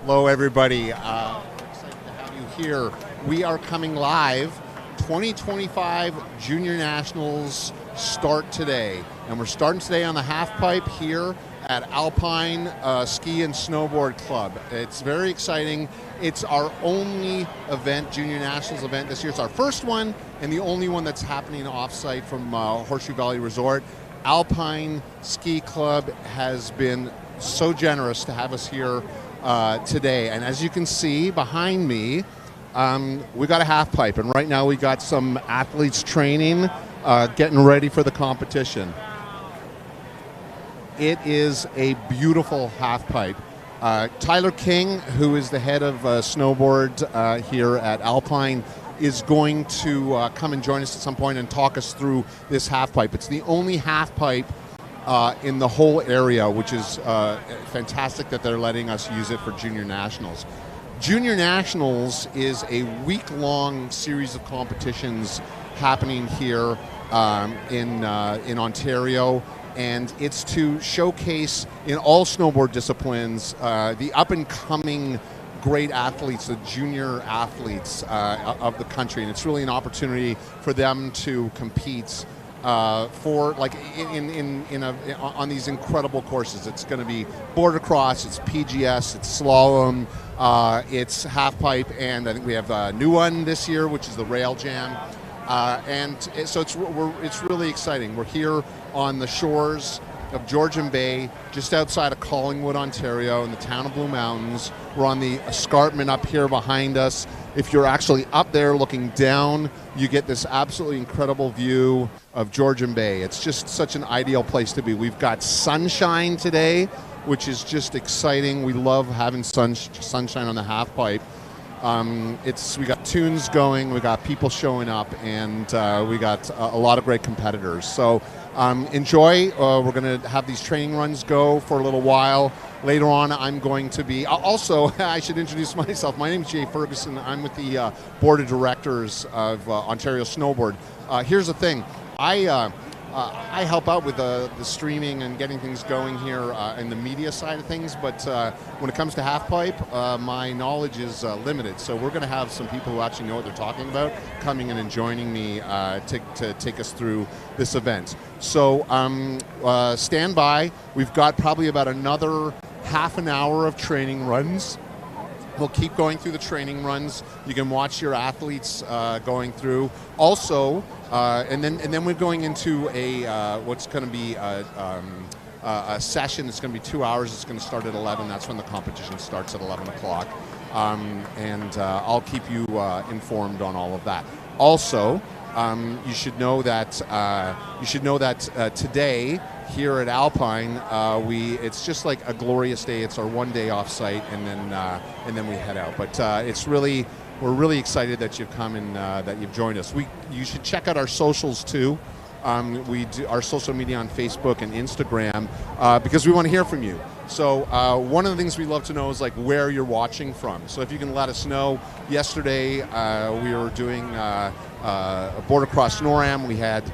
Hello, everybody. We're excited to have you here. We are coming live. 2025 Junior Nationals start today, and we're starting today on the Halfpipe here at Alpine Ski and Snowboard Club. It's very exciting. It's our only event, Junior Nationals event this year. It's our first one and the only one that's happening off-site from Horseshoe Valley Resort. Alpine Ski Club has been so generous to have us here today, and as you can see behind me, we got a halfpipe, and right now we got some athletes training, getting ready for the competition. It is a beautiful halfpipe. Tyler King, who is the head of snowboard here at Alpine, is going to come and join us at some point and talk us through this halfpipe. It's the only halfpipe in the whole area, which is fantastic that they're letting us use it for Junior Nationals. Junior Nationals is a week-long series of competitions happening here in Ontario, and it's to showcase in all snowboard disciplines the up-and-coming great athletes, the junior athletes of the country, and it's really an opportunity for them to compete for like on these incredible courses. It's going to be border cross, it's PGS, it's slalom, it's halfpipe, and I think we have a new one this year, which is the rail jam, and so it's really exciting. We're here on the shores of Georgian Bay, just outside of Collingwood, Ontario, in the town of Blue Mountains. We're on the escarpment up here behind us. If you're actually up there looking down, you get this absolutely incredible view of Georgian Bay. It's just such an ideal place to be. We've got sunshine today, which is just exciting. We love having sunshine on the halfpipe. We got tunes going, we got people showing up, and we got a lot of great competitors. So enjoy. We're going to have these training runs go for a little while. Later on, I'm going to be... Also, I should introduce myself. My name is Jay Ferguson. I'm with the board of directors of Ontario Snowboard. Here's the thing. I help out with the streaming and getting things going here in the media side of things, but when it comes to halfpipe, my knowledge is limited. So we're going to have some people who actually know what they're talking about coming in and joining me to take us through this event. So stand by. We've got probably about another half an hour of training runs. We'll keep going through the training runs. You can watch your athletes going through. Also, and then we're going into what's going to be a session. It's going to be 2 hours. It's going to start at 11. That's when the competition starts at 11 o'clock. And I'll keep you informed on all of that. Also, you should know that today here at Alpine, it's just like a glorious day. It's our one day off site, and then we head out. But we're really excited that you've come and that you've joined us. You should check out our socials too. We do our social media on Facebook and Instagram because we want to hear from you. So one of the things we love to know is like where you're watching from. So if you can let us know. Yesterday we were doing a border cross NORAM. We had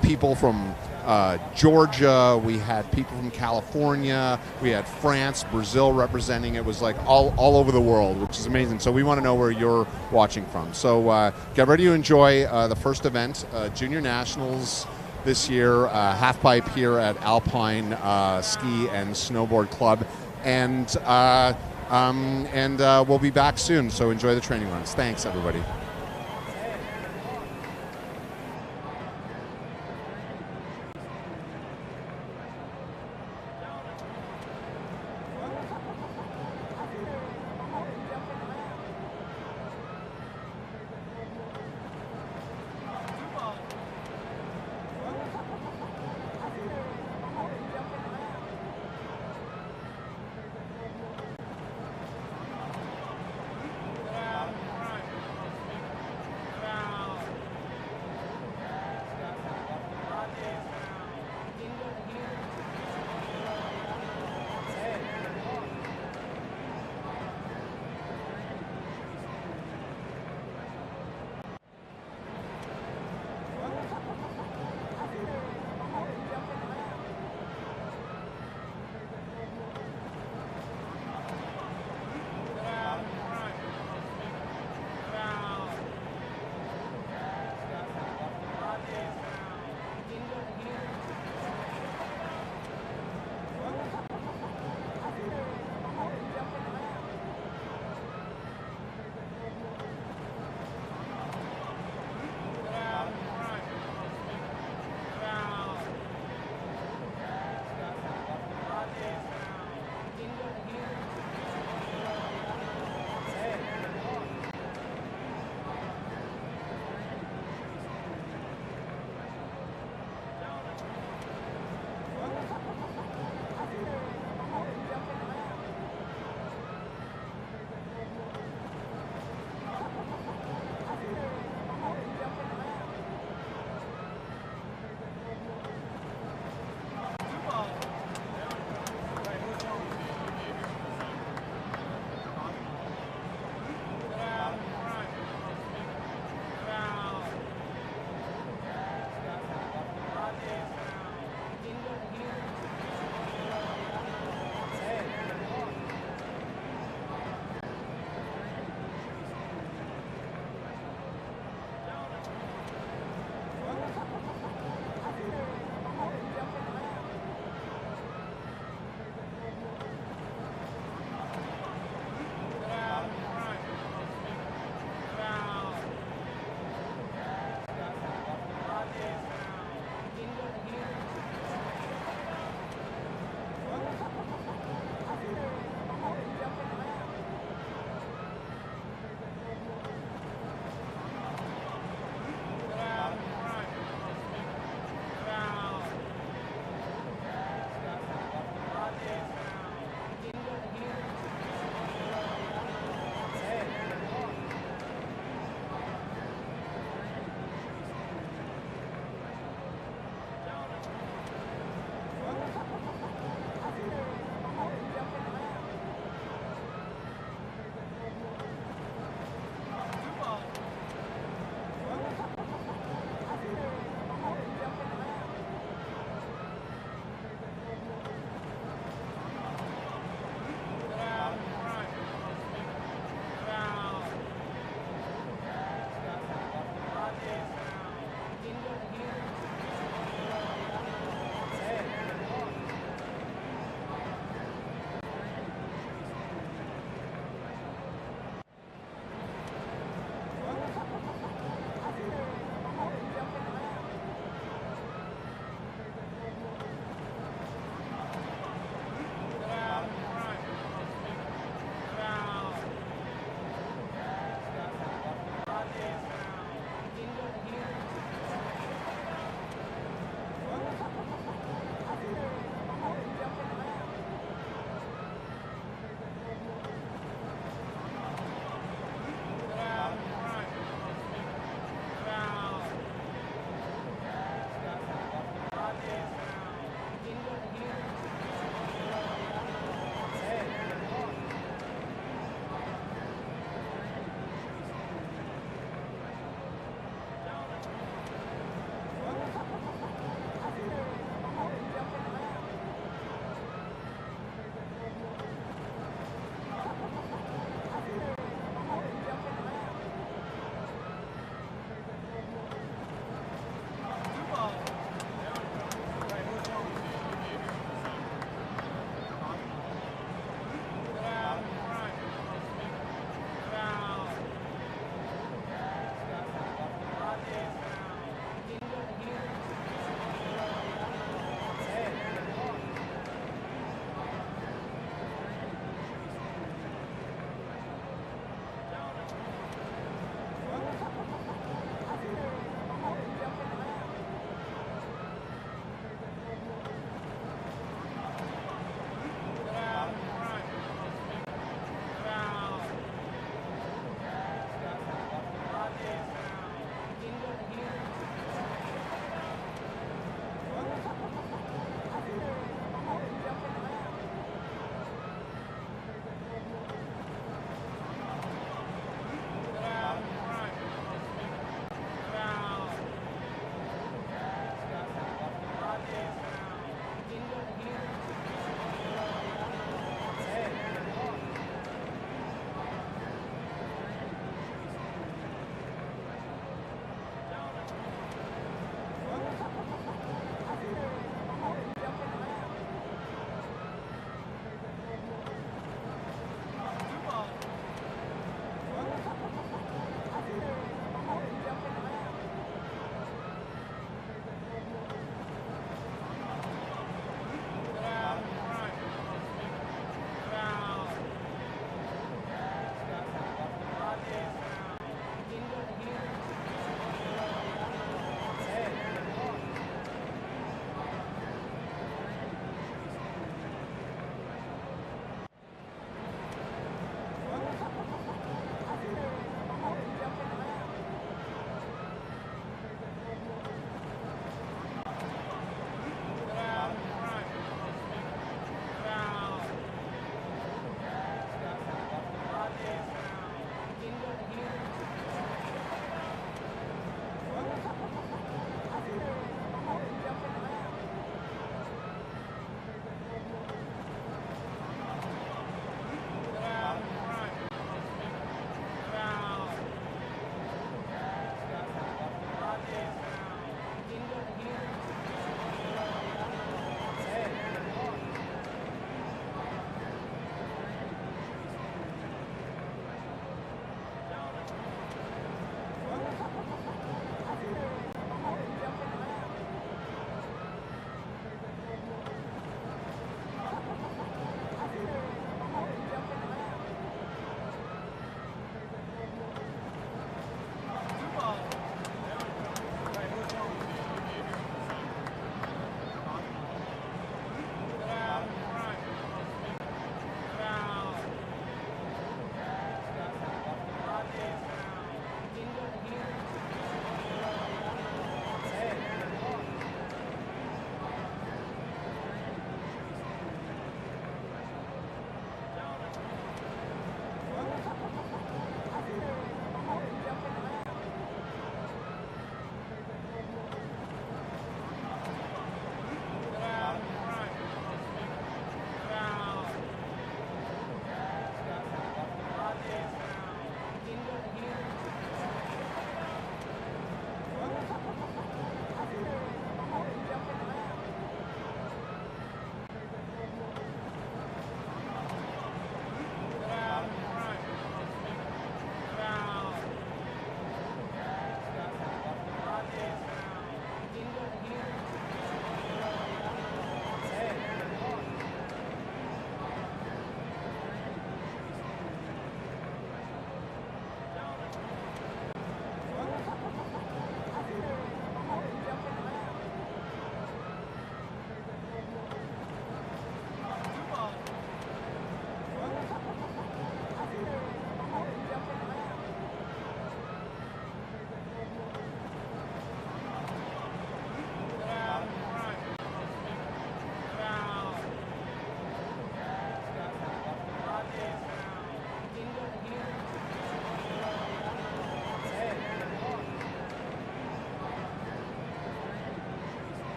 people from Georgia, we had people from California, we had France, Brazil representing. It was like all over the world, which is amazing. So we want to know where you're watching from. So get ready to enjoy the first event, Junior Nationals this year, halfpipe here at Alpine Ski and Snowboard Club, and we'll be back soon. So enjoy the training runs. Thanks, everybody.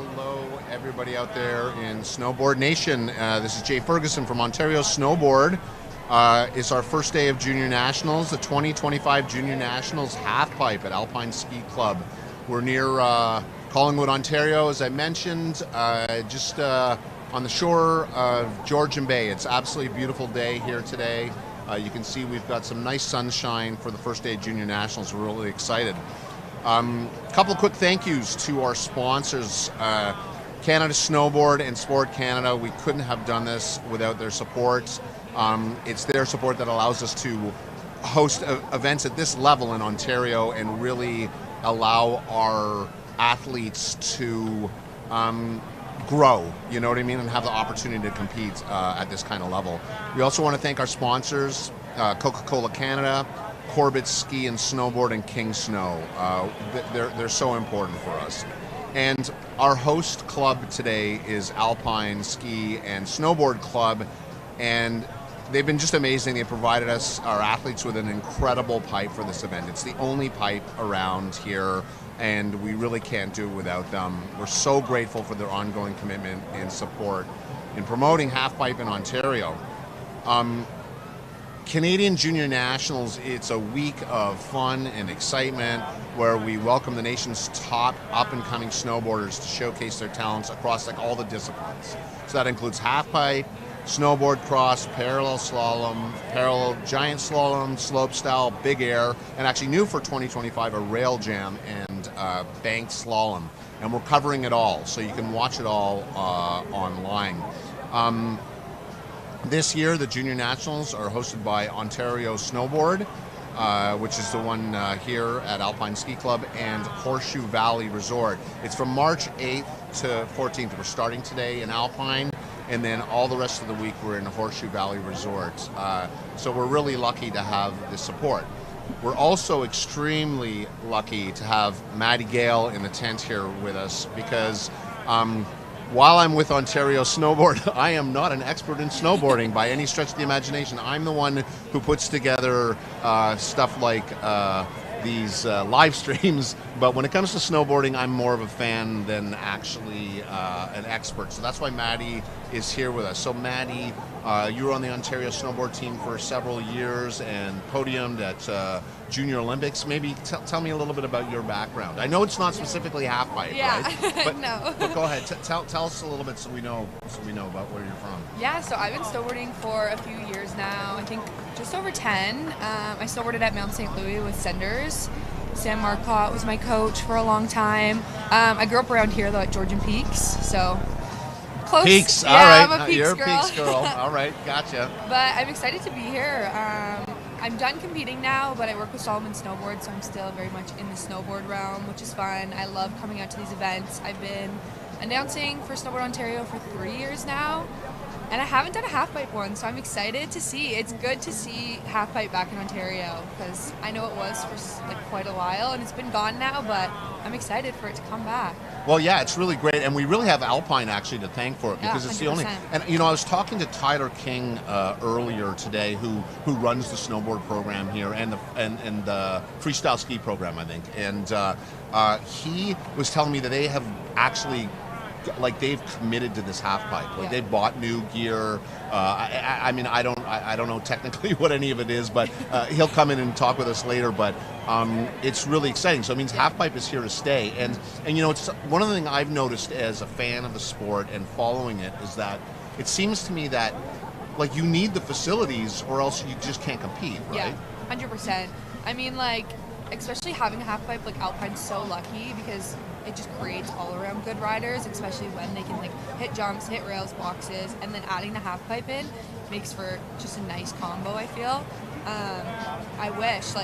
hello everybody out there in Snowboard Nation. This is Jay Ferguson from Ontario Snowboard. It's our first day of Junior Nationals, the 2025 Junior Nationals Halfpipe at Alpine Ski Club. We're near Collingwood, Ontario, as I mentioned, just on the shore of Georgian Bay. It's absolutely a beautiful day here today. You can see we've got some nice sunshine for the first day of Junior Nationals. We're really excited. A couple of quick thank yous to our sponsors, Canada Snowboard and Sport Canada. We couldn't have done this without their support. It's their support that allows us to host events at this level in Ontario and really allow our athletes to grow, you know what I mean, and have the opportunity to compete at this kind of level. We also want to thank our sponsors, Coca-Cola Canada, Corbett Ski and Snowboard, and King Snow. They're so important for us. And our host club today is Alpine Ski and Snowboard Club, and they've been just amazing. They provided us, our athletes, with an incredible pipe for this event. It's the only pipe around here, and we really can't do it without them. We're so grateful for their ongoing commitment and support in promoting Halfpipe in Ontario. Canadian Junior Nationals, it's a week of fun and excitement where we welcome the nation's top up-and-coming snowboarders to showcase their talents across all the disciplines. So that includes halfpipe, snowboard cross, parallel slalom, parallel giant slalom, slopestyle, big air, and actually new for 2025, a rail jam and banked slalom. And we're covering it all, so you can watch it all online. This year, the Junior Nationals are hosted by Ontario Snowboard, which is the one here at Alpine Ski Club, and Horseshoe Valley Resort. It's from March 8th to 14th. We're starting today in Alpine, and then all the rest of the week we're in Horseshoe Valley Resort. So we're really lucky to have the support. We're also extremely lucky to have Maddie Gale in the tent here with us because while I'm with Ontario Snowboard, I am not an expert in snowboarding by any stretch of the imagination. I'm the one who puts together stuff like these live streams, but when it comes to snowboarding, I'm more of a fan than actually an expert. So that's why Maddie is here with us. So Maddie, you were on the Ontario Snowboard team for several years and podiumed at Junior Olympics. Maybe tell me a little bit about your background. I know it's not specifically halfpipe, right? But, no. But go ahead. Tell us a little bit so we know about where you're from. Yeah, so I've been snowboarding for a few years now. I think just over 10. I snowboarded at Mount St. Louis with Senders. Sam Marcotte was my coach for a long time. I grew up around here though at Georgian Peaks, so close. Peaks, yeah, all right. I'm a Peaks You're girl. a Peaks girl. All right, gotcha. But I'm excited to be here. I'm done competing now, but I work with Solomon Snowboard, so I'm still very much in the snowboard realm, which is fun. I love coming out to these events. I've been announcing for Snowboard Ontario for 3 years now, and I haven't done a halfpipe one, so I'm excited to see. It's good to see halfpipe back in Ontario because I know it was for quite a while, and it's been gone now, but I'm excited for it to come back. Well, yeah, it's really great, and we really have Alpine actually to thank for it because it's 100%. The only. And you know, I was talking to Tyler King earlier today, who runs the snowboard program here and the freestyle ski program, I think, and he was telling me that they have actually. They've committed to this halfpipe. They bought new gear. I mean, I don't know technically what any of it is, but he'll come in and talk with us later. But it's really exciting. So it means halfpipe is here to stay. And you know, it's one of the things I've noticed as a fan of the sport and following it is that it seems to me that you need the facilities or else you just can't compete, right? Yeah, 100%. I mean, especially having a halfpipe, Alpine's so lucky because it just creates all-around good riders, especially when they can hit jumps, hit rails, boxes, and then adding the halfpipe in makes for just a nice combo, I feel. I wish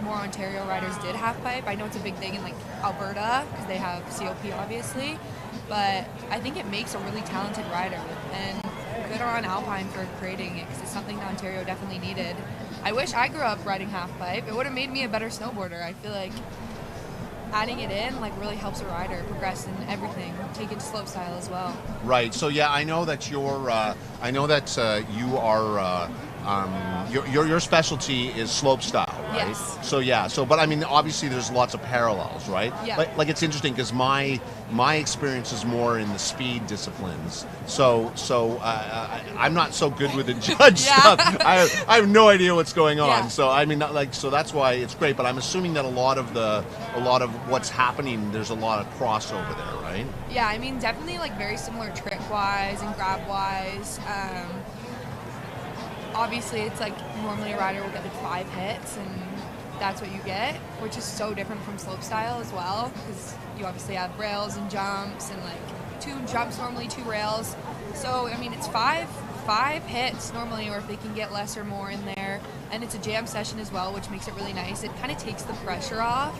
more Ontario riders did halfpipe. I know it's a big thing in Alberta because they have COP obviously, but I think it makes a really talented rider, and good on Alpine for creating it because it's something that Ontario definitely needed. I wish I grew up riding halfpipe. It would have made me a better snowboarder. I feel like adding it in really helps a rider progress in everything, take it to slopestyle as well. Right. So yeah, I know that you are your specialty is slope style, right? Yes. So yeah. So but I mean, obviously there's lots of parallels, right? Yeah. Like it's interesting because my experience is more in the speed disciplines. So I'm not so good with the judge Yeah. stuff. I have no idea what's going on. Yeah. So I mean, so that's why it's great. But I'm assuming that a lot of what's happening, there's a lot of crossover there, right? Yeah, I mean, definitely like very similar trick wise and grab wise. Obviously, it's like normally a rider will get like 5 hits, and that's what you get, which is so different from slopestyle as well, because you obviously have rails and jumps, and like 2 jumps normally, 2 rails. So I mean, it's five hits normally, or if they can get less or more in there, and it's a jam session as well, which makes it really nice. It kind of takes the pressure off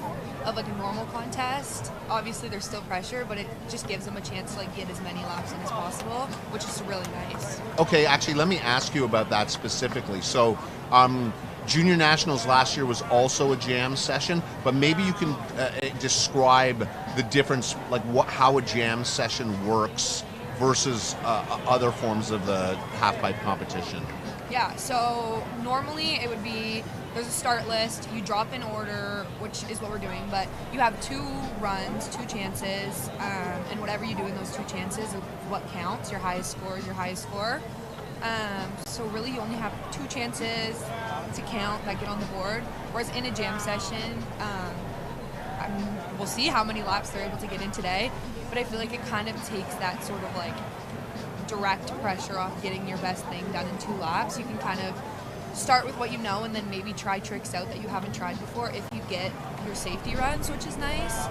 of like a normal contest. Obviously, there's still pressure, but it just gives them a chance to like get as many laps in as possible, which is really nice. Okay, actually, let me ask you about that specifically. So, Junior Nationals last year was also a jam session, but maybe you can describe the difference, like how a jam session works versus other forms of the halfpipe competition. Yeah, so normally it would be, there's a start list, you drop in order, which is what we're doing, but you have 2 runs, 2 chances, and whatever you do in those 2 chances is what counts. Your highest score is your highest score. So really you only have 2 chances to count that get on the board, whereas in a jam session, we'll see how many laps they're able to get in today, but I feel like it kind of takes that sort of like direct pressure off getting your best thing done in 2 laps. You can kind of start with what you know and then maybe try tricks out that you haven't tried before if you get your safety runs, which is nice.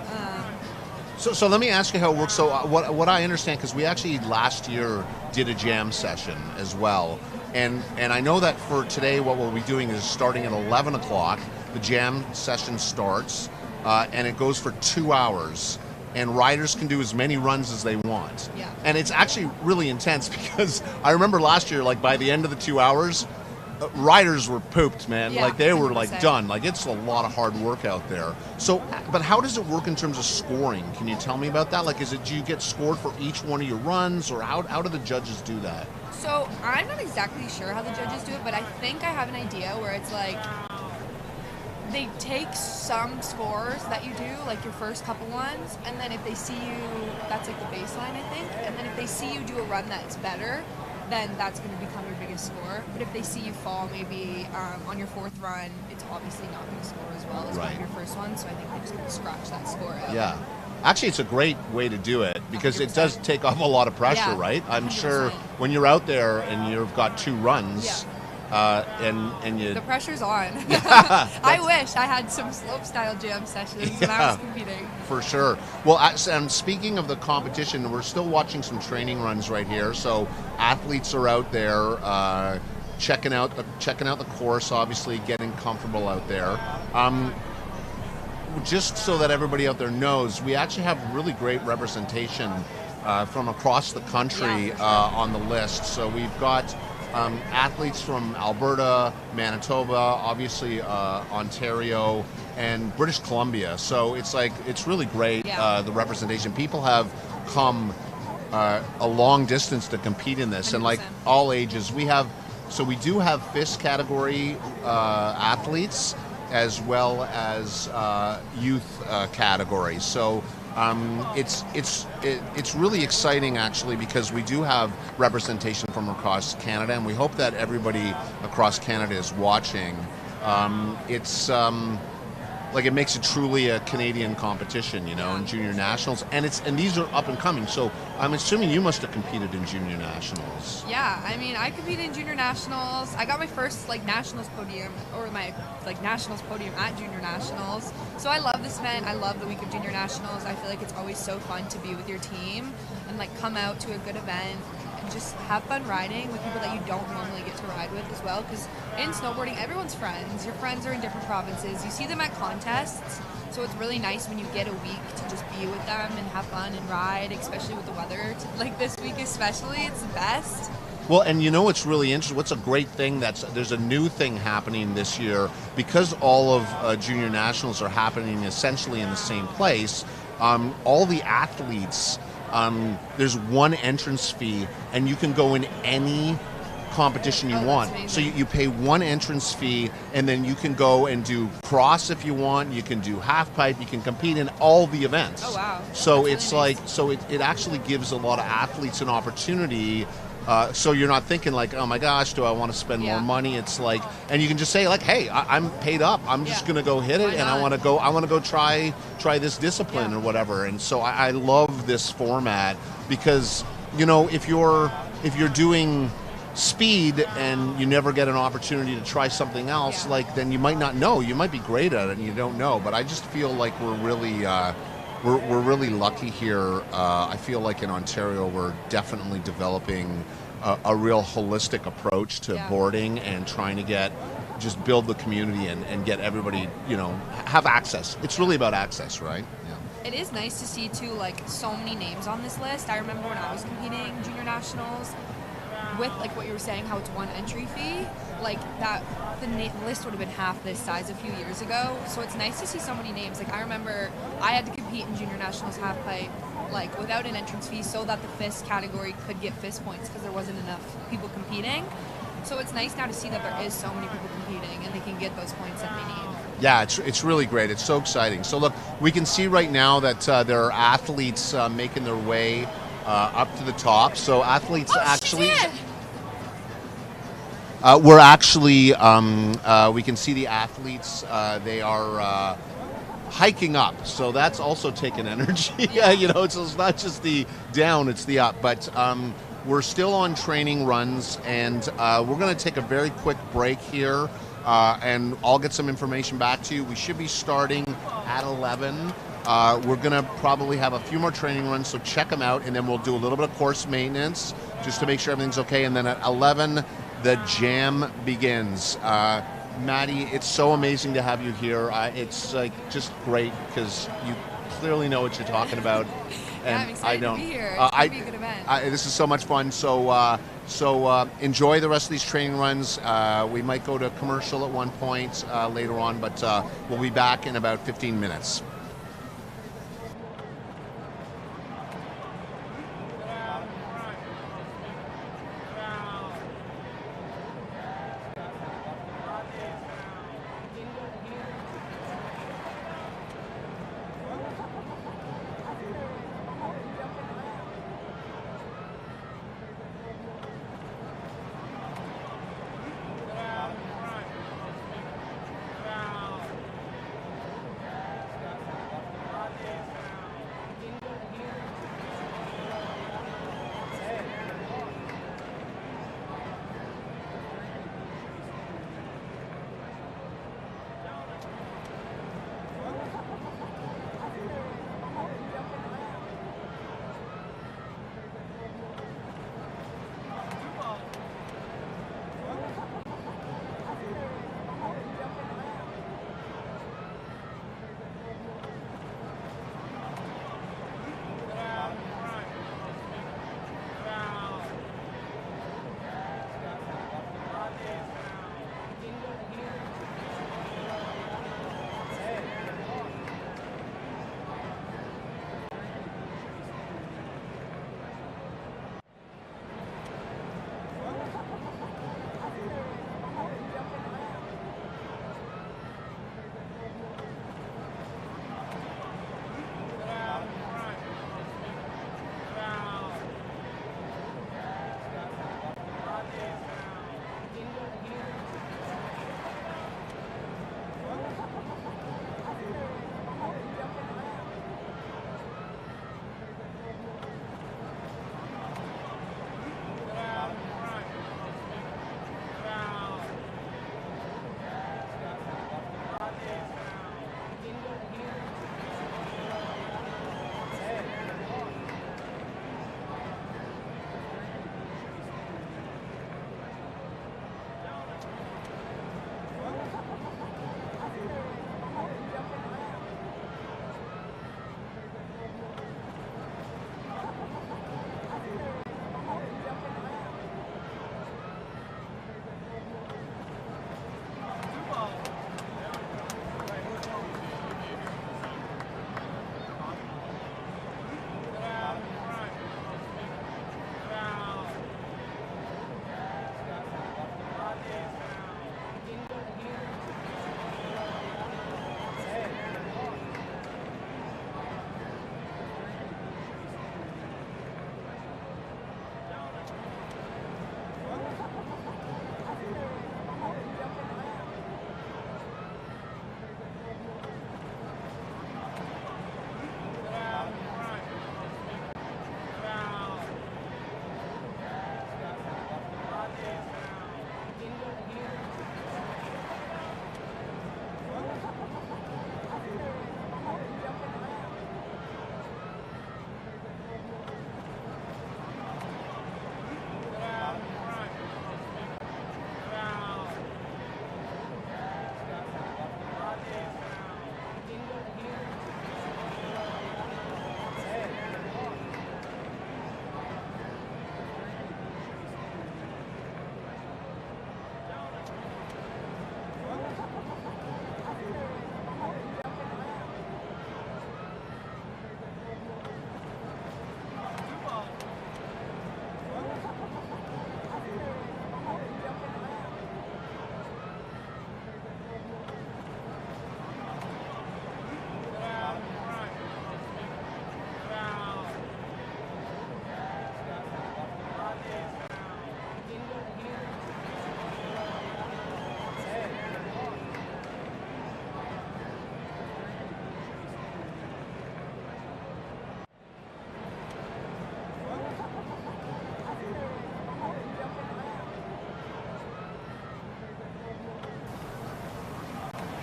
So let me ask you how it works. So what I understand, because we actually last year did a jam session as well, and I know that for today what we'll be doing is starting at 11 o'clock, the jam session starts, and it goes for 2 hours. And riders can do as many runs as they want. Yeah. And it's actually really intense because I remember last year, like by the end of the 2 hours, riders were pooped, man. Yeah, like they were 100%. like done. Like it's a lot of hard work out there. So, but how does it work in terms of scoring? Can you tell me about that? Like, do you get scored for each one of your runs, or how do the judges do that? So I'm not exactly sure how the judges do it, but I think I have an idea where it's like, they take some scores that you do, like your first couple ones, and then if they see you, that's like the baseline, I think, and then if they see you do a run that's better, then that's going to become your biggest score. But if they see you fall maybe on your 4th run, it's obviously not going to score as well as one of your first ones, so I think they're just going to scratch that score out. Yeah. Actually, it's a great way to do it because 100%. It does take off a lot of pressure, Yeah, right? I'm 100%. sure when you're out there and you've got 2 runs, and you... The pressure's on. Yeah, I wish I had some slope-style jam sessions when I was competing. For sure. Well, and speaking of the competition, we're still watching some training runs right here. So athletes are out there checking out the course, obviously getting comfortable out there. Just so that everybody out there knows, we actually have really great representation from across the country on the list. So we've got athletes from Alberta, Manitoba, obviously Ontario, and British Columbia. So it's really great, the representation. People have come a long distance to compete in this, 100%. And like all ages. We do have FIS category athletes as well as youth categories. So it's really exciting actually, because we do have representation from across Canada, and we hope that everybody across Canada is watching. It makes it truly a Canadian competition, in Junior Nationals, and these are up and coming. So I'm assuming you must have competed in Junior Nationals. Yeah, I mean, I competed in Junior Nationals. I got my first Nationals podium, or my Nationals podium at Junior Nationals. So I love this event. I love the week of Junior Nationals. I feel like it's always so fun to be with your team and come out to a good event and just have fun riding with people that you don't normally get to ride with as well, because in snowboarding everyone's friends. Your friends are in different provinces. You see them at contests, so it's really nice when you get a week to just be with them and have fun and ride, especially with the weather. Like this week especially, it's the best. Well, and what's really interesting, what's a great thing, there's a new thing happening this year, because all of Junior Nationals are happening essentially in the same place. All the athletes, there's one entrance fee, and you can go in any competition you Oh, that's want. So amazing. you pay one entrance fee, and then you can go and do cross if you want. You can do half pipe. You can compete in all the events. Oh, wow. So That's it's really like nice. it actually gives a lot of athletes an opportunity. So you're not thinking like, oh my gosh, do I want to spend more Yeah. money? It's like, and you can just say like, hey, I'm paid up. I'm just Yeah. gonna go hit it, Why and I not? want to go. I want to go try this discipline Yeah. or whatever. And so I love this format because if you're doing speed and you never get an opportunity to try something else, Yeah. like then you might not know. You might be great at it and you don't know. But I just feel like we're really. We're really lucky here. I feel like in Ontario we're definitely developing a real holistic approach to Yeah. boarding and trying to just build the community and get everybody, have access. It's really about access, right? Yeah. It is nice to see too, like so many names on this list. I remember when I was competing junior nationals, with like what you were saying, how it's one entry fee, like that the list would have been half this size a few years ago. So it's nice to see so many names. Like I remember I had to compete in junior nationals half pipe like without an entrance fee so that the FIS category could get FIS points because there wasn't enough people competing. So it's nice now to see that there is so many people competing and they can get those points that they need. Yeah, it's really great. It's so exciting. So look, we can see right now that there are athletes making their way up to the top. So athletes actually. She's in! We're actually, we can see the athletes. They are hiking up, so that's also taking energy. It's not just the down, it's the up. But we're still on training runs, and we're going to take a very quick break here, and I'll get some information back to you. We should be starting at 11. We're going to probably have a few more training runs, so check them out, and then we'll do a little bit of course maintenance just to make sure everything's okay, and then at 11, the jam begins. Maddie, it's so amazing to have you here. It's like just great because you clearly know what you're talking about. Yeah, I'm And excited I don't. to be here. It's going to be a good event. This is so much fun. So enjoy the rest of these training runs. We might go to commercial at one point later on, but we'll be back in about 15 minutes.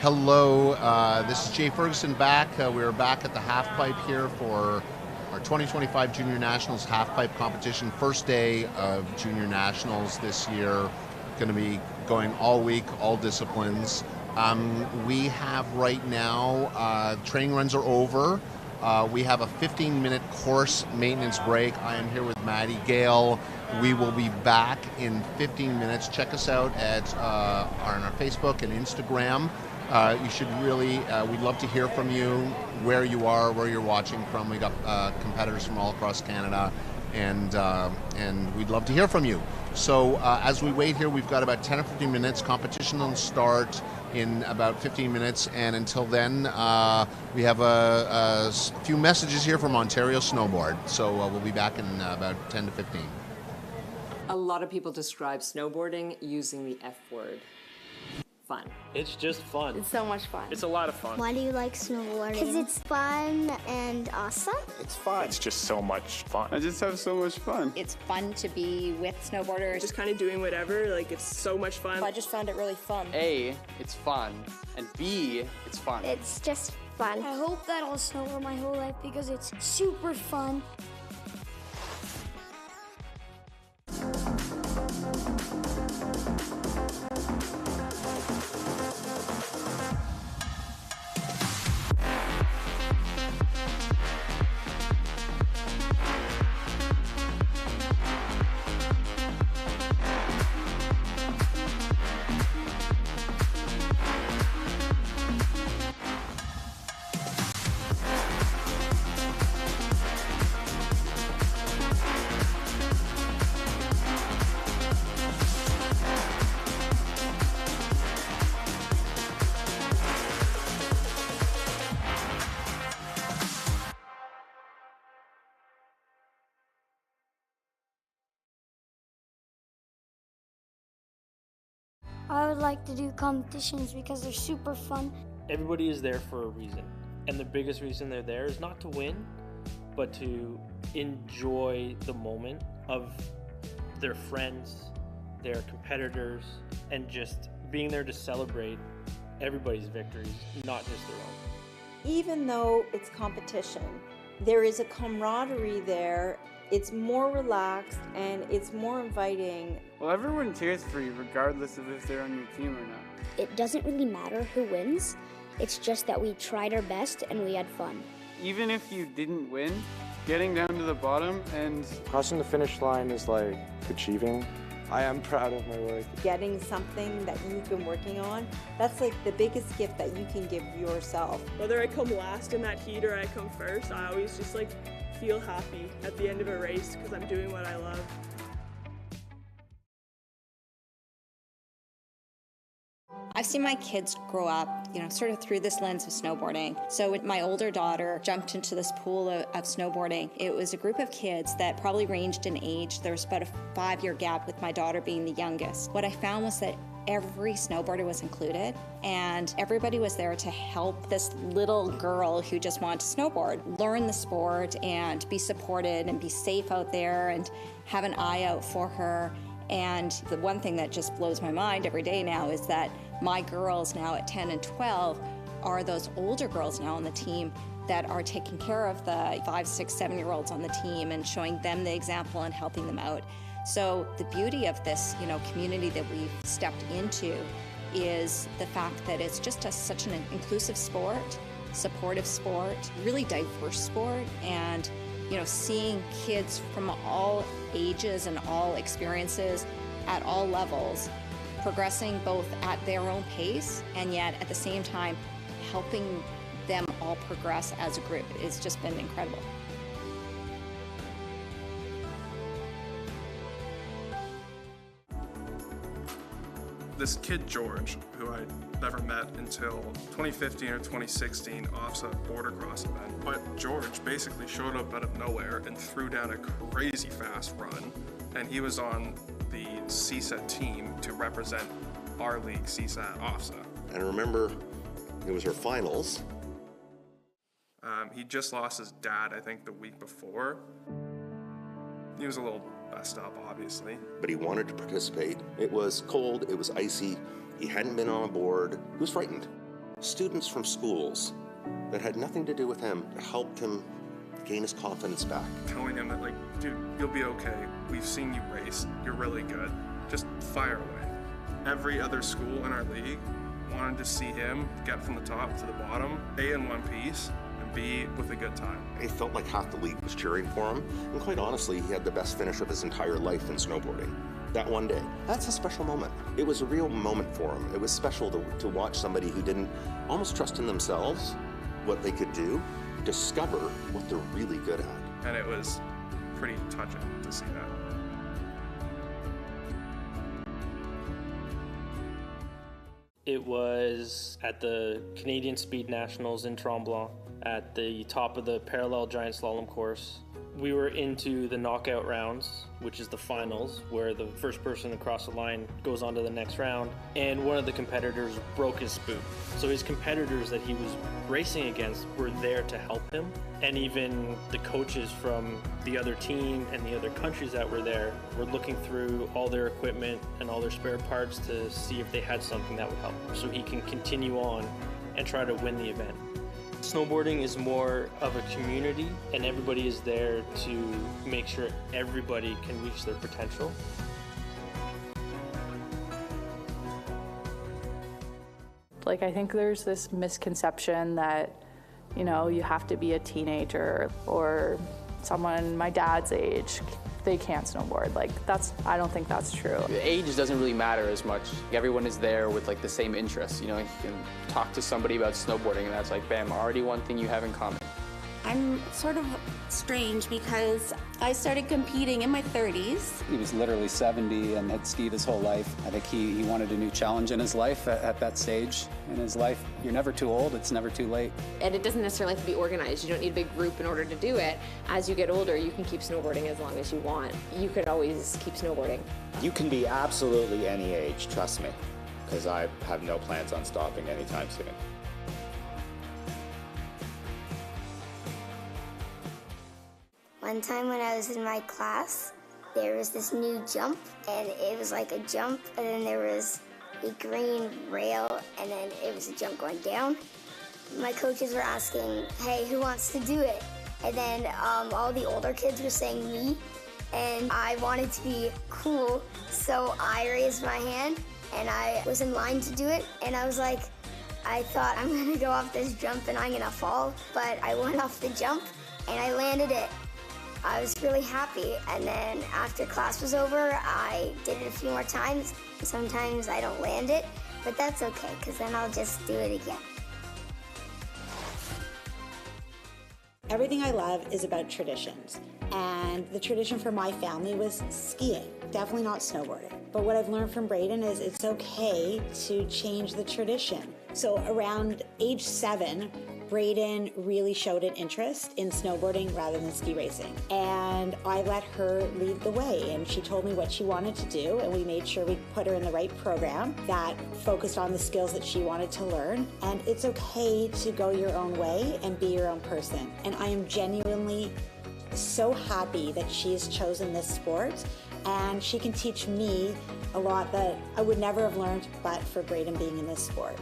Hello, this is Jay Ferguson back. We're back at the Halfpipe here for our 2025 Junior Nationals Halfpipe competition. First day of Junior Nationals this year. Going to be going all week, all disciplines. We have right now, training runs are over. We have a 15-minute course maintenance break. I am here with Maddie Gale. We will be back in 15 minutes. Check us out at on our Facebook and Instagram. You should really, we'd love to hear from you, where you are, where you're watching from. We got competitors from all across Canada, and we'd love to hear from you. So as we wait here, we've got about 10 or 15 minutes. Competition will start in about 15 minutes, and until then, we have a few messages here from Ontario Snowboard. So we'll be back in about 10 to 15. A lot of people describe snowboarding using the F word. Fun. It's just fun. It's so much fun. It's a lot of fun. Why do you like snowboarding? Because it's fun and awesome. It's fun. It's just so much fun. I just have so much fun. It's fun to be with snowboarders. Just kind of doing whatever, like it's so much fun. I just found it really fun. A, it's fun, and B, it's fun. It's just fun. I hope that I'll snowboard my whole life because it's super fun. I would like to do competitions because they're super fun. Everybody is there for a reason. And the biggest reason they're there is not to win, but to enjoy the moment of their friends, their competitors, and just being there to celebrate everybody's victories, not just their own. Even though it's competition, there is a camaraderie there. It's more relaxed and it's more inviting. Well, everyone cheers for you regardless of if they're on your team or not. It doesn't really matter who wins. It's just that we tried our best and we had fun. Even if you didn't win, getting down to the bottom and Crossing the finish line is like achieving. I am proud of my work. Getting something that you've been working on, that's like the biggest gift that you can give yourself. Whether I come last in that heat or I come first, I always just like feel happy at the end of a race because I'm doing what I love. I've seen my kids grow up, sort of through this lens of snowboarding. So when my older daughter jumped into this pool of snowboarding, it was a group of kids that probably ranged in age. There was about a 5-year gap with my daughter being the youngest. What I found was that every snowboarder was included and everybody was there to help this little girl who just wanted to snowboard learn the sport and be supported and be safe out there and have an eye out for her. And the one thing that just blows my mind every day now is that my girls now at 10 and 12 are those older girls now on the team that are taking care of the 5, 6, 7-year-olds on the team and showing them the example and helping them out. So the beauty of this, community that we've stepped into is the fact that it's just such an inclusive sport, supportive sport, really diverse sport, and seeing kids from all ages and all experiences at all levels progressing both at their own pace and yet at the same time helping them all progress as a group. It's just been incredible. This kid George, who I never met until 2015 or 2016 OFSA border cross event, but George basically showed up out of nowhere and threw down a crazy fast run, and he was on the CSAT team to represent our league, CSAT OFSA. And I remember it was her finals. He just lost his dad, I think, the week before. He was a little messed up, obviously. But he wanted to participate. It was cold, it was icy, he hadn't been on a board, he was frightened. students from schools that had nothing to do with him helped him gain his confidence back. Telling him that, like, dude, you'll be okay. We've seen you race. You're really good. Just fire away. Every other school in our league wanted to see him get from the top to the bottom, A, in one piece, and B, with a good time. It felt like half the league was cheering for him, and quite honestly, he had the best finish of his entire life in snowboarding. That one day. That's a special moment. It was a real moment for him. It was special to watch somebody who didn't almost trust in themselves, what they could do, discover what they're really good at. And it was pretty touching to see that. It was at the Canadian Speed Nationals in Tremblant at the top of the parallel giant slalom course. We were into the knockout rounds, which is the finals, where the first person across the line goes on to the next round, and one of the competitors broke his spoon. So his competitors that he was racing against were there to help him, and even the coaches from the other team and the other countries that were there were looking through all their equipment and all their spare parts to see if they had something that would help him, so he can continue on and try to win the event. Snowboarding is more of a community, and everybody is there to make sure everybody can reach their potential. Like, I think there's this misconception that, you know, you have to be a teenager or someone my dad's age, they can't snowboard. Like, I don't think that's true. Age doesn't really matter as much. Everyone is there with like the same interests. You know, you can talk to somebody about snowboarding and that's like, bam, already one thing you have in common. I'm sort of strange because I started competing in my 30s. He was literally 70 and had skied his whole life. I think he wanted a new challenge in his life at that stage in his life. You're never too old, it's never too late. And it doesn't necessarily have to be organized. You don't need a big group in order to do it. As you get older, you can keep snowboarding as long as you want. You could always keep snowboarding. You can be absolutely any age, trust me, because I have no plans on stopping anytime soon. One time when I was in my class, there was this new jump, and it was like a jump, and then there was a green rail, and then it was a jump going down. My coaches were asking, hey, who wants to do it? And then all the older kids were saying me, and I wanted to be cool, so I raised my hand, and I was in line to do it, and I was like, I thought I'm gonna go off this jump and I'm gonna fall, but I went off the jump, and I landed it. I was really happy, and then after class was over, I did it a few more times. Sometimes I don't land it, but that's okay, because then I'll just do it again. Everything I love is about traditions, and the tradition for my family was skiing, definitely not snowboarding. But what I've learned from Braden is it's okay to change the tradition. So around age 7, Braden really showed an interest in snowboarding rather than ski racing. And I let her lead the way, and she told me what she wanted to do, and we made sure we put her in the right program that focused on the skills that she wanted to learn. And it's okay to go your own way and be your own person. And I am genuinely so happy that she has chosen this sport, and she can teach me a lot that I would never have learned but for Braden being in this sport.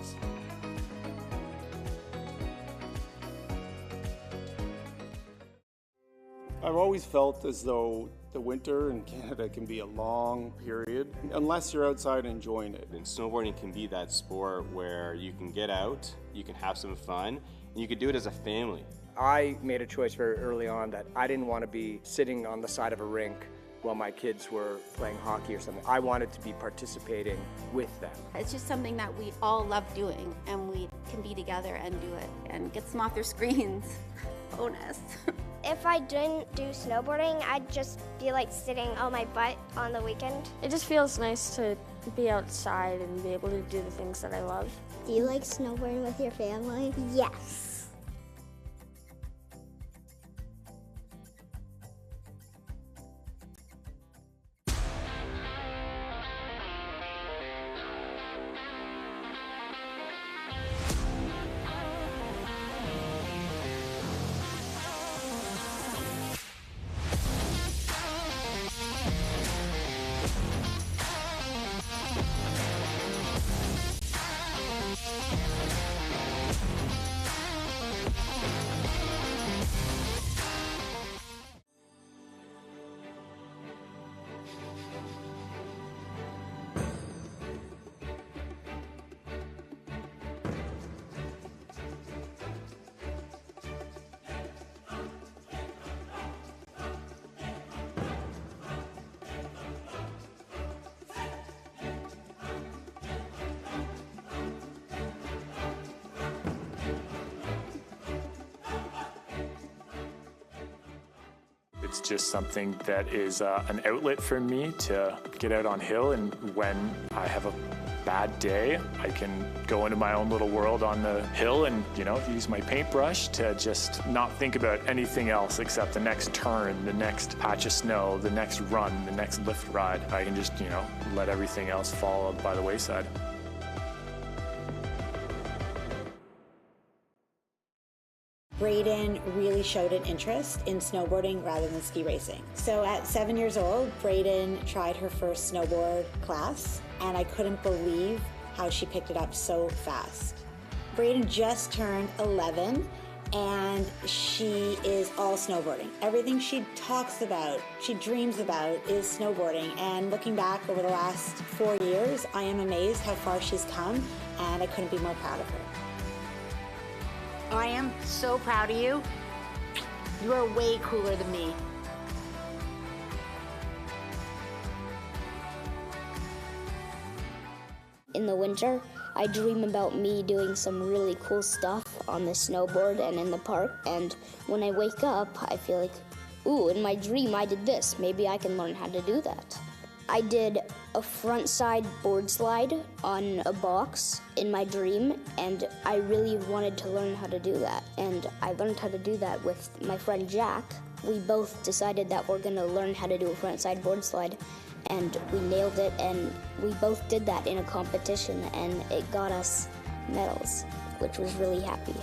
I've always felt as though the winter in Canada can be a long period unless you're outside enjoying it. And snowboarding can be that sport where you can get out, you can have some fun, and you can do it as a family. I made a choice very early on that I didn't want to be sitting on the side of a rink while my kids were playing hockey or something. I wanted to be participating with them. It's just something that we all love doing, and we can be together and do it and get some off their screens. Bonus. If I didn't do snowboarding, I'd just be like sitting on my butt on the weekend. It just feels nice to be outside and be able to do the things that I love. Do you like snowboarding with your family? Yes. It's just something that is an outlet for me to get out on hill, and when I have a bad day, I can go into my own little world on the hill and, use my paintbrush to just not think about anything else except the next turn, the next patch of snow, the next run, the next lift ride. I can just, let everything else fall by the wayside. Braden really showed an interest in snowboarding rather than ski racing. So at 7 years old, Braden tried her first snowboard class, and I couldn't believe how she picked it up so fast. Braden just turned 11, and she is all snowboarding. Everything she talks about, she dreams about, is snowboarding. And looking back over the last 4 years, I am amazed how far she's come, and I couldn't be more proud of her. I am so proud of you. You are way cooler than me. In the winter, I dream about me doing some really cool stuff on the snowboard and in the park. And when I wake up, I feel like, ooh, in my dream I did this. Maybe I can learn how to do that. I did a front side board slide on a box in my dream, and I really wanted to learn how to do that. And I learned how to do that with my friend Jack. We both decided that we're gonna learn how to do a front side board slide, and we nailed it, and we both did that in a competition, and it got us medals, which was really happy.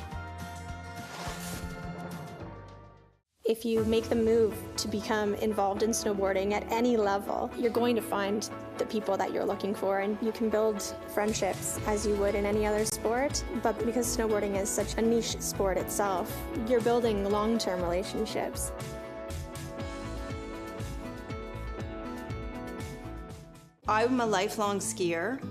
If you make the move to become involved in snowboarding at any level, you're going to find the people that you're looking for, and you can build friendships as you would in any other sport. But because snowboarding is such a niche sport itself, you're building long-term relationships. I'm a lifelong skier,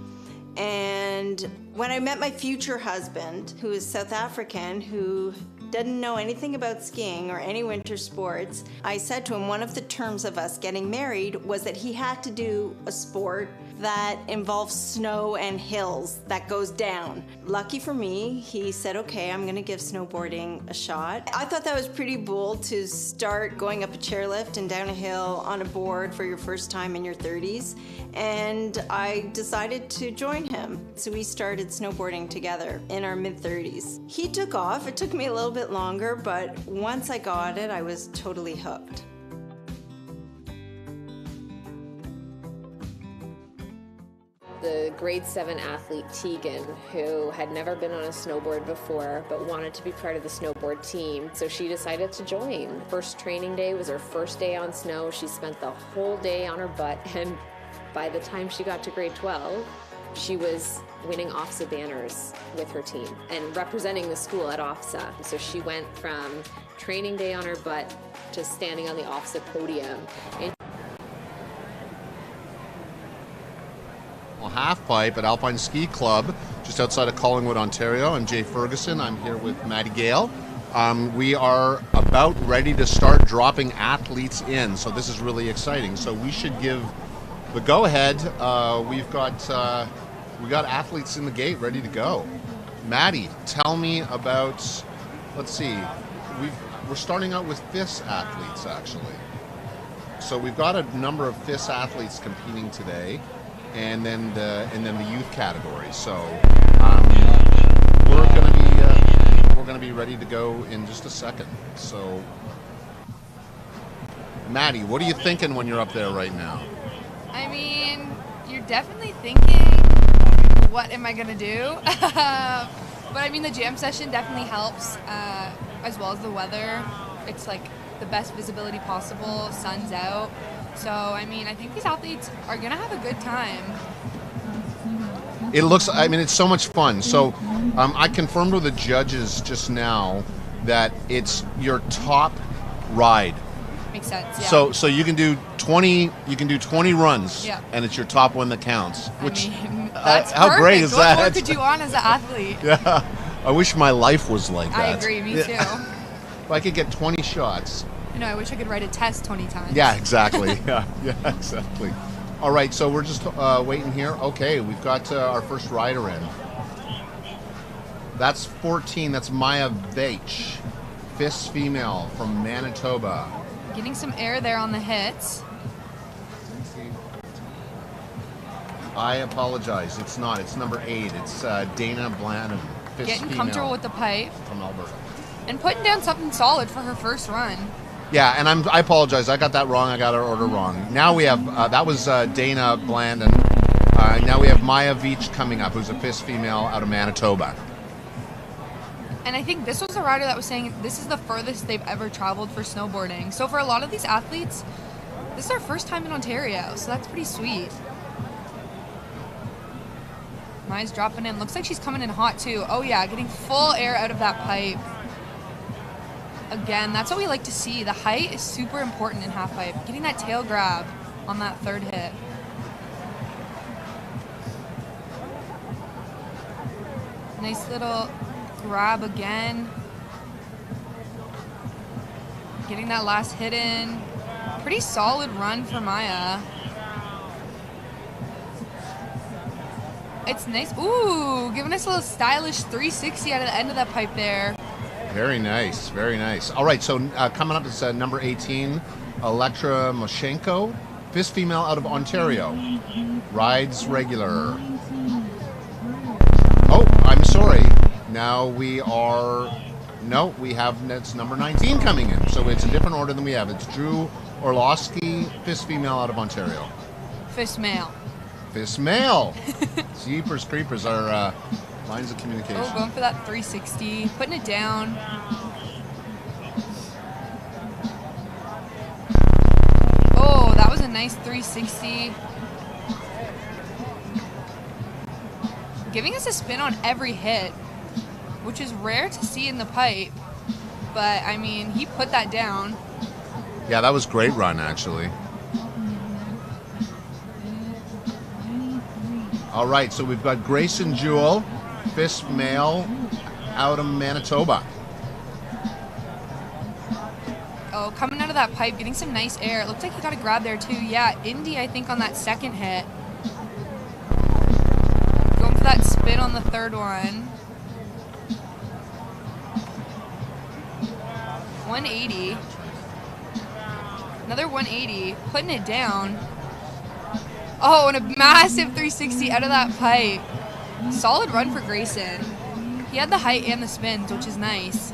and when I met my future husband, who is South African, who didn't know anything about skiing or any winter sports, I said to him one of the terms of us getting married was that he had to do a sport that involves snow and hills that goes down. Lucky for me, he said, okay, I'm gonna give snowboarding a shot. I thought that was pretty bold to start going up a chairlift and down a hill on a board for your first time in your 30s, and I decided to join him. So we started snowboarding together in our mid-30s. He took off. It took me a little bit longer, but once I got it, I was totally hooked. The grade 7 athlete Tegan, who had never been on a snowboard before but wanted to be part of the snowboard team, so she decided to join. First training day was her first day on snow. She spent the whole day on her butt, and by the time she got to grade 12, she was winning OFSA banners with her team and representing the school at OFSA. So she went from training day on her butt to standing on the OFSA podium. Halfpipe at Alpine Ski Club, just outside of Collingwood, Ontario. I'm Jay Ferguson. I'm here with Maddie Gale. We are about ready to start dropping athletes in, so this is really exciting. So we should give the go-ahead. We got athletes in the gate ready to go. Maddie, tell me about. Let's see. We're starting out with FIS athletes actually. So we've got a number of FIS athletes competing today. And then the youth category. So we're gonna be ready to go in just a second. So, Maddie, what are you thinking when you're up there right now? I mean, you're definitely thinking, what am I gonna do? But I mean, the jam session definitely helps, as well as the weather. It's like the best visibility possible. Sun's out. So, I mean, I think these athletes are going to have a good time. It looks, I mean, it's so much fun. So, I confirmed with the judges just now that it's your top ride. Makes sense, yeah. So you can do 20 runs, yeah, and it's your top one that counts. Which, I mean, that's how perfect. great is that? What more could you want as an athlete? Yeah, I wish my life was like that. I agree, me too. If I could get 20 shots. You know, I wish I could write a test 20 times. Yeah, exactly. yeah, exactly. All right, so we're just waiting here. Okay, we've got our first rider in. That's 14. That's Maya Veitch, FIS female from Manitoba. Getting some air there on the hits. I apologize. It's not. It's number 8. It's Dana Blandon. Getting comfortable with the pipe. From Alberta. And putting down something solid for her first run. Yeah, and I apologize. I got that wrong. I got our order wrong. Now we have, that was Dana Blandon. Now we have Maya Veach coming up, who's a FIS female out of Manitoba. And I think this was a rider that was saying this is the furthest they've ever traveled for snowboarding. So for a lot of these athletes, this is their first time in Ontario, so that's pretty sweet. Maya's dropping in. Looks like she's coming in hot too. Oh yeah, getting full air out of that pipe. Again, that's what we like to see. The height is super important in half pipe. Getting that tail grab on that third hit. Nice little grab again. Getting that last hit in. Pretty solid run for Maya. It's nice. Ooh, giving us a little stylish 360 out of the end of that pipe there. Very nice, very nice. All right, so coming up is number 18, Elektra Moshenko, FIS female out of Ontario. Rides regular. Oh, I'm sorry. Now we are... No, we have it's number 19 coming in. So it's a different order than we have. It's Drew Orlowski, FIS female out of Ontario. FIS male. FIS male. Jeepers creepers are lines of communication. Oh, going for that 360, putting it down. Oh, that was a nice 360. Giving us a spin on every hit, which is rare to see in the pipe. But, I mean, he put that down. Yeah, that was a great run, actually. All right, so we've got Grayson Jewell, FIS male out of Manitoba. Oh, coming out of that pipe, getting some nice air. It looked like he got a grab there too. Yeah, Indy, I think, on that second hit. Going for that spin on the third one. 180. Another 180, putting it down. Oh, and a massive 360 out of that pipe. Solid run for Grayson. He had the height and the spins, which is nice.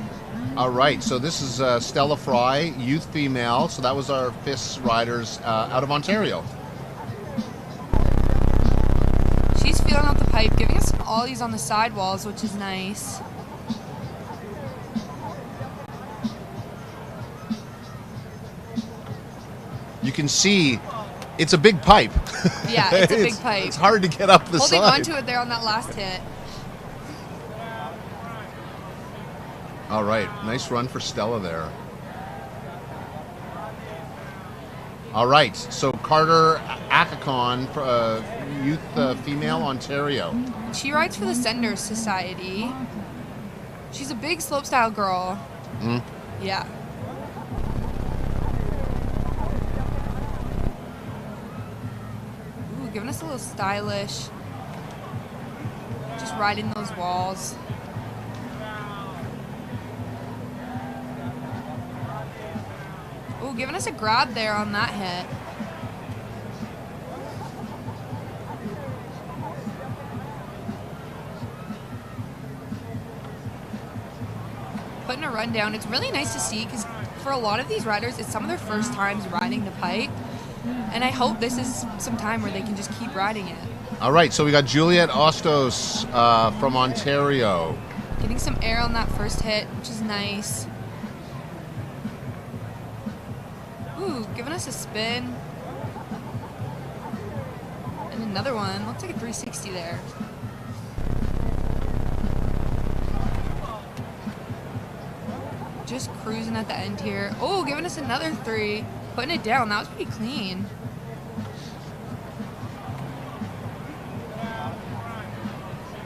All right, so this is Stella Fry, youth female. So that was our FIS riders out of Ontario. She's feeling out the pipe, giving us some ollies on the sidewalls, which is nice. You can see it's a big pipe. Yeah, it's a big pipe. It's hard to get up the Holding side. onto it there on that last hit. All right, nice run for Stella there. All right, so Carter Akakon, youth female, Ontario. She rides for the Senders Society. She's a big slopestyle girl. Mm. Yeah. Ooh, giving us a little stylish. Just riding those walls. Ooh, giving us a grab there on that hit. Putting a run down. It's really nice to see because for a lot of these riders, it's some of their first times riding the pipe. And I hope this is some time where they can just keep riding it. All right, so we got Juliet Ostos from Ontario. Getting some air on that first hit, which is nice. Ooh, giving us a spin. And another one. Looks like a 360 there. Just cruising at the end here. Oh, giving us another 3. Putting it down. That was pretty clean.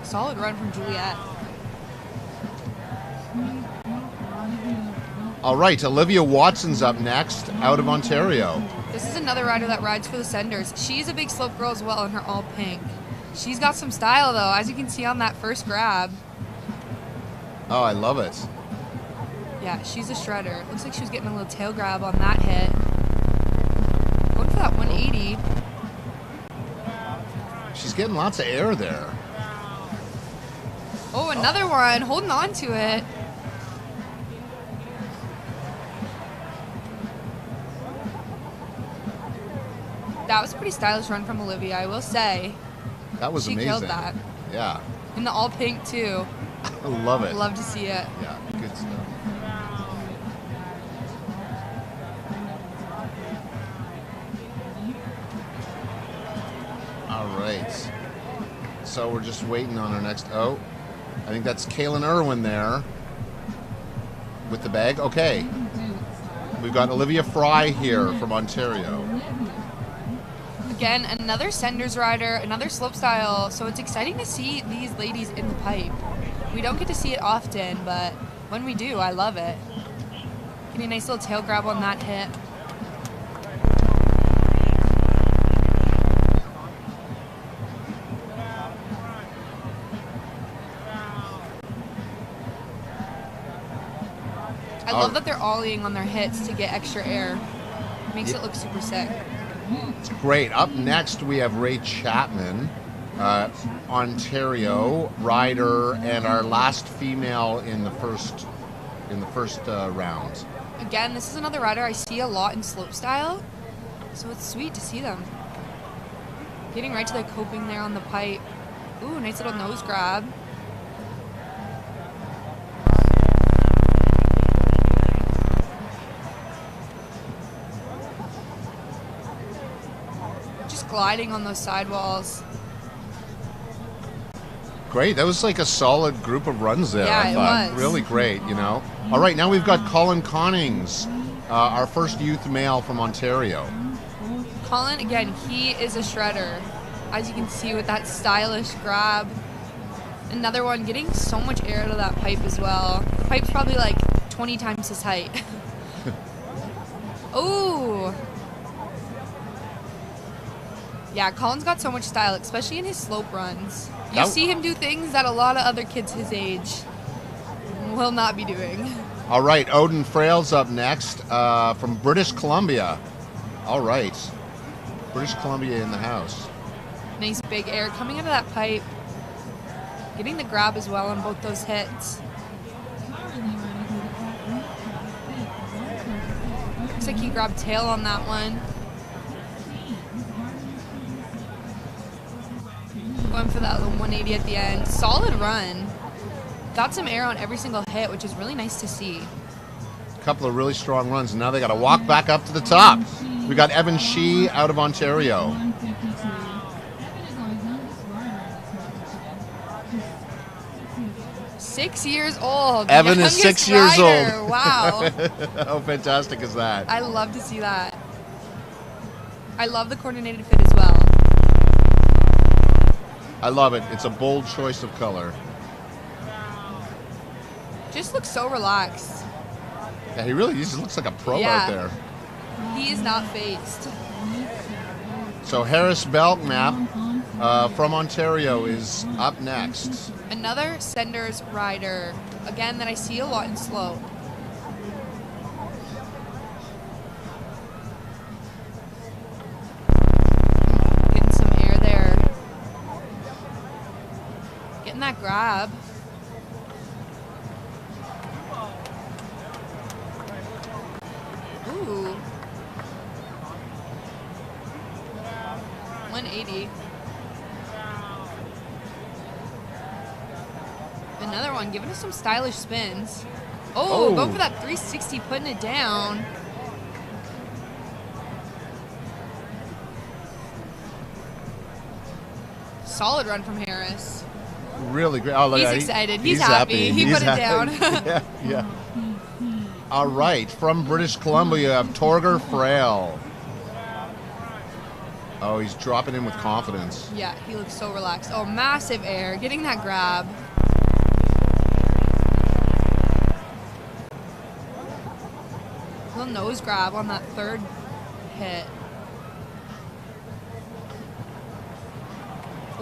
Solid run from Juliet. All right, Olivia Watson's up next, out of Ontario. This is another rider that rides for the Senders. She's a big slope girl as well in her all pink. She's got some style though, as you can see on that first grab. Oh, I love it. Yeah, she's a shredder. Looks like she was getting a little tail grab on that hit. Going for that 180. She's getting lots of air there. Oh, another one. Holding on to it. That was a pretty stylish run from Olivia, I will say. That was amazing. She killed that. Yeah. In the all pink, too. I love it. Love to see it. Yeah, good stuff. All right. So we're just waiting on our next. Oh, I think that's Kaylin Irwin there with the bag. Okay. We've got Olivia Fry here from Ontario. Again, another Senders rider, another slopestyle. So it's exciting to see these ladies in the pipe. We don't get to see it often, but when we do, I love it. Getting a nice little tail grab on that hit. I love that they're ollieing on their hits to get extra air. Makes it look super sick. It's great. Up next, we have Ray Chapman, Ontario rider, and our last female in the first round. Again, this is another rider I see a lot in slopestyle, so it's sweet to see them. Getting right to the coping there on the pipe. Ooh, nice little nose grab. Gliding on those sidewalls. Great. That was like a solid group of runs there. Yeah, I thought. it was. Really great, you know. All right, now we've got Colin Connings, our first youth male from Ontario. Colin, again, he is a shredder. As you can see with that stylish grab. Another one getting so much air out of that pipe as well. The pipe's probably like 20 times his height. Ooh. Yeah, Colin's got so much style, especially in his slope runs. You see him do things that a lot of other kids his age will not be doing. All right, Odin Frail's up next from British Columbia. All right, British Columbia in the house. Nice big air coming out of that pipe. Getting the grab as well on both those hits. Looks like he grabbed tail on that one. Going for that little 180 at the end. Solid run. Got some air on every single hit, which is really nice to see. A couple of really strong runs, and now they got to walk back up to the top. We got Evan Shee out of Ontario. Six years old. Evan is 6 years rider. old. Wow. How fantastic is that? I love to see that. I love the coordinated fit as well. I love it. It's a bold choice of color. Just looks so relaxed. Yeah, he just looks like a pro out there. He is not phased. So Harris Belknap from Ontario is up next. Another Senders rider. Again, that I see a lot in slope. Getting some air there. Getting that grab. Ooh. 180. Another one, giving us some stylish spins. Oh, go for that 360, putting it down. Solid run from Harris. Really great. Oh, look, He's excited. He's happy. He put it down. yeah. All right, from British Columbia, you have Torger Frail. Oh, he's dropping in with confidence. Yeah, he looks so relaxed. Oh, massive air. Getting that grab. Little nose grab on that third hit.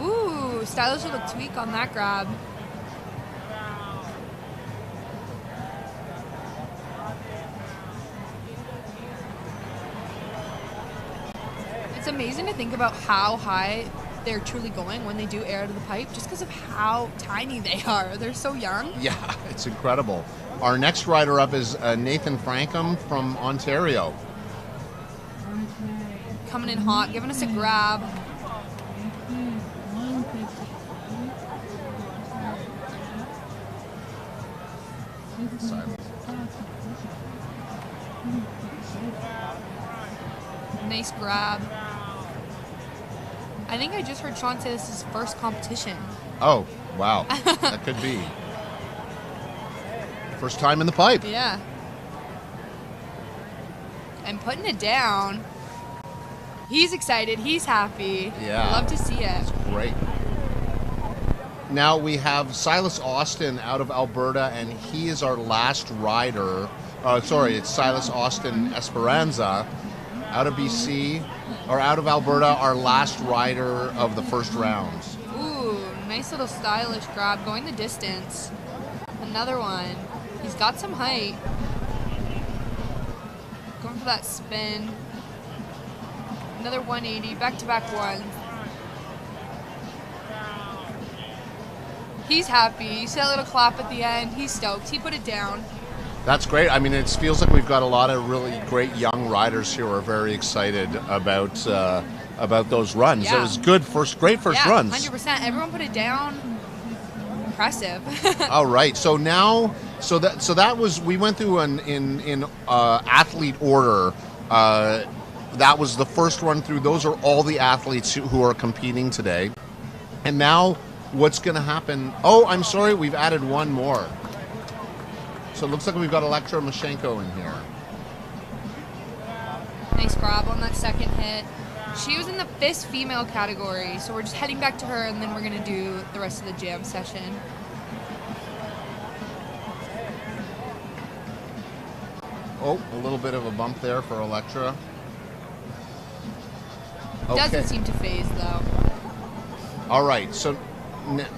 Ooh, stylish little tweak on that grab. It's amazing to think about how high they're truly going when they do air out of the pipe, just because of how tiny they are. They're so young. Yeah, it's incredible. Our next rider up is Nathan Frankham from Ontario. Coming in hot, giving us a grab. Nice grab. I think I just heard Sean say this is his first competition. Oh, wow. That could be. First time in the pipe. Yeah. And putting it down. He's excited. He's happy. Yeah. Love to see it. Great. Now we have Silas Austin out of Alberta, and he is our last rider. It's Silas Austin Esperanza out of BC, or out of Alberta, our last rider of the first round. Ooh, nice little stylish grab, going the distance. Another one. He's got some height. Going for that spin. Another 180, back-to-back ones. He's happy. You see that little clap at the end. He's stoked. He put it down. That's great. I mean, it feels like we've got a lot of really great young riders here who are very excited about those runs. Yeah. It was great first runs. 100%. Everyone put it down. Impressive. All right. So now, that was, we went through in athlete order. That was the first run through. Those are all the athletes who are competing today. And now, what's going to happen? Oh, I'm sorry. We've added one more. So it looks like we've got Elektra Mashenko in here. Nice grab on that second hit. She was in the FIS female category, so we're just heading back to her, and then we're going to do the rest of the jam session. Oh, a little bit of a bump there for Elektra. Okay. Doesn't seem to phase, though. All right, so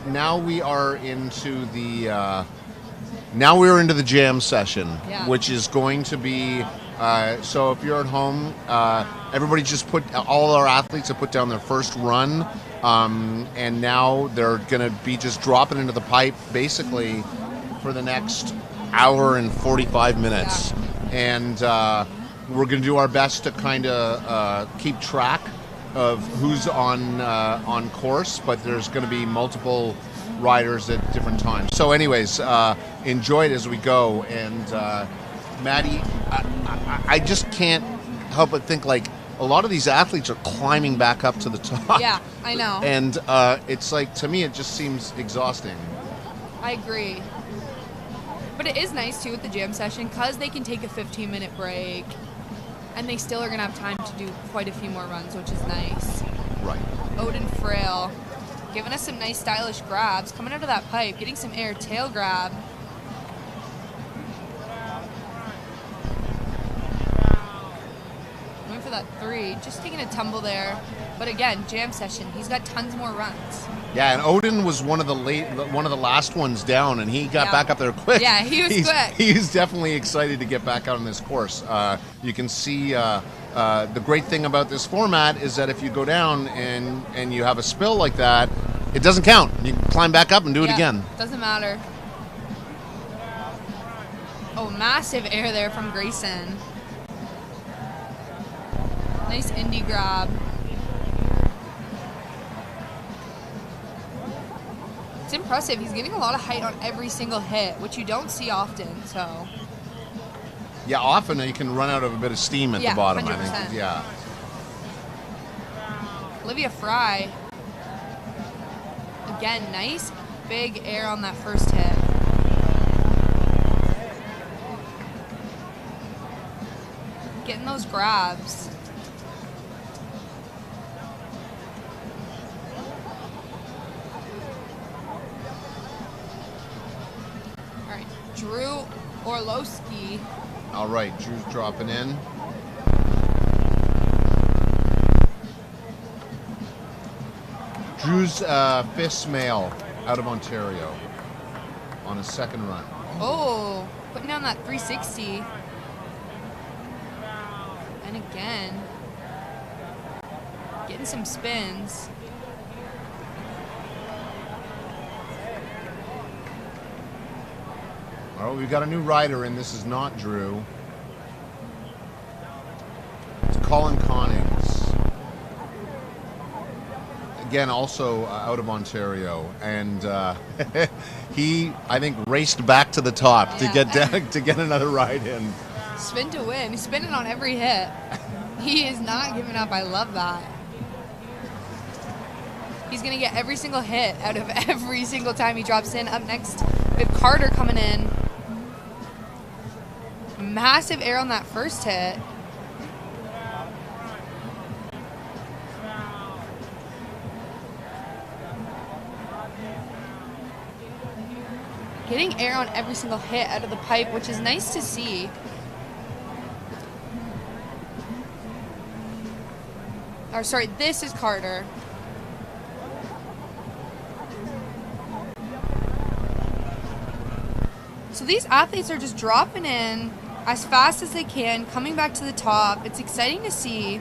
now we are into the now we're into the jam session, which is going to be. So if you're at home, everybody just all our athletes have put down their first run, and now they're going to be just dropping into the pipe basically for the next hour and 45 minutes, and we're going to do our best to kind of keep track of who's on course, but there's going to be multiple riders at different times. So anyways, enjoy it as we go. And Maddie, I just can't help but think, like, a lot of these athletes are climbing back up to the top. Yeah, I know. And it's like, to me, it just seems exhausting. I agree. But it is nice, too, with the jam session, because they can take a 15-minute break, and they still are going to have time to do quite a few more runs, which is nice. Right. Odin Frail giving us some nice stylish grabs, coming out of that pipe, getting some air tail grab. Going for that 3, just taking a tumble there. But again, jam session, he's got tons more runs. Yeah, and Odin was one of the last ones down, and he got back up there quick. Yeah, he was quick. He's definitely excited to get back out on this course. You can see the great thing about this format is that if you go down and you have a spill like that, it doesn't count. You can climb back up and do it again. Doesn't matter. Oh, massive air there from Grayson. Nice indie grab. It's impressive. He's getting a lot of height on every single hit, which you don't see often, so. Yeah, often you can run out of a bit of steam at the bottom, 100%. I think. Yeah. Olivia Fry. Again, nice big air on that first hit. Getting those grabs. All right, Drew Orlowski. All right, Drew's dropping in. Drew's FIS male out of Ontario on his second run. Oh, putting down that 360. And again. getting some spins. All right, we've got a new rider in. This is not Drew. It's Colin Connings. Again, also out of Ontario, and he, I think, raced back to the top to get down, to get another ride in. Spin to win. He's spinning on every hit. He is not giving up. I love that. He's going to get every single hit out of every single time he drops in. Up next, we have Carter coming in. Massive air on that first hit. Getting air on every single hit out of the pipe, which is nice to see. Or sorry, this is Carter. So these athletes are just dropping in as fast as they can, coming back to the top. It's exciting to see.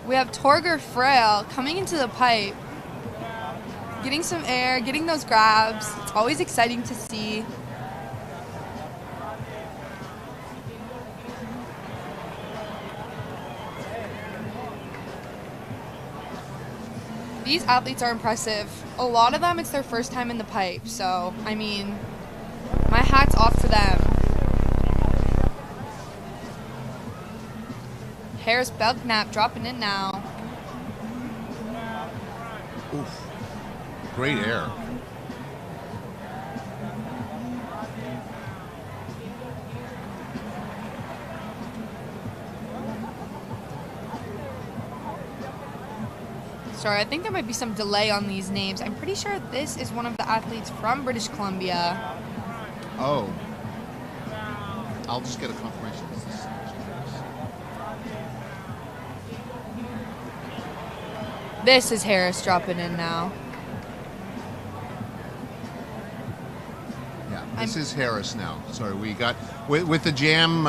We have Torger Frail coming into the pipe, getting some air, getting those grabs. It's always exciting to see. These athletes are impressive. A lot of them, it's their first time in the pipe. So, I mean, my hat's off to them. Harris Belknap dropping in now. Oof. Great air. Sorry, I think there might be some delay on these names. I'm pretty sure this is one of the athletes from British Columbia. Oh. I'll just get a confirmation. This is Harris dropping in now. Yeah, this is Harris now. Sorry, we got with the jam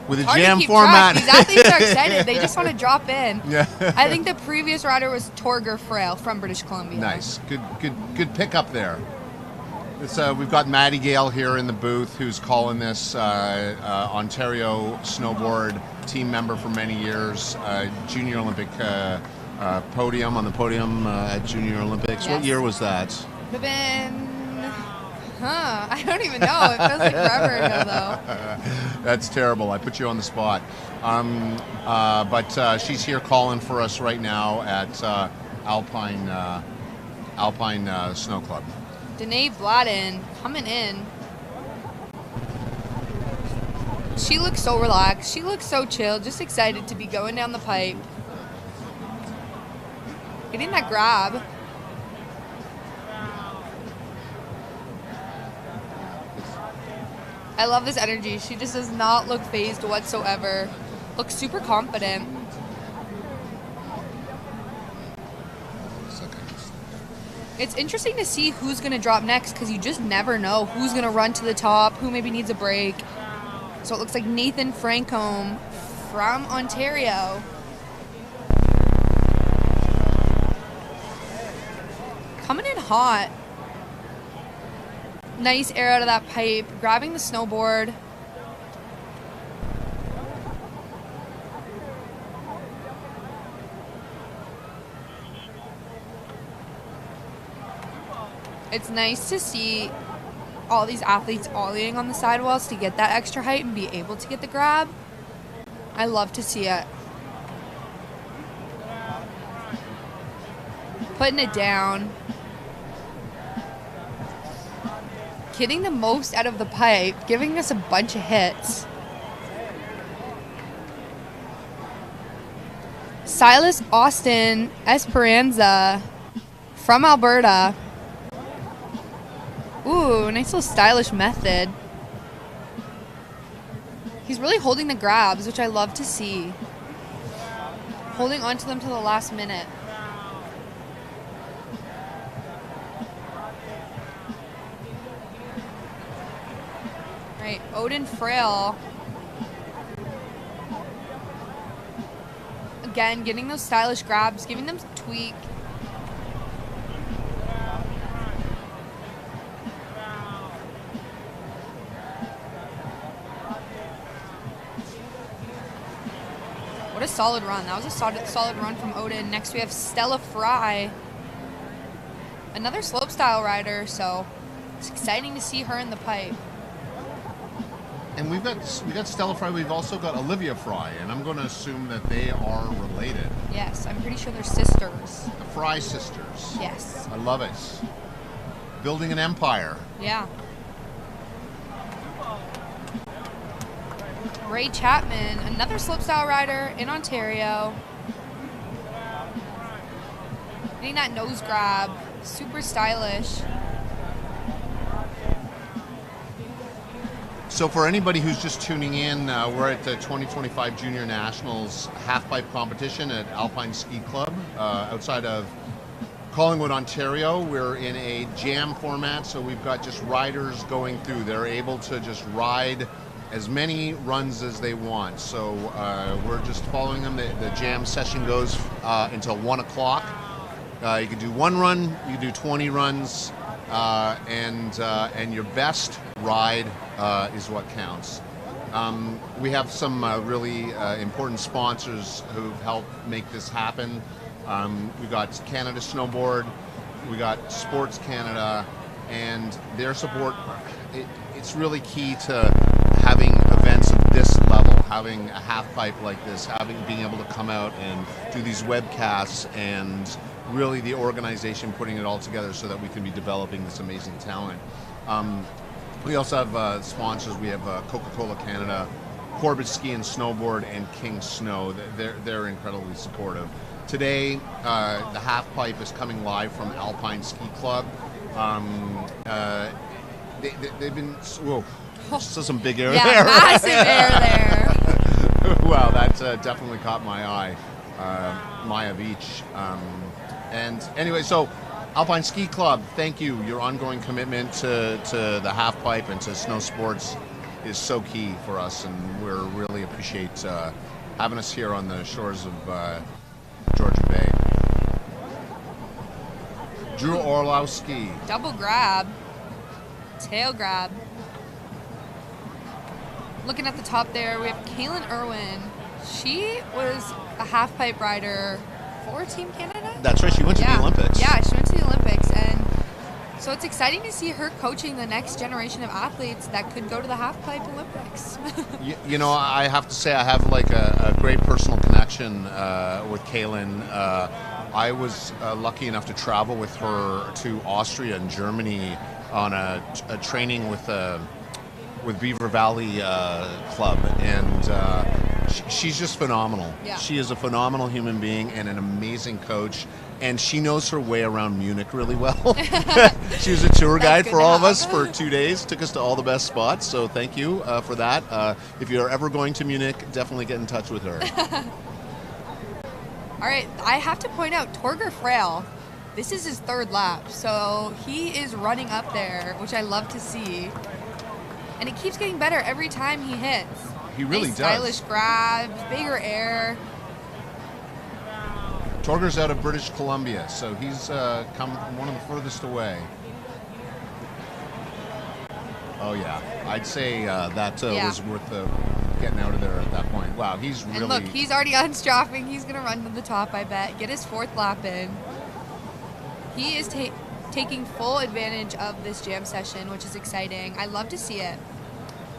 with the Hard jam to keep format. Track. These athletes are excited. They just want to drop in. Yeah. I think the previous rider was Torger Frail from British Columbia. Nice, good pickup there. It's, we've got Maddie Gale here in the booth, who's calling this Ontario snowboard team member for many years, Junior Olympic podium on the podium at Junior Olympics. Yes. What year was that? Could have been. I don't even know. It feels like forever ago, though. That's terrible. I put you on the spot. But she's here calling for us right now at Alpine Snow Club. Danae Bladden coming in. She looks so relaxed. She looks so chill. Just excited to be going down the pipe. Getting that grab. I love this energy. She just does not look phased whatsoever. Looks super confident. It's interesting to see who's going to drop next because you just never know who's going to run to the top, who maybe needs a break. So it looks like Nathan Francombe from Ontario. Coming in hot. Nice air out of that pipe, grabbing the snowboard. It's nice to see all these athletes ollieing on the sidewalls to get that extra height and be able to get the grab. I love to see it. Putting it down. Getting the most out of the pipe, giving us a bunch of hits. Silas Austin Esperanza from Alberta. Ooh, nice little stylish method. He's really holding the grabs, which I love to see. Holding on to them to the last minute. Right, Odin Frail Again, getting those stylish grabs, giving them tweak. What a solid run. That was a solid run from Odin. Next we have Stella Fry. Another slopestyle rider, so it's exciting to see her in the pipe. And we got Stella Fry. We've also got Olivia Fry, and I'm going to assume that they are related. Yes, I'm pretty sure they're sisters. The Fry sisters. Yes. I love it. Building an empire. Yeah. Ray Chapman, another slopestyle rider in Ontario. Getting that nose grab, super stylish. So for anybody who's just tuning in, we're at the 2025 Junior Nationals half-pipe competition at Alpine Ski Club outside of Collingwood, Ontario. We're in a jam format, so we've got just riders going through. They're able to just ride as many runs as they want. So we're just following them. The jam session goes until 1 o'clock. You can do 1 run, you can do 20 runs, and your best ride is what counts. We have some really important sponsors who've helped make this happen. We got Canada Snowboard, we got Sports Canada, and their support. It's really key to having events of this level, having a half pipe like this, being able to come out and do these webcasts, and really the organization putting it all together so that we can be developing this amazing talent. We also have sponsors. We have Coca-Cola Canada, Corbett Ski and Snowboard, and King Snow. They're incredibly supportive. Today, the half pipe is coming live from Alpine Ski Club. They've been, whoa, still some big air there. Yeah, massive air there. Wow, that definitely caught my eye. Maya Beach. And anyway, so Alpine Ski Club, thank you. Your ongoing commitment to the half pipe and to snow sports is so key for us, and we really appreciate having us here on the shores of Georgia Bay. Drew Orlowski. Double grab, tail grab. Looking at the top there, we have Kaylin Irwin. She was a half pipe rider for Team Canada. That's right, she went to the Olympics. Yeah, she went to the Olympics, and so it's exciting to see her coaching the next generation of athletes that could go to the half pipe Olympics. You know, I have to say I have like a great personal connection with Kaylin. I was lucky enough to travel with her to Austria and Germany on a training with Beaver Valley Club, and she's just phenomenal. Yeah. She is a phenomenal human being and an amazing coach, and she knows her way around Munich really well. She was a tour guide for all of us for 2 days, took us to all the best spots, so thank you for that. If you're ever going to Munich, definitely get in touch with her. All right, I have to point out Torger Frail. This is his 3rd lap, so he is running up there, which I love to see. And it keeps getting better every time he hits. He really nice does. Stylish grabs, bigger air. Torger's out of British Columbia, so he's come one of the furthest away. Oh yeah, I'd say that was worth getting out of there at that point. Wow, he's really... And look, he's already unstrapping. He's going to run to the top, I bet. Get his 4th lap in. He is taking full advantage of this jam session, which is exciting. I love to see it.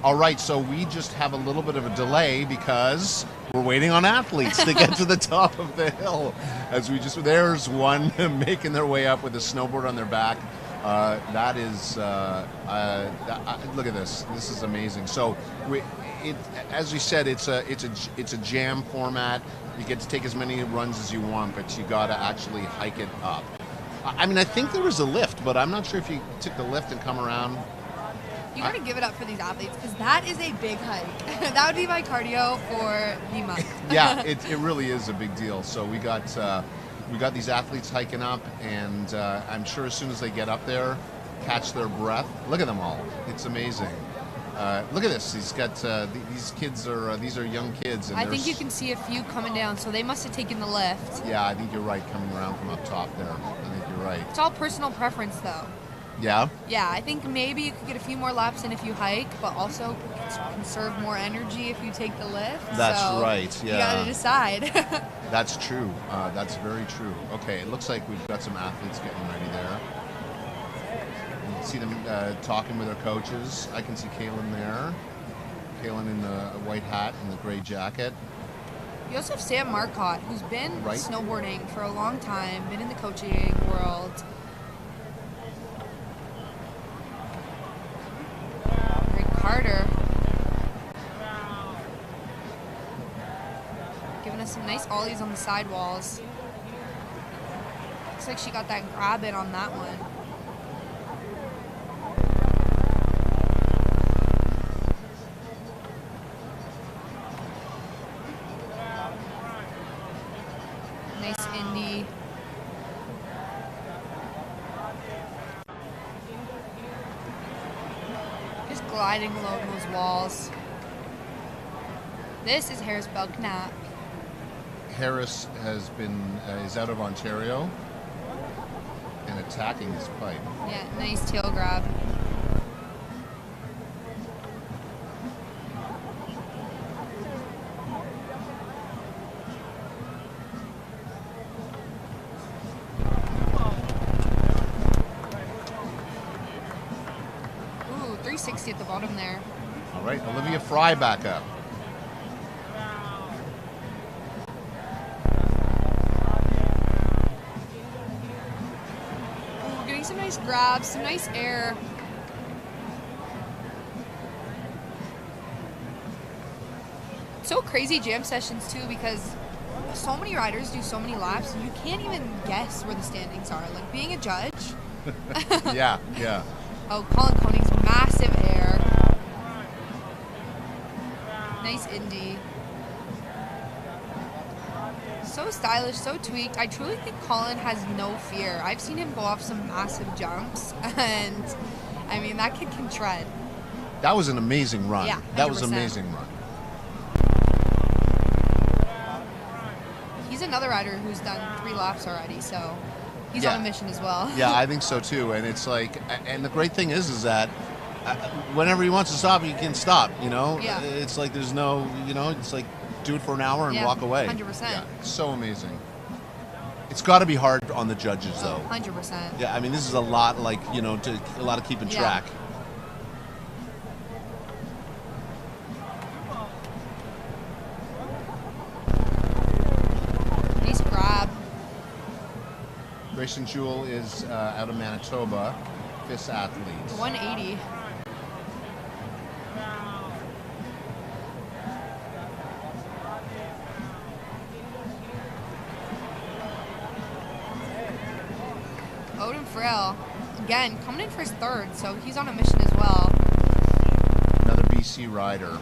All right, so we just have a little bit of a delay because we're waiting on athletes to get to the top of the hill. There's one making their way up with a snowboard on their back. That is, look at this. This is amazing. So, as we said, it's a jam format. You get to take as many runs as you want, but you got to actually hike it up. I mean, I think there was a lift, but I'm not sure if you took the lift and come around. You got to give it up for these athletes because that is a big hike. That would be my cardio for the month. Yeah, it really is a big deal. So we got these athletes hiking up, and I'm sure as soon as they get up there, catch their breath. Look at them all. It's amazing. Look at this. He's got these kids are these are young kids. And I think you can see a few coming down, so they must have taken the lift. Yeah, I think you're right. Coming around from up top there, I think you're right. It's all personal preference, though. Yeah. Yeah, I think maybe you could get a few more laps in if you hike, but also conserve more energy if you take the lift. That's so right. Yeah. You gotta decide. That's true. That's very true. Okay, it looks like we've got some athletes getting ready there. You can see them talking with their coaches. I can see Kaylin there. Kaylin in the white hat and the gray jacket. You also have Sam Marcotte, who's been snowboarding for a long time, been in the coaching world. Rick Carter. Giving us some nice ollies on the sidewalls. Looks like she got that grab in on that one. Nice indie. Just gliding along those walls. This is Harris Belknap. Harris has been is out of Ontario and attacking his pipe. Yeah, nice tail grab. Ooh, 360 at the bottom there. All right, Olivia Fry back up. Ooh, getting some nice grabs, some nice air. So crazy jam sessions too, because so many riders do so many laps and you can't even guess where the standings are. Like being a judge. Yeah, yeah. Oh, Colin Koning's massive air. Nice indie. So stylish, so tweaked. I truly think Colin has no fear. I've seen him go off some massive jumps, and I mean, that kid can tread. That was an amazing run. Yeah, that was an 100%. amazing run. He's another rider who's done 3 laps already, so he's Yeah. on a mission as well. Yeah, I think so too. And it's like, and the great thing is that whenever he wants to stop, he can stop. You know, Yeah. it's like there's no, you know, it's like do it for an hour and Yeah, walk away. 100%. Yeah, so amazing. It's got to be hard on the judges though. 100%. Yeah, I mean, this is a lot, like, you know, a lot of keeping Yeah. track. Nice grab. Grayson Jewell is out of Manitoba, FIS athlete. 180. Odin Frail, again, coming in for his 3rd, so he's on a mission as well. Another BC rider.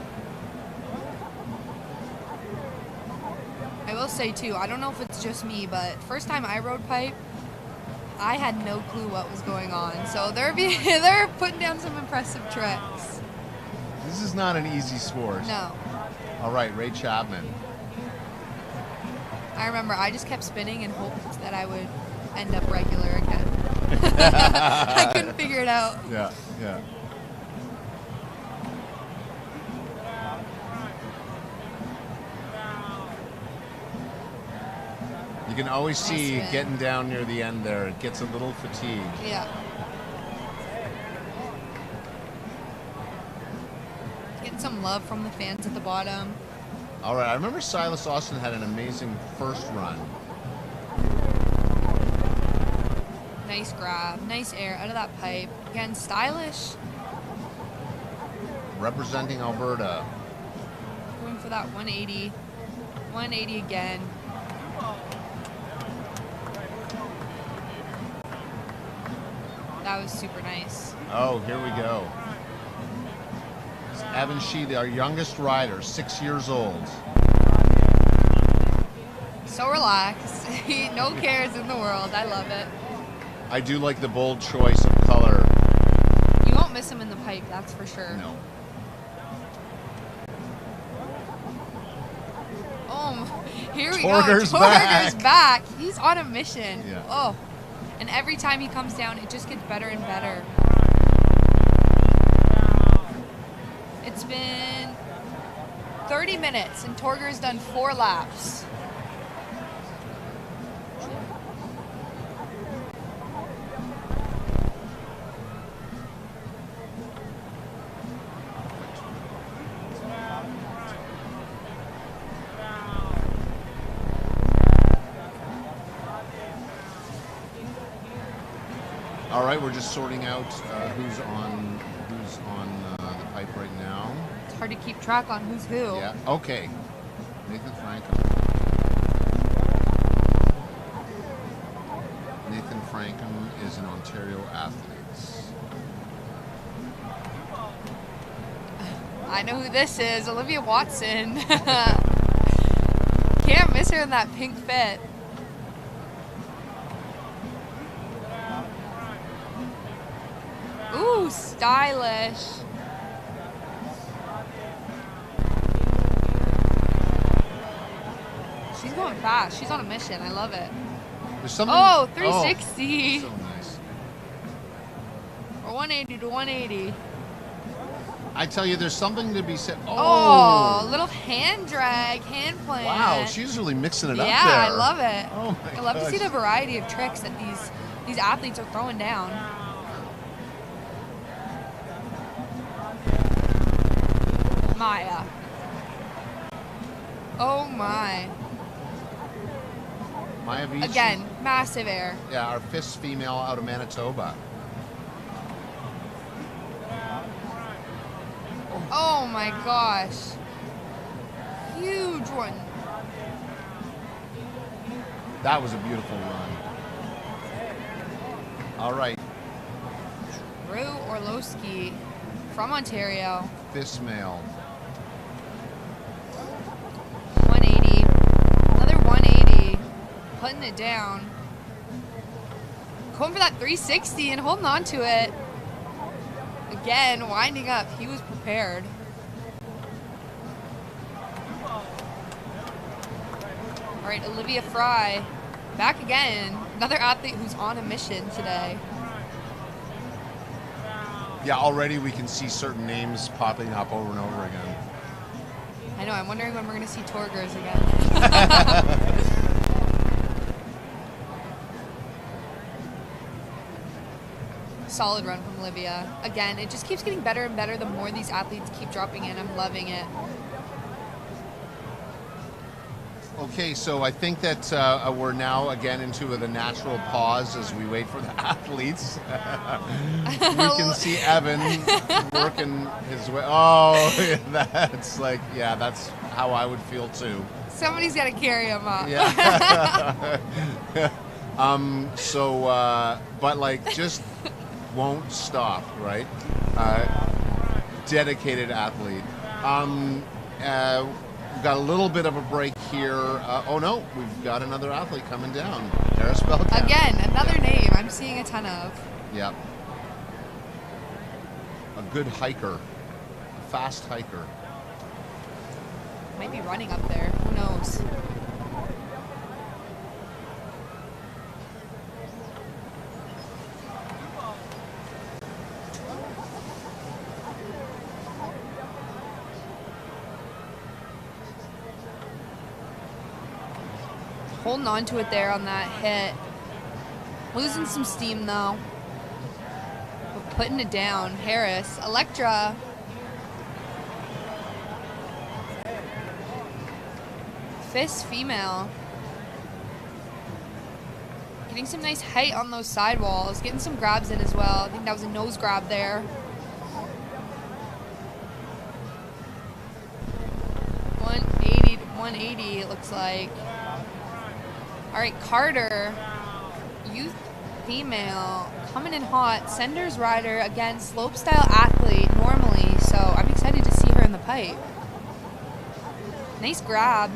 I will say too, I don't know if it's just me, but first time I rode pipe, I had no clue what was going on. So they're putting down some impressive tricks. This is not an easy sport. No. All right, Ray Chapman. I remember I just kept spinning and hoped that I would end up regular again. I couldn't figure it out. Yeah, yeah. You can always see spin. getting down near the end there, it gets a little fatigued. Yeah. Getting some love from the fans at the bottom. All right, I remember Silas Austin had an amazing first run. Nice grab, nice air out of that pipe. Again, stylish. Representing Alberta. Going for that 180. 180 again. That was super nice. Oh, here we go. It's Evan Sheedy, our youngest rider, 6 years old. So relaxed. No cares in the world. I love it. I do like the bold choice of color. You won't miss him in the pipe, that's for sure. No. Here we Torger's go. Torger's back. He's on a mission. Yeah. Oh, and every time he comes down, it just gets better and better. It's been 30 minutes, and Torger's done 4 laps. All right, we're just sorting out who's on the pipe right now. It's hard to keep track on who's who. Yeah. Okay. Nathan Frankham. Nathan Frankham is an Ontario athlete. I know who this is. Olivia Watson. Can't miss her in that pink fit. Ooh, stylish. She's going fast. She's on a mission. I love it. There's something. Oh, 360. Oh, so nice. Or 180 to 180. I tell you, there's something to be said. Oh, little hand drag, hand plant. Wow, she's really mixing it up there. Yeah, I love it. Oh my I love to see gosh. the variety of tricks that these athletes are throwing down. Maya. Oh my. Maya Vici. Again, massive air. Yeah, our 5th female out of Manitoba. Oh my gosh. Huge one. That was a beautiful run. All right, Drew Orlowski from Ontario. 5th male. 180. Another 180. Putting it down. Going for that 360 and holding on to it. Again, winding up. He was prepared. All right, Olivia Fry. Back again. Another athlete who's on a mission today. Yeah, already we can see certain names popping up over and over again. I know, I'm wondering when we're going to see Torgers again. Solid run from Olivia. Again, it just keeps getting better and better the more these athletes keep dropping in. I'm loving it. Okay, so I think that we're now again into the natural pause as we wait for the athletes. We can see Evan working his way. Oh, that's like, yeah, that's how I would feel too. Somebody's got to carry him up. Yeah. But like, just won't stop, right? Dedicated athlete. We've got a little bit of a break here. Oh no, we've got another athlete coming down. Harris Belkamp. Again, another name I'm seeing a ton of. Yep. A good hiker. A fast hiker. Might be running up there. Who knows? Holding on to it there on that hit. Losing some steam though. But putting it down. Harris. Electra. Fist female. Getting some nice height on those sidewalls. Getting some grabs in as well. I think that was a nose grab there. 180 to 180 it looks like. All right, Carter, youth female, coming in hot. Senders rider, again, slopestyle athlete normally, so I'm excited to see her in the pipe. Nice grab.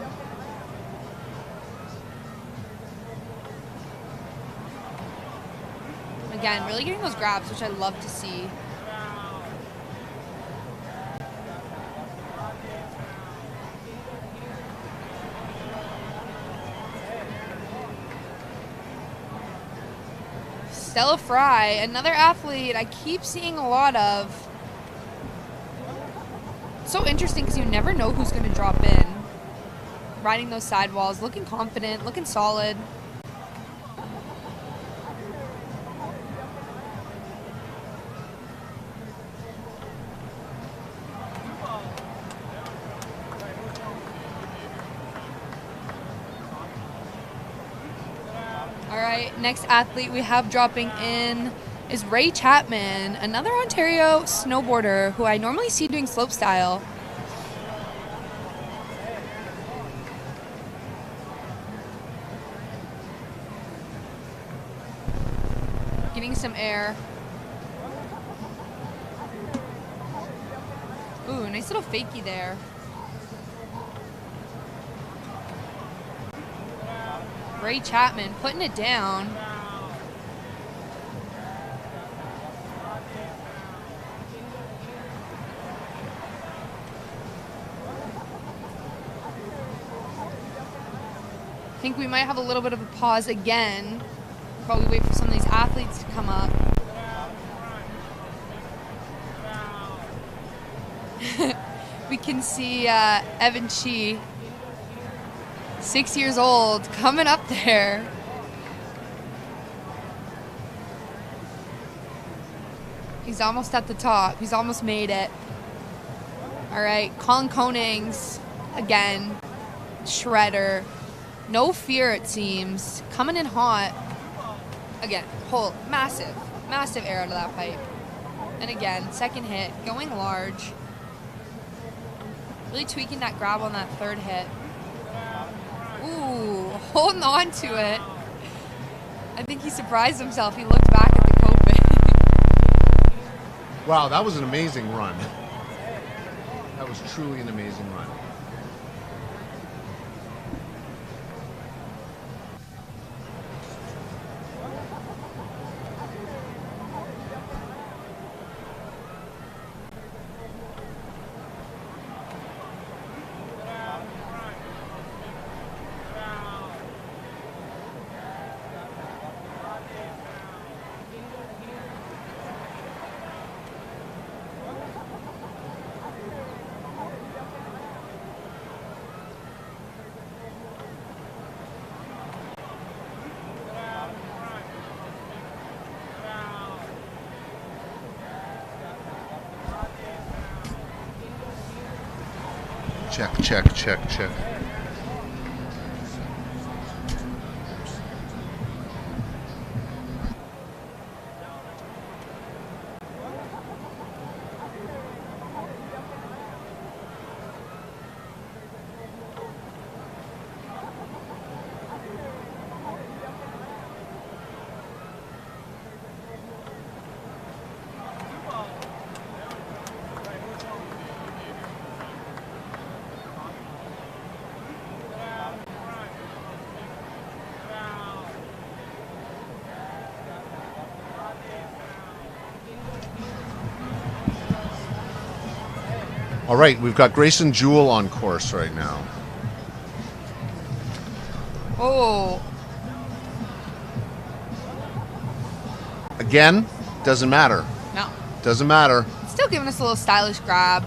Again, really getting those grabs, which I love to see. Stella Fry, another athlete I keep seeing a lot of. So interesting because you never know who's going to drop in. Riding those sidewalls, looking confident, looking solid. All right, next athlete we have dropping in is Ray Chapman, another Ontario snowboarder who I normally see doing slopestyle. Getting some air. Ooh, nice little fakie there. Ray Chapman putting it down. I think we might have a little bit of a pause again. Probably wait for some of these athletes to come up. We can see Evan Chi, 6 years old, coming up there. He's almost at the top. He's almost made it. All right, Colin Konings, again, shredder. No fear, it seems. Coming in hot. Again, hold, massive air out of that pipe. And again, second hit, going large. Really tweaking that grab on that third hit. Ooh, holding on to it. I think he surprised himself. He looked back at the coping. Wow, that was an amazing run. That was truly an amazing run. Check. All right, we've got Grayson Jewell on course right now. Oh. Again, doesn't matter. No. Doesn't matter. Still giving us a little stylish grab.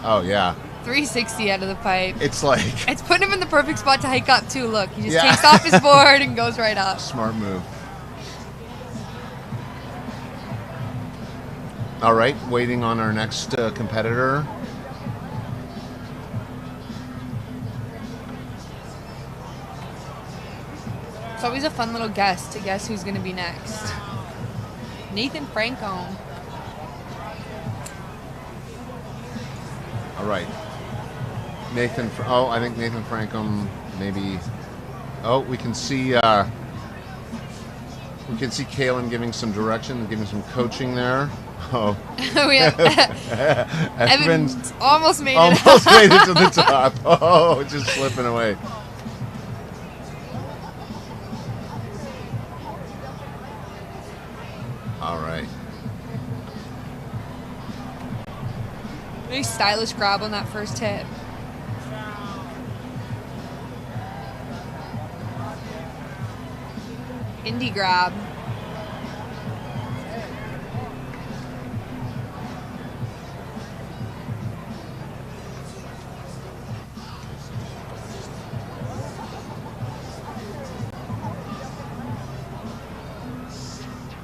Oh, yeah. 360 out of the pipe. It's like... It's putting him in the perfect spot to hike up, too. Look, he just takes off his board and goes right up. Smart move. All right, waiting on our next competitor. It's always a fun little guess to guess who's going to be next. Nathan Franco. All right. I think Nathan Franco maybe. Oh, we can see Kaylin giving some direction, giving some coaching there. Oh. Evan almost made it. Almost made it to the top. Oh, just slipping away. All right. Very stylish grab on that first hit. Indie grab.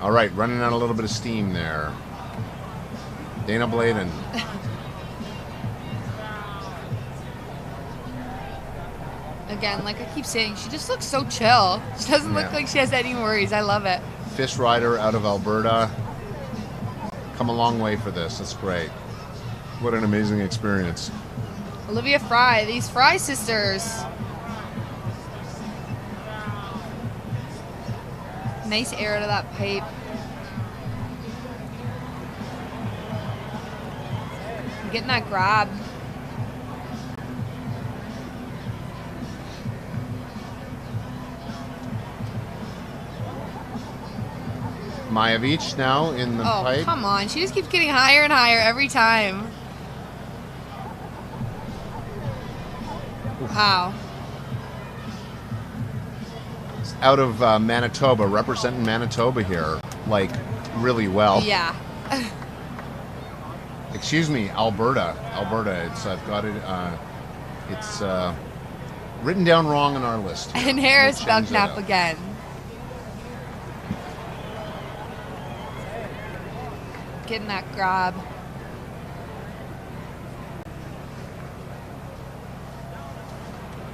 All right, running out a little bit of steam there. Dana Bladen. Again, like I keep saying, she just looks so chill. She doesn't look like she has any worries. I love it. Fish rider out of Alberta. Come a long way for this. That's great. What an amazing experience. Olivia Fry, these Fry sisters. Nice air to that pipe. Getting that grab. Majevich now in the pipe. Oh, come on. She just keeps getting higher and higher every time. Wow. Out of Manitoba, representing Manitoba here, like, really well. Yeah. Excuse me, Alberta. Alberta. I've got it. It's written down wrong on our list. And Harris Belknap again. Getting that grab.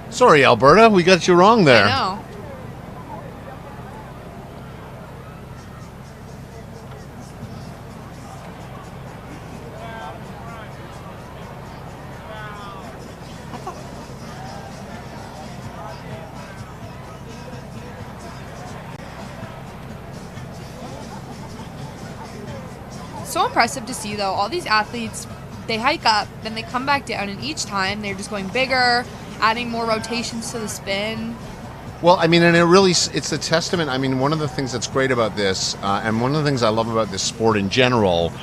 Sorry, Alberta, we got you wrong there. I know. So impressive to see, though. All these athletes, they hike up, then they come back down, and each time they're just going bigger, adding more rotations to the spin. Well, I mean, and it's a testament. I mean, one of the things that's great about this, and one of the things I love about this sport in general,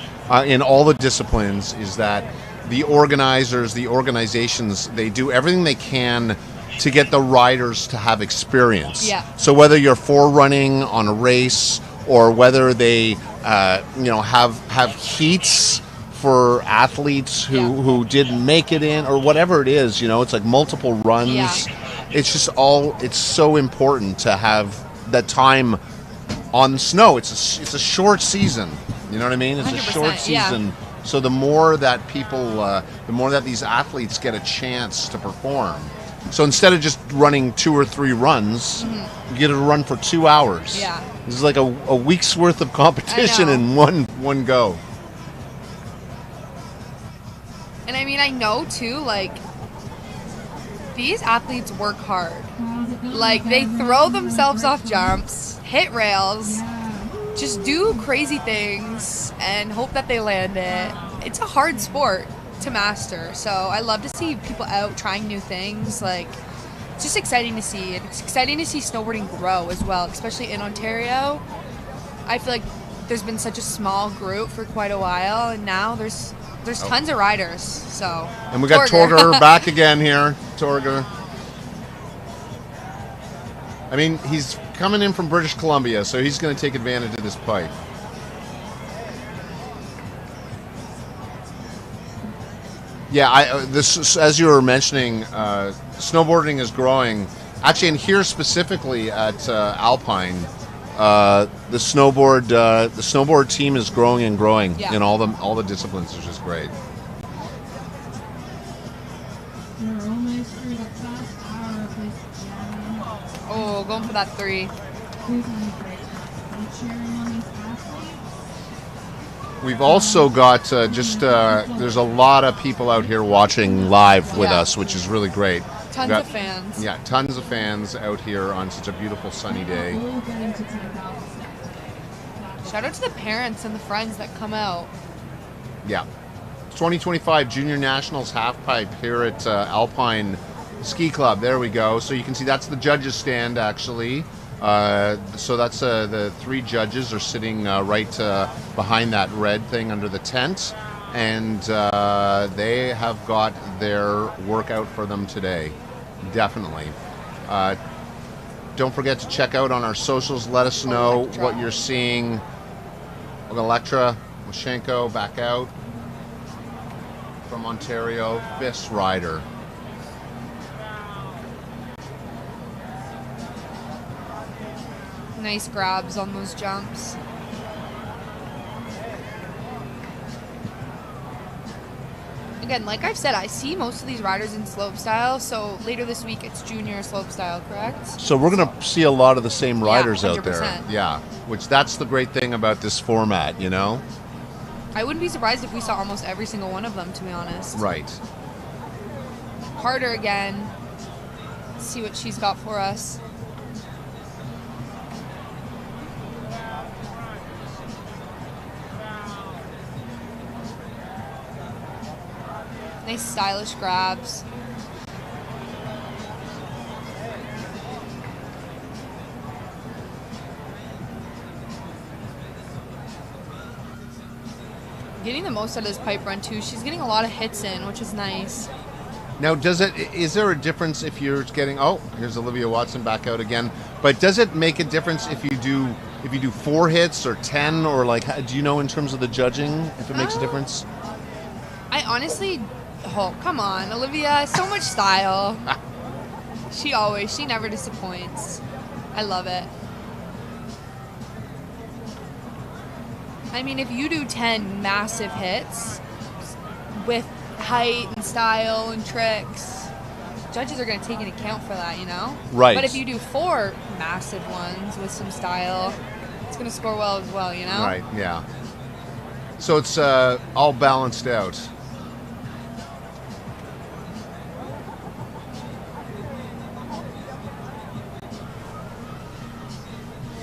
in all the disciplines, is that the organizers, the organizations, they do everything they can to get the riders to have experience. Yeah. So whether you're forerunning on a race, or whether they, have heats for athletes who didn't make it in, or whatever it is, it's like multiple runs. Yeah. It's just it's so important to have that time on the snow. It's a short season. You know what I mean? It's a short season. Yeah. So the more that the more that these athletes get a chance to perform. So instead of just running 2 or 3 runs, you get to run for 2 hours. Yeah. This is like a week's worth of competition in one go. And I mean, I know too, like, these athletes work hard. Like, they throw themselves off jumps, hit rails, just do crazy things, and hope that they land it. It's a hard sport to master. So I love to see people out trying new things. Like, it's just exciting to see. It's exciting to see snowboarding grow as well, especially in Ontario. I feel like there's been such a small group for quite a while, and now there's tons of riders. So and we got Torger back again here. Torger. I mean, he's coming in from British Columbia, so he's going to take advantage of this pipe. Yeah, this, as you were mentioning, snowboarding is growing. Actually, and here specifically at Alpine, the snowboard team is growing and growing in all the disciplines, which is great. Oh, going for that 3. We've also got there's a lot of people out here watching live with us, which is really great. Tons of fans. Yeah, tons of fans out here on such a beautiful sunny day. Shout out to the parents and the friends that come out. Yeah. 2025 Junior Nationals Halfpipe here at Alpine Ski Club. There we go. So you can see that's the judges stand, actually. So that's the 3 judges are sitting right behind that red thing under the tent, and they have got their workout for them today. Definitely. Don't forget to check out on our socials. Let us know what you're seeing. Electra Moshenko back out from Ontario. Fish rider. Nice grabs on those jumps. Again, like I've said, I see most of these riders in slopestyle. So later this week, it's junior slopestyle, correct? So we're going to see a lot of the same riders out 100%. there. Yeah, which that's the great thing about this format, you know? I wouldn't be surprised if we saw almost every single one of them, to be honest. Right. Harder again. See what she's got for us. Nice stylish grabs. Getting the most out of this pipe run too. She's getting a lot of hits in, which is nice. Now, is there a difference if you're getting, oh, here's Olivia Watson back out again, but does it make a difference if you do 4 hits or 10, or like, do you know in terms of the judging if it makes a difference? I honestly, oh, come on, Olivia, so much style. She never disappoints. I love it. I mean, if you do 10 massive hits with height and style and tricks, judges are going to take into account for that, you know? Right. But if you do 4 massive ones with some style, it's going to score well as well, you know? Right, yeah. So it's all balanced out.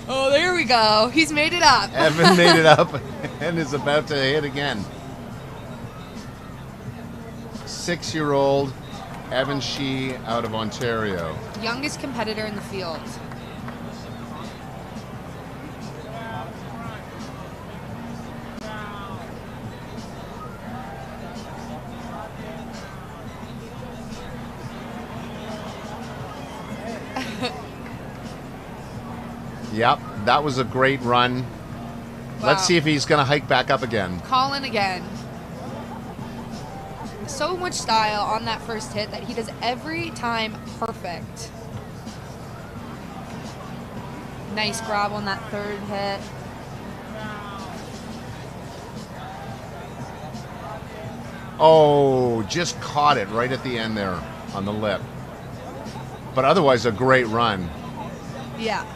Oh, there we go. He's made it up. Evan made it up and is about to hit again. 6-year-old Evan Shee out of Ontario. Youngest competitor in the field. Yep, that was a great run. Wow. Let's see if he's going to hike back up again. Colin again. So much style on that first hit that he does every time perfect. Nice grab on that third hit. Oh, just caught it right at the end there on the lip. But otherwise, a great run. Yeah.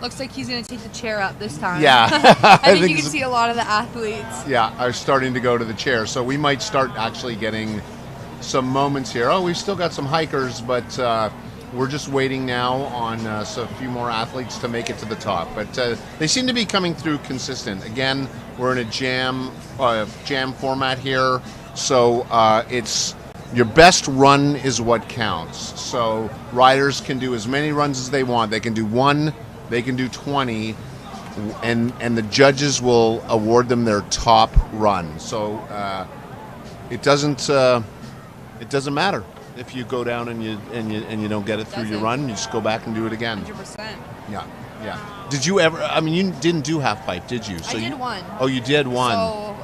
Looks like he's going to take the chair up this time. Yeah. I think you can see a lot of the athletes. Yeah, are starting to go to the chair. So we might start actually getting some moments here. Oh, we've still got some hikers, but we're just waiting now on a few more athletes to make it to the top. But they seem to be coming through consistent. Again, we're in a jam format here. So it's your best run is what counts. So riders can do as many runs as they want. They can do 1. They can do 20, and the judges will award them their top run. So it doesn't matter if you go down and you don't get it through your run. You just go back and do it again. 100%. Yeah. Did you ever? I mean, you didn't do half pipe, did you? So I did 1. Oh, you did 1. So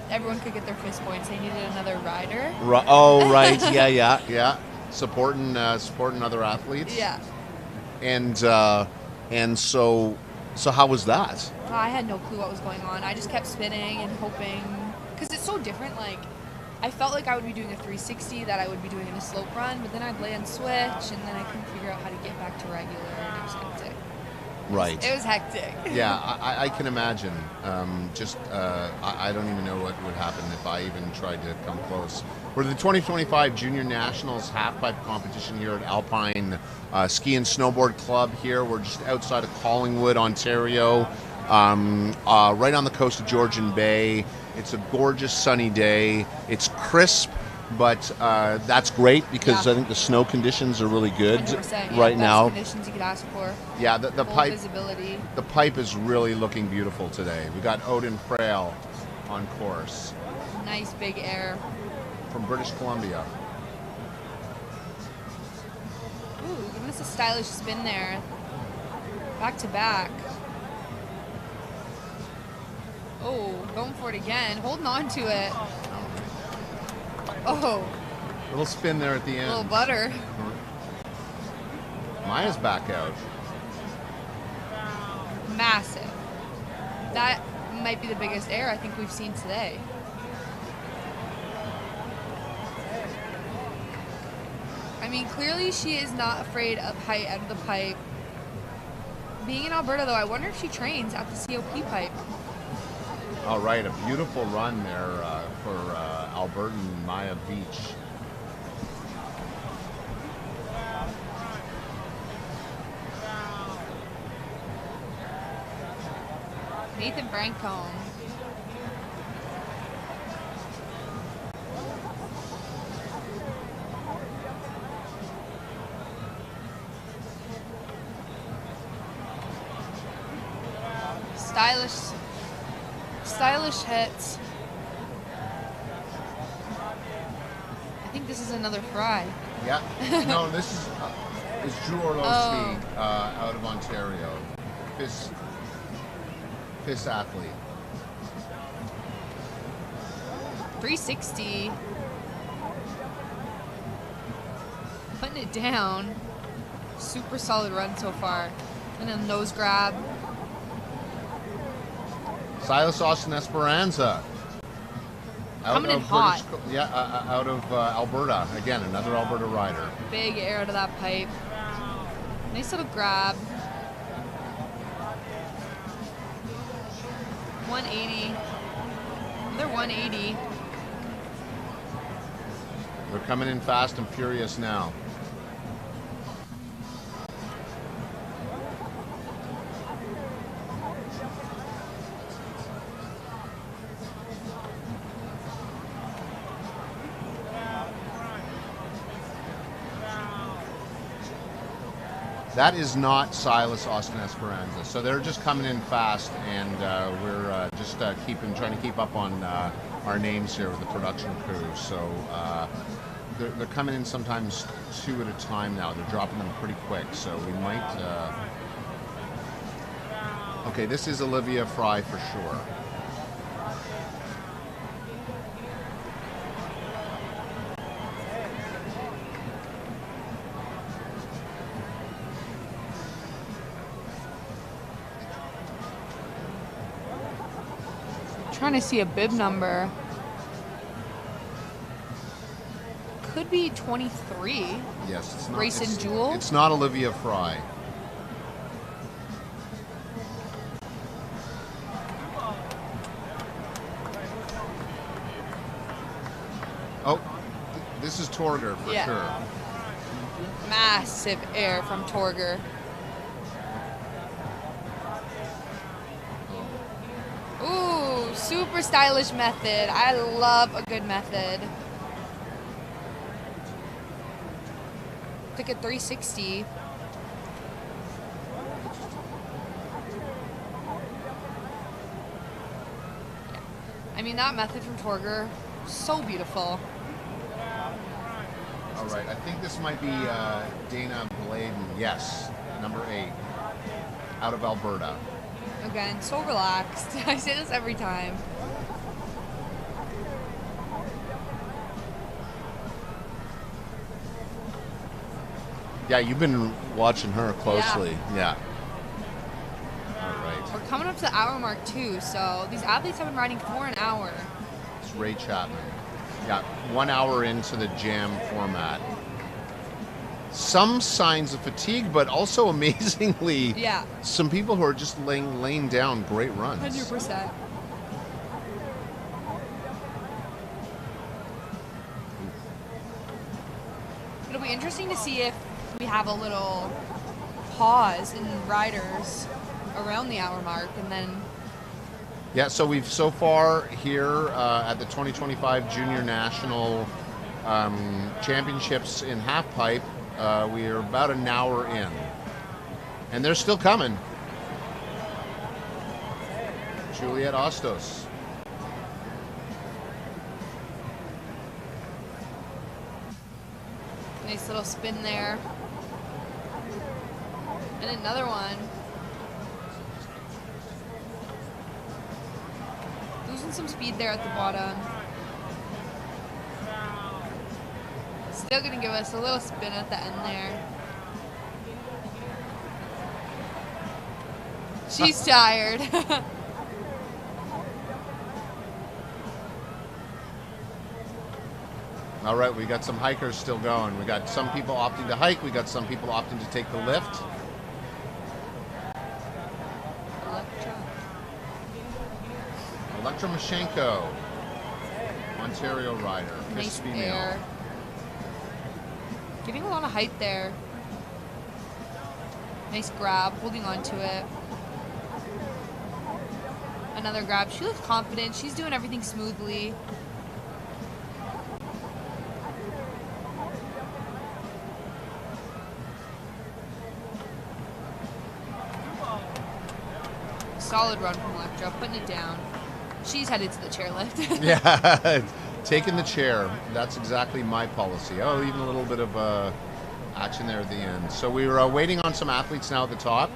everyone could get their fist points. They needed another rider. Oh, right. Yeah. Supporting other athletes. Yeah. And so how was that? I had no clue what was going on. I just kept spinning and hoping, because it's so different. Like, I felt like I would be doing a 360 that I would be doing in a slope run, but then I'd land switch, and then I couldn't figure out how to get back to regular, and it was hectic. Right. It was hectic. Yeah, I can imagine. I don't even know what would happen if I even tried to come close. We're the 2025 Junior Nationals Halfpipe competition here at Alpine Ski and Snowboard Club here. We're just outside of Collingwood, Ontario, right on the coast of Georgian Bay. It's a gorgeous sunny day. It's crisp, but that's great because I think the snow conditions are really good 100%, right now. Conditions you could ask for. Yeah, the pipe visibility. The pipe is really looking beautiful today. We got Odin Frail on course. Nice big air. From British Columbia. Ooh, giving us a stylish spin there. Back to back. Oh, going for it again. Holding on to it. Oh. Little spin there at the end. Little butter. Maya's back out. Massive. That might be the biggest air I think we've seen today. I mean, clearly she is not afraid of height out of the pipe. Being in Alberta, though, I wonder if she trains at the COP pipe. All right, a beautiful run there for Albertan Maya Beach. Nathan Brancombe. Stylish hits. I think this is another fry. Yeah. No, this is Drew Orlowski out of Ontario. FIS athlete. 360. Putting it down. Super solid run so far. And a nose grab. Silas Austin Esperanza. Coming in hot. Out of Alberta. Again, another Alberta rider. Big air out of that pipe. Nice little grab. 180. Another 180. They're coming in fast and furious now. That is not Silas Austin Esperanza. So they're just coming in fast, and we're just trying to keep up on our names here with the production crew. So they're coming in sometimes two at a time now. They're dropping them pretty quick. So we might. Okay, this is Olivia Fry for sure. Trying to see a bib number. Could be 23. Yes, it's not. Grayson Jewell. It's not Olivia Fry. Oh, this is Torger for sure. Massive air from Torger. Ooh, super stylish method. I love a good method. Took a 360. I mean, that method from Torger, so beautiful. All right, I think this might be Dana Bladen. Yes, number 8, out of Alberta. Again, so relaxed. I say this every time. Yeah, you've been watching her closely. Yeah. All right. We're coming up to the hour mark too, so these athletes have been riding for an hour. It's Ray Chapman. Yeah, 1 hour into the jam format. Some signs of fatigue, but also amazingly, some people who are just laying down great runs. 100%. It'll be interesting to see if we have a little pause in riders around the hour mark, and then. Yeah, so we've so far here at the 2025 Junior National Championships in Halfpipe, we are about an hour in, and they're still coming. Juliet Ostos. Nice little spin there. And another one. Losing some speed there at the bottom. Still gonna give us a little spin at the end there. She's tired. All right, we got some hikers still going. We got some people opting to hike. We got some people opting to take the lift. Electra Mashenko, Ontario rider, Nice female. air. Getting a lot of height there. Nice grab, holding on to it. Another grab. She looks confident. She's doing everything smoothly. Solid run from Electra, putting it down. She's headed to the chairlift. Yeah, taking the chair. That's exactly my policy. Oh, even a little bit of action there at the end. So we were waiting on some athletes now at the top.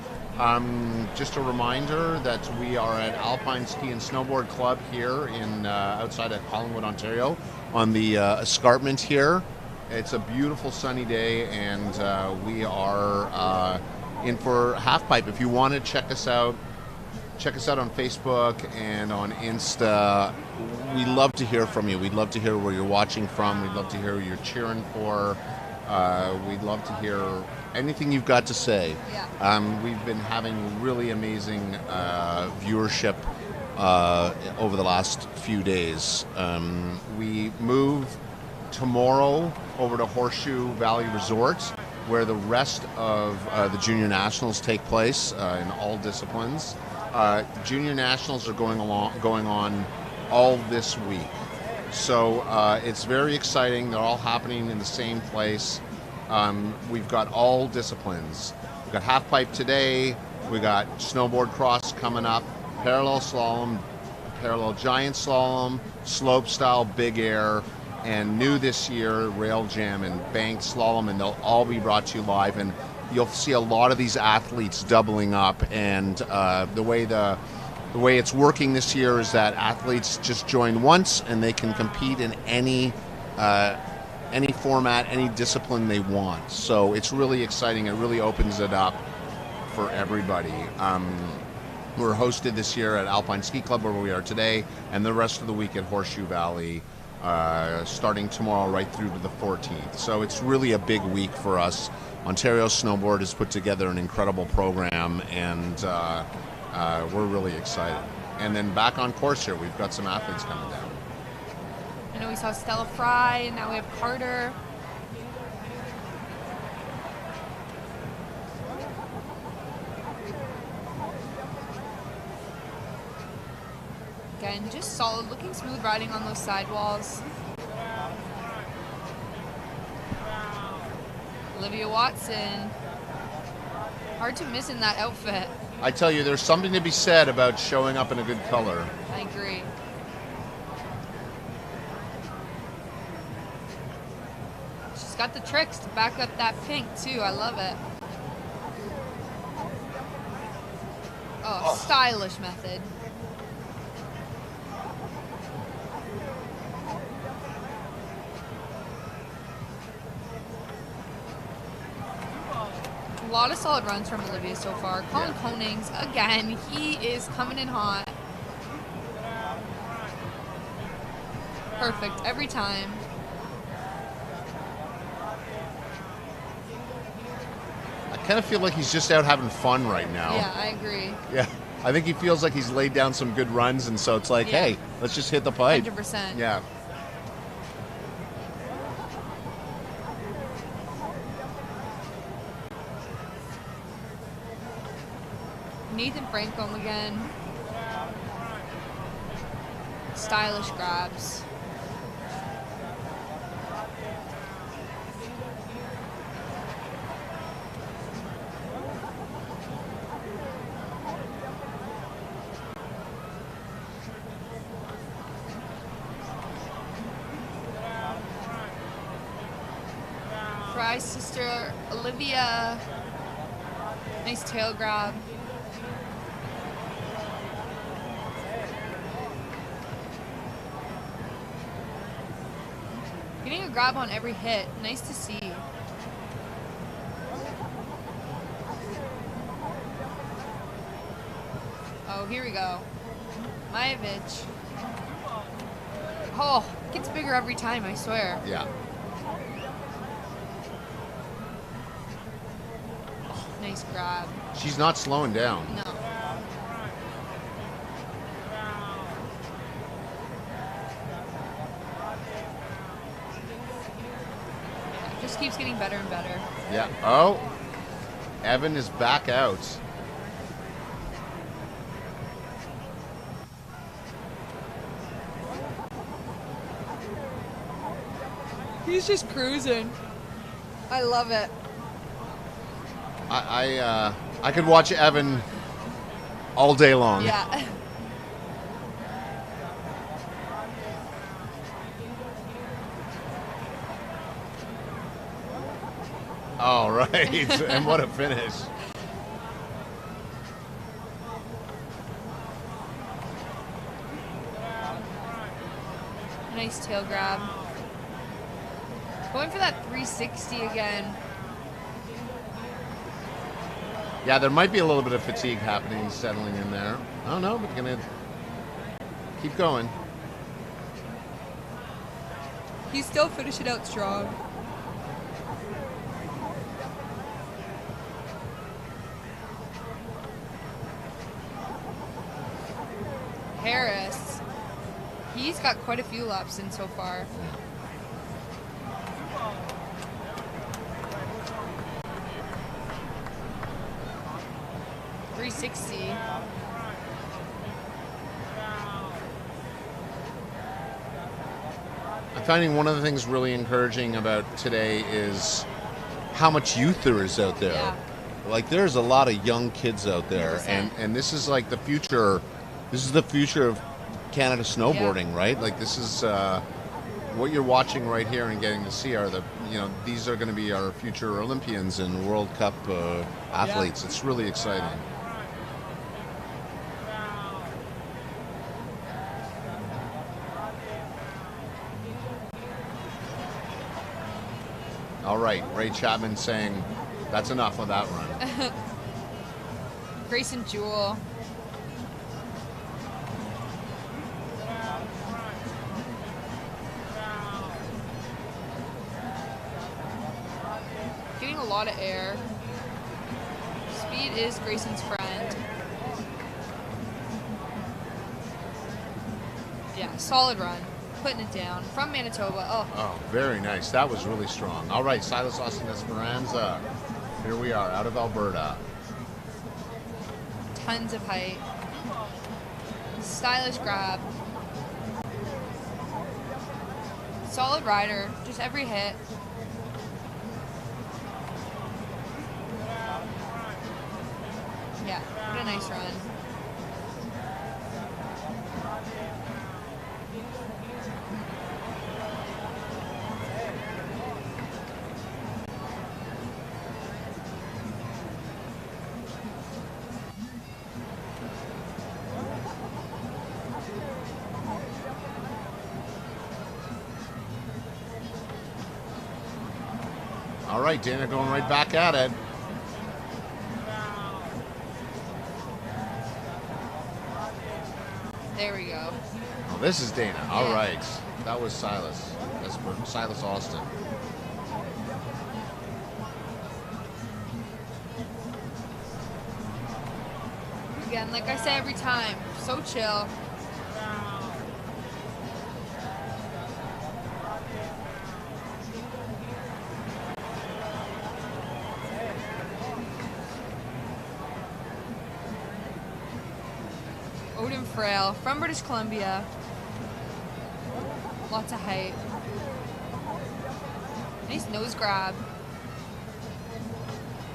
Just a reminder that we are at Alpine Ski and Snowboard Club here in outside of Collingwood, Ontario, on the escarpment here. It's a beautiful sunny day, and we are in for Halfpipe. If you want to check us out on Facebook and on Insta. We love to hear from you. We'd love to hear where you're watching from. We'd love to hear who you're cheering for. We'd love to hear anything you've got to say. Yeah. We've been having really amazing viewership over the last few days. We move tomorrow over to Horseshoe Valley Resort, where the rest of the Junior Nationals take place in all disciplines. Junior Nationals are going on all this week. So it's very exciting. They're all happening in the same place. We've got all disciplines. We've got Halfpipe today. We got snowboard cross coming up, parallel slalom, parallel giant slalom, slope style, big air, and new this year, rail jam and banked slalom, and they'll all be brought to you live. And you'll see a lot of these athletes doubling up, and the way it's working this year is that athletes just join once and they can compete in any format, any discipline they want. So it's really exciting. It really opens it up for everybody. We're hosted this year at Alpine Ski Club, where we are today, and the rest of the week at Horseshoe Valley, starting tomorrow right through to the 14th. So it's really a big week for us. Ontario Snowboard has put together an incredible program, and we're really excited. And then back on course here, we've got some athletes coming down. I know we saw Stella Fry, and now we have Carter. Again, just solid, looking smooth riding on those sidewalls. Olivia Watson. Hard to miss in that outfit. I tell you, there's something to be said about showing up in a good color. I agree. She's got the tricks to back up that pink too. I love it. Oh, stylish method. A lot of solid runs from Olivia so far. Colin Konings, again, he is coming in hot. Perfect every time. I kind of feel like he's just out having fun right now. Yeah, I agree. Yeah, I think he feels like he's laid down some good runs, and so it's like, hey, let's just hit the pipe. 100%. Yeah. Nathan Francombe again. Stylish grabs. Fry's sister, Olivia. Nice tail grab. Getting a grab on every hit. Nice to see. Oh, here we go. Majevich. Oh, it gets bigger every time, I swear. Yeah. Nice grab. She's not slowing down. No. Just keeps getting better and better. Yeah. Oh, Evan is back out. He's just cruising. I love it. I could watch Evan all day long. Yeah. All right. And what a finish. Nice tail grab. Going for that 360 again. Yeah, there might be a little bit of fatigue happening, settling in there. I don't know, but gonna keep going. He's still finishing out strong. Harris, he's got quite a few laps in so far. .360. I'm finding one of the things really encouraging about today is how much youth there is out there. Yeah. Like, there's a lot of young kids out there, 100%. and this is like the future. This is the future of Canada snowboarding, right? Like, this is what you're watching right here and getting to see are the, these are going to be our future Olympians and World Cup athletes. It's really exciting. All right, Ray Chapman saying that's enough of that run. Grayson Jewell. Getting a lot of air. Speed is Grayson's friend. Yeah, solid run. Putting it down from Manitoba. Oh, very nice. That was really strong. All right, Silas Austin Esperanza. Here we are, out of Alberta. Tons of height. Stylish grab. Solid rider. Just every hit. Yeah, what a nice run. All right, Dana going right back at it. There we go. Oh, this is Dana. All Yeah. right. That was Silas. That's Silas Austin. Again, like I say every time, so chill. Odin Frail from British Columbia. Lots of height. Nice nose grab.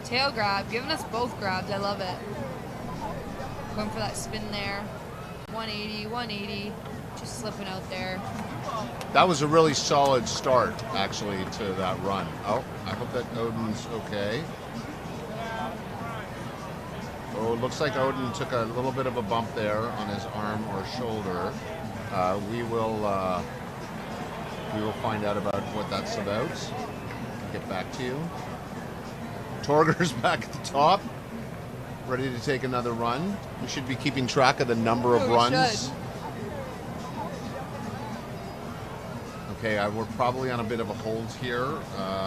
Tail grab, giving us both grabs. I love it. Going for that spin there. 180, 180. Just slipping out there. That was a really solid start, actually, to that run. Oh, I hope that Odin's okay. Oh, it looks like Odin took a little bit of a bump there on his arm or shoulder. We will find out about what that's about. Get back to you. Torger's back at the top, ready to take another run. We should be keeping track of the number of runs. Okay, we're probably on a bit of a hold here.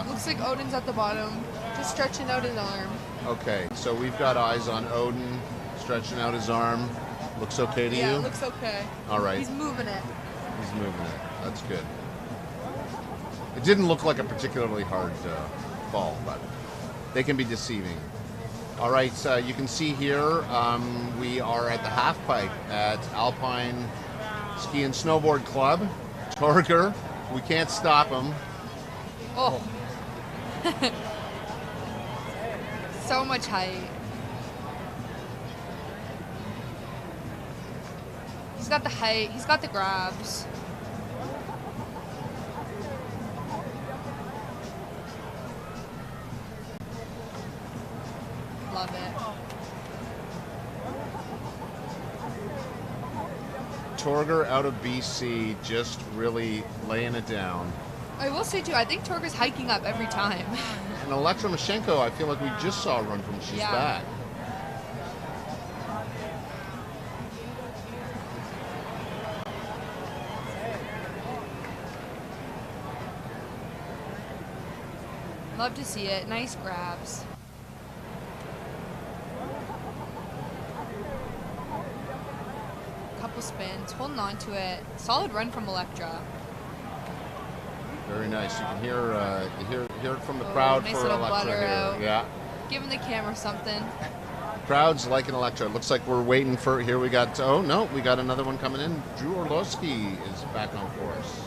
Looks like Odin's at the bottom, just stretching out his arm. Okay, so we've got eyes on Odin, stretching out his arm. Looks okay to you? Yeah, it looks okay. All right. He's moving it. He's moving it. That's good. It didn't look like a particularly hard fall, but they can be deceiving. All right, so you can see here we are at the Halfpipe at Alpine Ski and Snowboard Club. Torger, we can't stop him. Oh. So much height. He's got the height, he's got the grabs. Love it. Torger out of BC, just really laying it down. I will say too, I think Torger's hiking up every time. And Elektra Mashenko, I feel like we just saw a run from she's back. Love to see it. Nice grabs. Couple spins, holding on to it. Solid run from Elektra. Very nice. You can hear it from the crowd nice for little Elektra butter here. out. Yeah. Giving the camera something. Crowd's liking Elektra. Looks like we're waiting for. Here we got. Oh no, we got another one coming in. Drew Orlowski is back on course.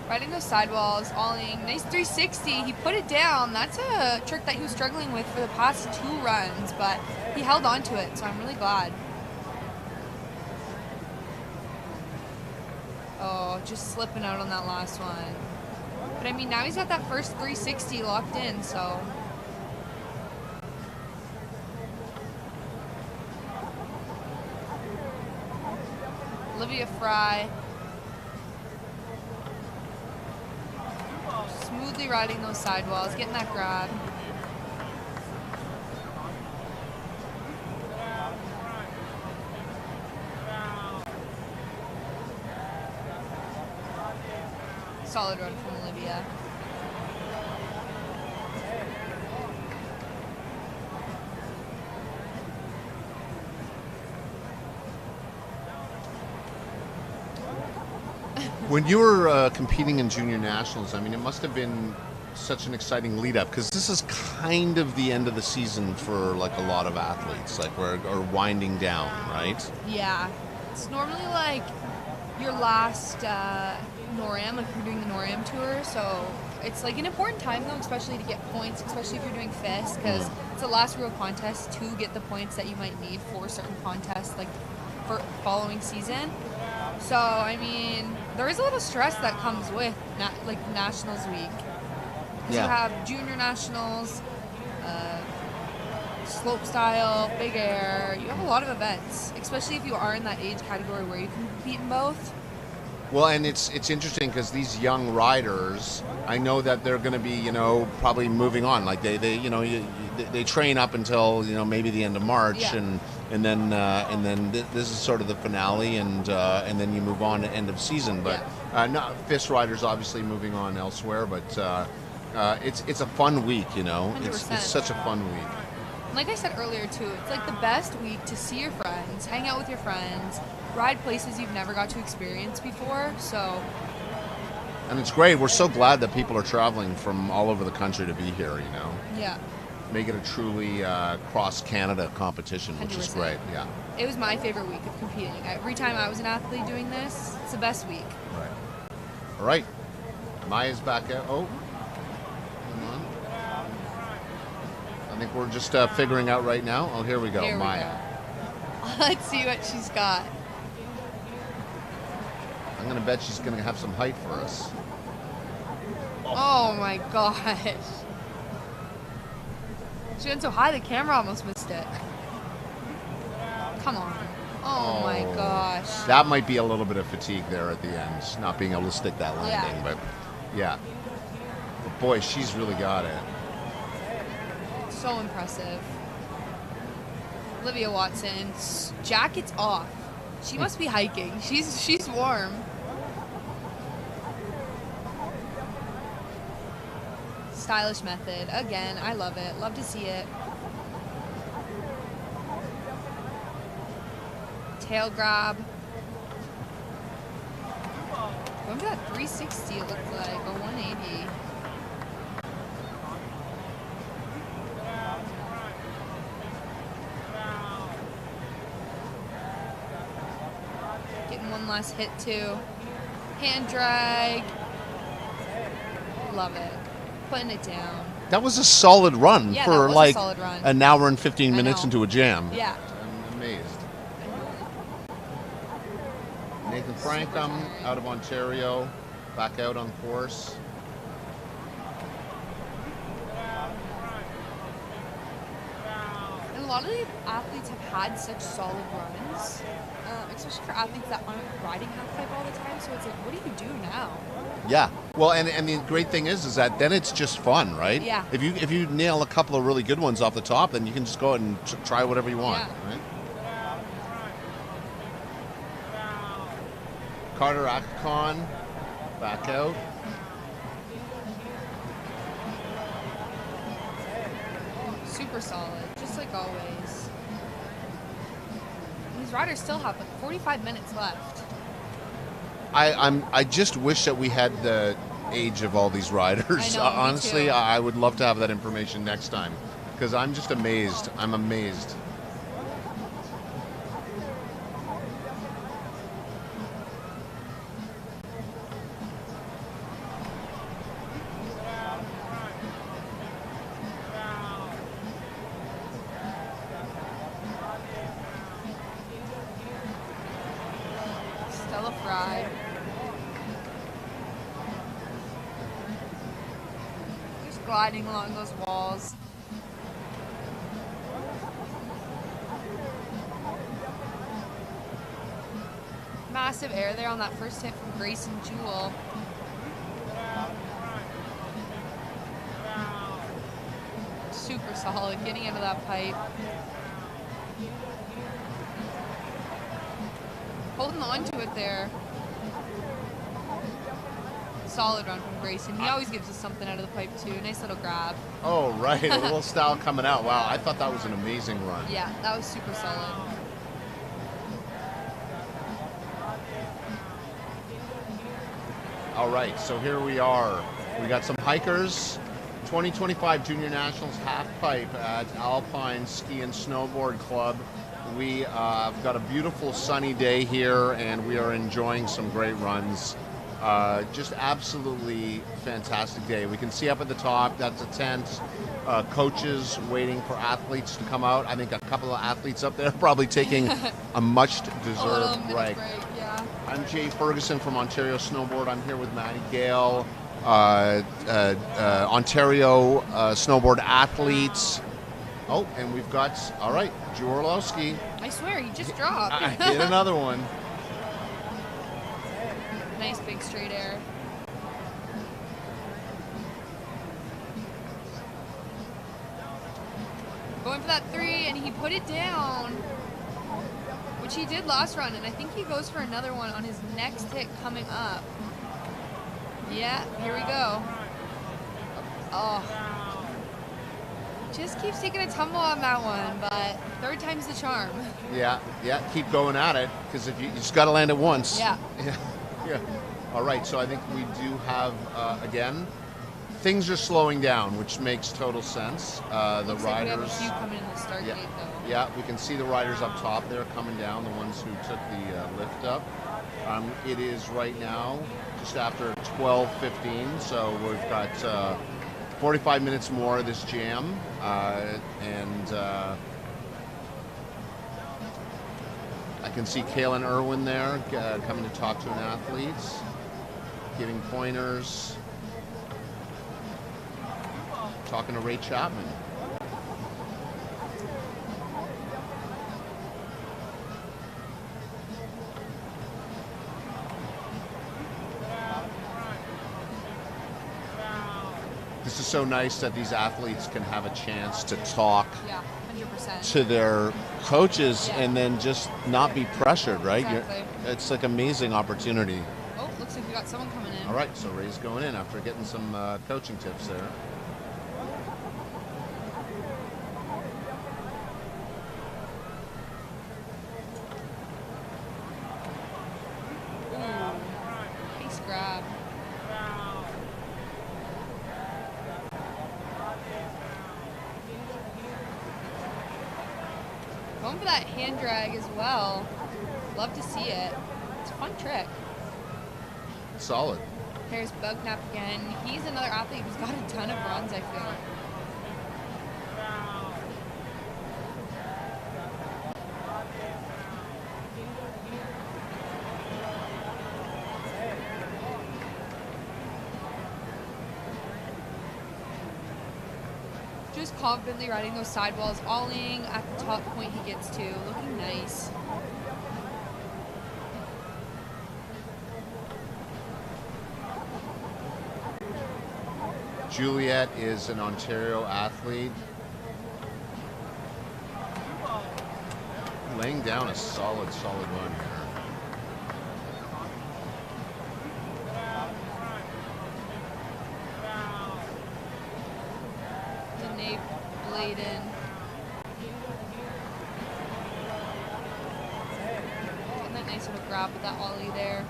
Riding those sidewalls, alling, nice 360. He put it down. That's a trick that he was struggling with for the past 2 runs, but he held on to it, so I'm really glad. Oh, just slipping out on that last one. But I mean, now he's got that first 360 locked in, so. Olivia Fry. Smoothly riding those sidewalls, getting that grab. Solid run from Olivia. When you were competing in junior nationals, I mean, it must have been such an exciting lead up because this is kind of the end of the season for like a lot of athletes, like we're winding down, right? Yeah, it's normally like your last NORAM, like you're doing the NORAM tour, so it's like an important time though, especially to get points, especially if you're doing FIS, because it's the last real contest to get the points that you might need for certain contests, like for following season. So I mean, there is a little stress that comes with like Nationals week. Because you have junior nationals, slopestyle, big air. You have a lot of events, especially if you are in that age category where you can compete in both. Well, and it's interesting because these young riders, I know that they're going to be, probably moving on. Like they train up until maybe the end of March, and then this is sort of the finale, and then you move on to end of season. But not FIS riders obviously moving on elsewhere, but it's a fun week, 100%. It's such a fun week. Like I said earlier too, it's like the best week to see your friends, hang out with your friends, ride places you've never got to experience before. So. And it's great. We're so glad that people are traveling from all over the country to be here, Yeah. Make it a truly cross-Canada competition, which 100%. is great, yeah. It was my favorite week of competing. Every time I was an athlete doing this, it's the best week. Right. All right. Maya's back out. Oh. Hang on. I think we're just figuring out right now. Oh, here we go. Here we Maya. go. Let's see what she's got. I'm going to bet she's going to have some height for us. Oh my gosh. She went so high the camera almost missed it. Come on. Oh my gosh. That might be a little bit of fatigue there at the end, not being able to stick that landing, but yeah. But boy, she's really got it. So impressive. Olivia Watson, jacket's off. She must be hiking. She's warm. Stylish method. Again, I love it. Love to see it. Tail grab. Going for that 360 it looked like, or 180. Getting one last hit too. Hand drag. Love it. Putting it down. That was a solid run Yeah, for that was like a solid run. an hour and 15 minutes into a jam. Yeah. I'm amazed. Nathan Frankham out of Ontario, back out on course. And a lot of the athletes have had such solid runs, especially for athletes that aren't riding halfpipe all the time. So it's like, what do you do now? Yeah. Well, and the great thing is that then it's just fun, right? Yeah. If you nail a couple of really good ones off the top, then you can just go out and try whatever you want, right? Carter Akon back out. Super solid, just like always. And these riders still have like 45 minutes left. I just wish that we had the age of all these riders. I know, me Honestly, too. I would love to have that information next time, because I'm just amazed. I'm amazed. Stella Fry. Just gliding along those walls. Massive air there on that first hit from Grace and Jewel. Super solid, getting into that pipe. Holding on to it there. Solid run from Grayson. He always gives us something out of the pipe too. Nice little grab. Oh, right. A little style coming out. Wow, I thought that was an amazing run. Yeah, that was super solid. All right, so here we are. We got some hikers. 2025 Junior Nationals Halfpipe at Alpine Ski and Snowboard Club. We have got a beautiful sunny day here, and we are enjoying some great runs. Just absolutely fantastic day. We can see up at the top, that's a tent. Coaches waiting for athletes to come out. I think a couple of athletes up there probably taking a much-deserved break. Yeah. I'm Jay Ferguson from Ontario Snowboard. I'm here with Maddie Gale, Ontario snowboard athletes. Oh, and we've got, all right, Drew Orlowski. I swear, he just dropped. Hit another one. Nice big straight air. Going for that 3, and he put it down, which he did last run, and I think he goes for another one on his next hit coming up. Yeah, here we go. Oh. Just keeps taking a tumble on that one, but third time's the charm. Yeah, keep going at it, because if you just got to land it once. Yeah. Yeah. All right, so I think we do have, again, things are slowing down, which makes total sense. The Looks riders. like we have a few coming in the start gate, though. Yeah, we can see the riders up top there coming down, the ones who took the lift up. It is right now just after 12:15, so we've got 45 minutes more of this jam, and I can see Kaylin Irwin there coming to talk to an athlete, giving pointers, talking to Ray Chapman. This is so nice that these athletes can have a chance to talk Yeah, 100%. to their coaches Yeah. and then just not be pressured, right? Exactly. It's like amazing opportunity. Oh, looks like we got someone coming in. All right, so Ray's going in after getting some coaching tips there. Ooh, nice grab. Going for that hand drag as well. Love to see it. It's a fun trick. Solid. Here's Bugnap again. He's another athlete who's got a ton of runs, I feel. Just confidently riding those sidewalls, olling at the top point he gets to. Looking nice. Juliet is an Ontario athlete. Laying down a solid run here. Danae Bladen. Getting that nice little grab with that ollie there.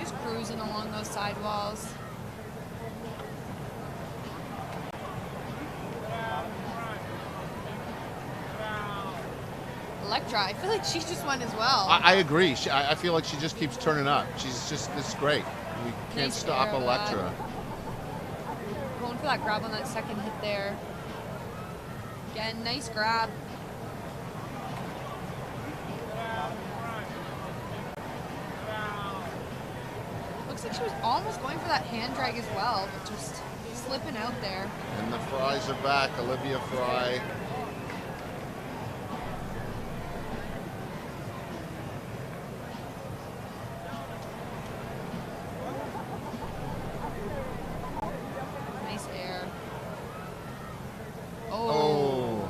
Just cruising along those sidewalls. Electra, I feel like she just won as well. I agree. I feel like she just keeps turning up. This is great. We can't Nice stop air, Electra. Going for that grab on that second hit there. Again, nice grab. Looks like she was almost going for that hand drag as well, but just slipping out there. And the Fries are back. Olivia Fry. Nice air. Oh.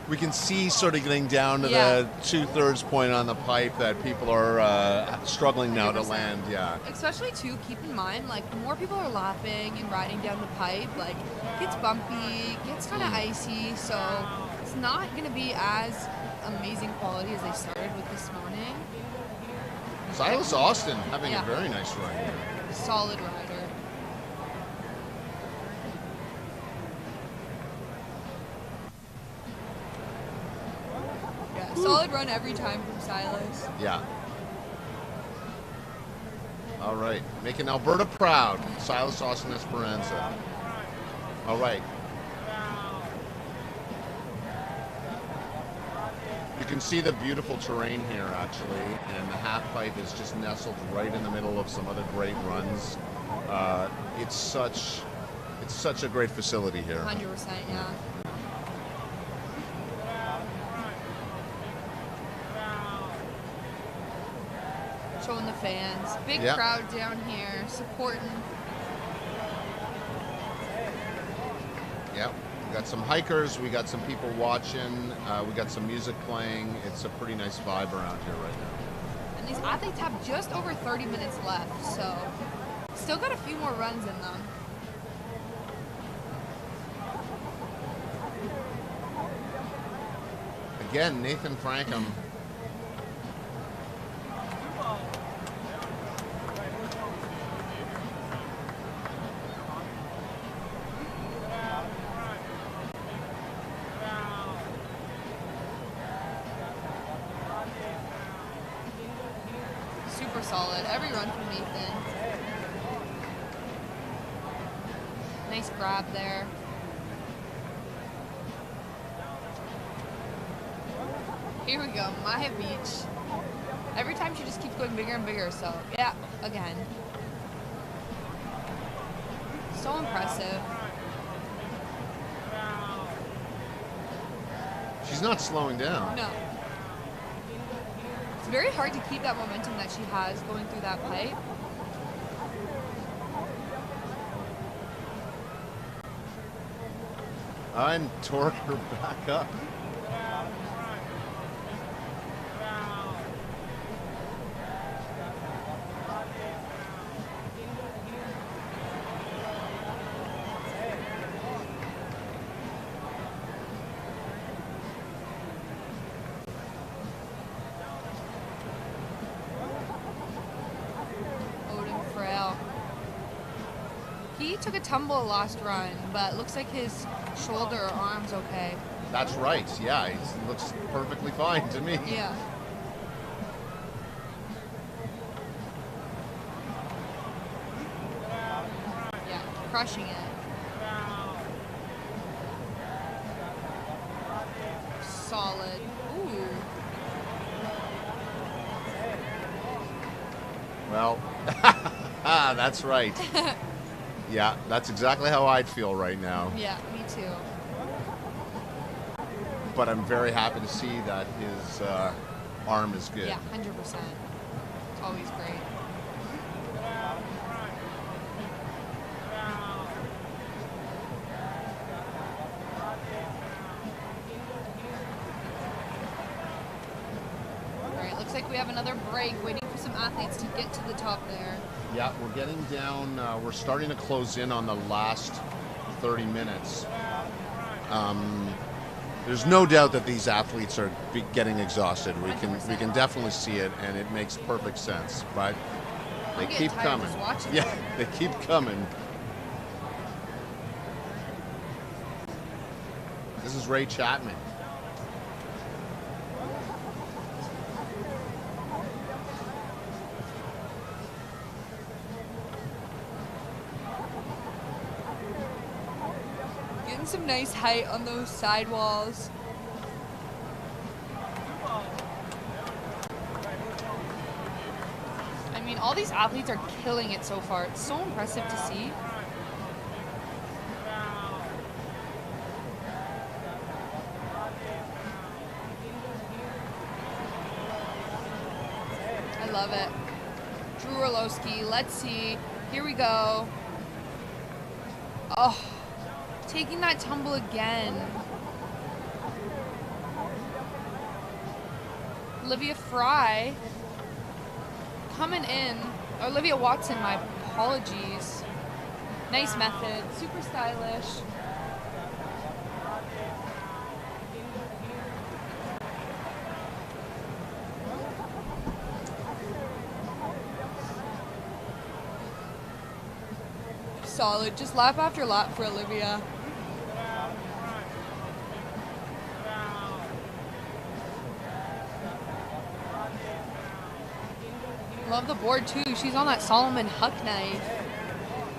We can see sort of getting down to Yeah. the 2/3 point on the pipe that people are struggling now to 100%. land. Yeah. Especially too, keep in mind, like the more people are lapping and riding down the pipe, like it gets bumpy, gets kind of icy, so it's not going to be as amazing quality as they started with this morning. Silas Austin having Yeah. a very nice run here. Solid rider. Yeah, solid run every time from Silas. Yeah. All right. Making Alberta proud. Silas Austin Esperanza. All right. You can see the beautiful terrain here, actually, and the half-pipe is just nestled right in the middle of some other great runs. It's such a great facility here. 100%, yeah. Showing the fans. Big Yeah. crowd down here supporting. Yep. We got some hikers. We got some people watching. We got some music playing. It's a pretty nice vibe around here right now. And these athletes have just over 30 minutes left, so still got a few more runs in them. Again, Nathan Frankham. Super solid. Every run from Nathan. Nice grab there. Here we go, Maya Beach. Every time she just keeps going bigger and bigger, so yeah, again. So impressive. She's not slowing down. No. very hard to keep that momentum that she has going through that pipe. And torque her back up. He took a tumble last run, but looks like his shoulder or arm's okay. That's right. Yeah, he looks perfectly fine to me. Yeah. Yeah, crushing it. Solid. Ooh. Well, that's right. Yeah, that's exactly how I'd feel right now. Yeah, me too. But I'm very happy to see that his arm is good. Yeah, 100%. It's always great. All right, looks like we have another break, waiting for some athletes to get to the top there. Yeah, we're getting down, we're starting to close in on the last 30 minutes. There's no doubt that these athletes are getting exhausted. We can definitely see it, and it makes perfect sense. But they keep coming. Yeah, they keep coming. This is Ray Chapman. Getting some nice height on those sidewalls. I mean, all these athletes are killing it so far. It's so impressive to see. I love it. Drew Orlowski, let's see. Here we go. Oh. Taking that tumble again. Olivia Fry coming in. Olivia Watson, my apologies. Nice method, super stylish. Solid, just lap after lap for Olivia. Love the board too. She's on that Solomon Huck knife.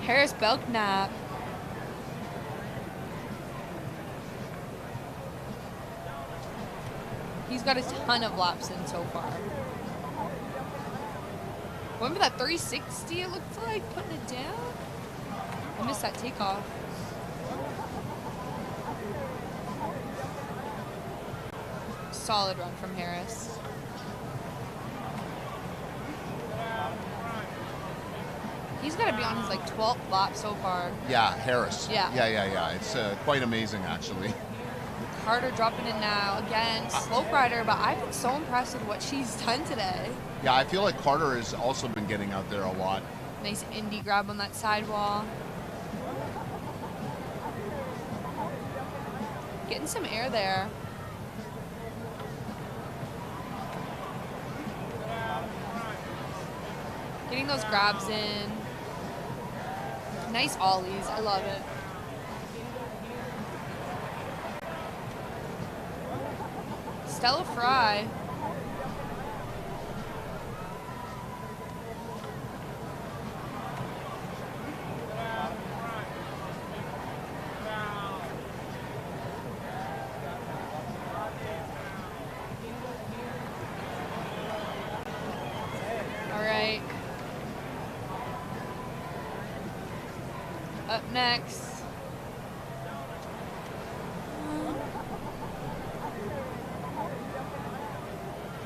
Harris Belknap. He's got a ton of laps in so far. Remember that 360 it looked like, putting it down? I missed that takeoff. Solid run from Harris. He's got to be on his like 12th lap so far. Yeah, Harris. Yeah. Yeah. It's quite amazing, actually. Carter dropping in now. Again, slope rider, but I've been so impressed with what she's done today. Yeah, I feel like Carter has also been getting out there a lot. Nice indie grab on that sidewall. Getting some air there. Getting those grabs in. Nice ollies. I love it. Stella Fry. All right. Up next.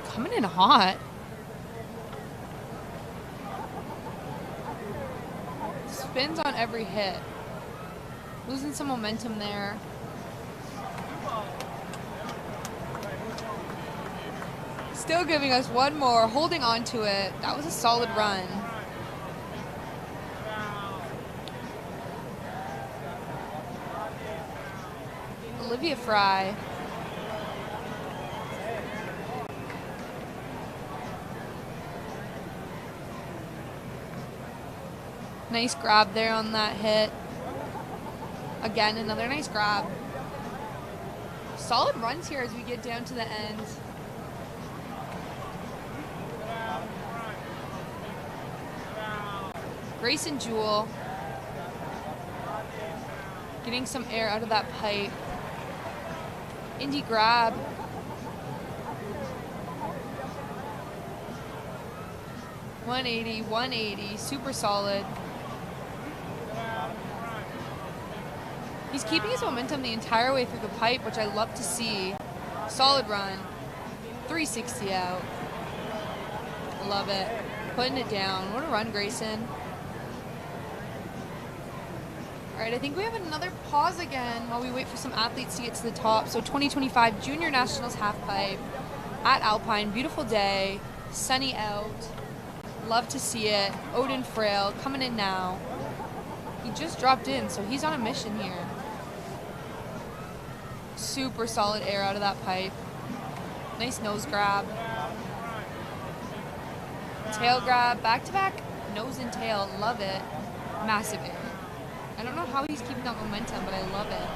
Coming in hot. spins on every hit. Losing some momentum there. Still giving us one more, holding on to it. That was a solid run. Olivia Fry. Nice grab there on that hit. Again, another nice grab. Solid runs here as we get down to the end. Grace and Jewel getting some air out of that pipe. Indy grab. .180, 180, super solid. He's keeping his momentum the entire way through the pipe, which I love to see. Solid run. 360 out. Love it. Putting it down. What a run, Grayson. All right, I think we have another pause again while we wait for some athletes to get to the top. So 2025 Junior Nationals Halfpipe at Alpine. Beautiful day. Sunny out. Love to see it. Odin Frail coming in now. He just dropped in, so he's on a mission here. Super solid air out of that pipe. Nice nose grab. Tail grab, back to back, nose and tail, love it. Massive air. I don't know how he's keeping that momentum, but I love it.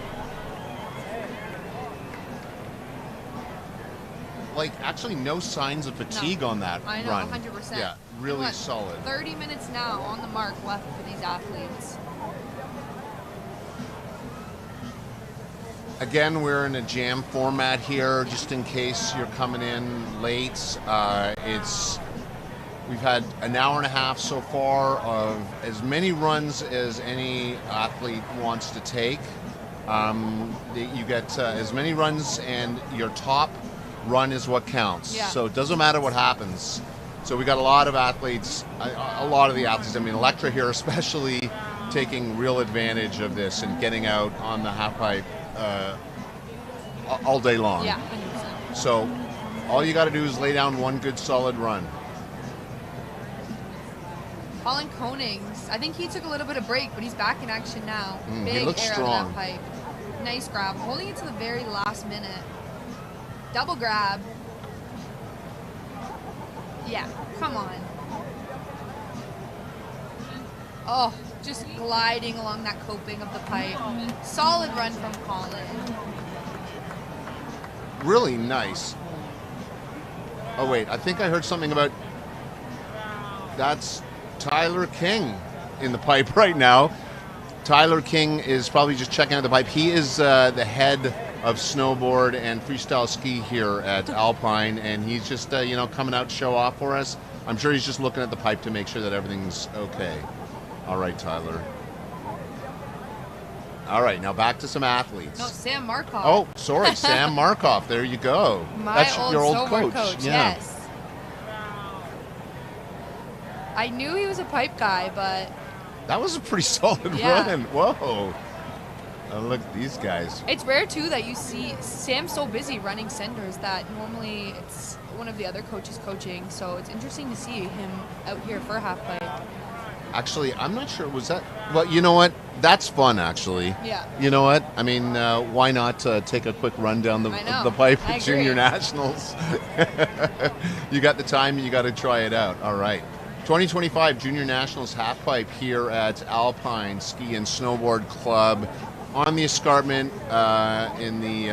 Like, actually no signs of fatigue on that I know, run. 100%. Yeah, really solid. 30 minutes now on the mark left for these athletes. Again, we're in a jam format here, just in case you're coming in late. We've had an hour and a half so far of as many runs as any athlete wants to take. You get as many runs, and your top run is what counts. Yeah. So it doesn't matter what happens. So we got a lot of athletes, a lot of the athletes, I mean Electra here especially, taking real advantage of this and getting out on the halfpipe all day long. Yeah, 100%. So all you got to do is lay down one good solid run. Colin Konings, I think he took a little bit of break, but he's back in action now. Big he looks air strong. out of that pipe. Nice grab, holding it to the very last minute. Double grab. Yeah, come on. Oh, just gliding along that coping of the pipe. Solid run from Colin. Really nice. Oh wait, I think I heard something about that's Tyler King in the pipe right now. Tyler King is probably just checking out the pipe. He is the head of snowboard and freestyle ski here at Alpine, and he's just coming out to show off for us. I'm sure he's just looking at the pipe to make sure that everything's okay. All right, Tyler. All right, now back to some athletes. No, Sam Markov. Oh, sorry, Sam Markov. There you go. That's your old snowboard coach. Yeah. Yes. I knew he was a pipe guy, but that was a pretty solid run. Whoa. Oh, look at these guys. It's rare, too, that you see Sam so busy running senders that normally it's one of the other coaches coaching. So it's interesting to see him out here for halfpipe. Actually, I'm not sure. Was that? Well, you know what? That's fun, actually. Yeah. You know what? I mean, why not take a quick run down the pipe at Junior Nationals? You got the time, you got to try it out. All right. 2025 Junior Nationals Halfpipe here at Alpine Ski and Snowboard Club on the escarpment in the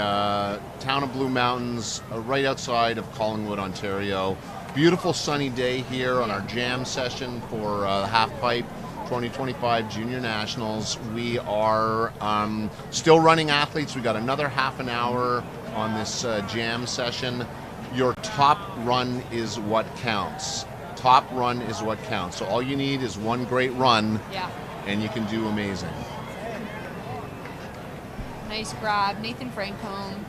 town of Blue Mountains, right outside of Collingwood, Ontario. Beautiful sunny day here on our jam session for Halfpipe 2025 Junior Nationals. We are still running athletes. We got another half an hour on this jam session. Your top run is what counts. Top run is what counts. So all you need is one great run, and you can do amazing. Nice grab, Nathan Francombe.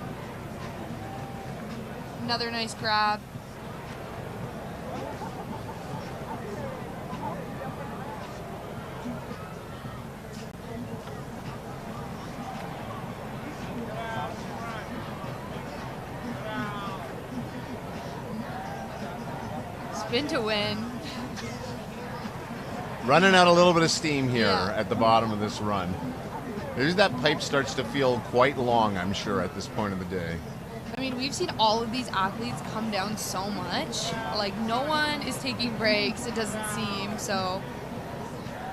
Another nice grab. spin to win. Running out a little bit of steam here at the bottom of this run. There's that pipe starts to feel quite long, I'm sure, at this point of the day. I mean, we've seen all of these athletes come down so much. Like, no one is taking breaks, it doesn't seem, so.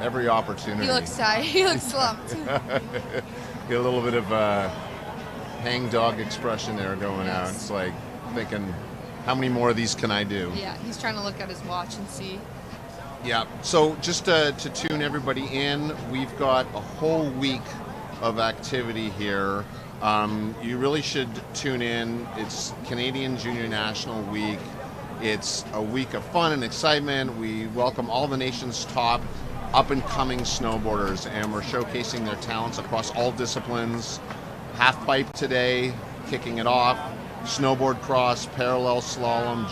Every opportunity. He looks tired. He looks slumped. Get a little bit of a hang-dog expression there going out. It's like thinking, how many more of these can I do? Yeah, he's trying to look at his watch and see. Yeah, so just to tune everybody in, we've got a whole week of activity here. You really should tune in. It's Canadian Junior National Week. It's a week of fun and excitement. We welcome all the nation's top up-and-coming snowboarders, and we're showcasing their talents across all disciplines. Halfpipe today, kicking it off. Snowboard cross, parallel slalom,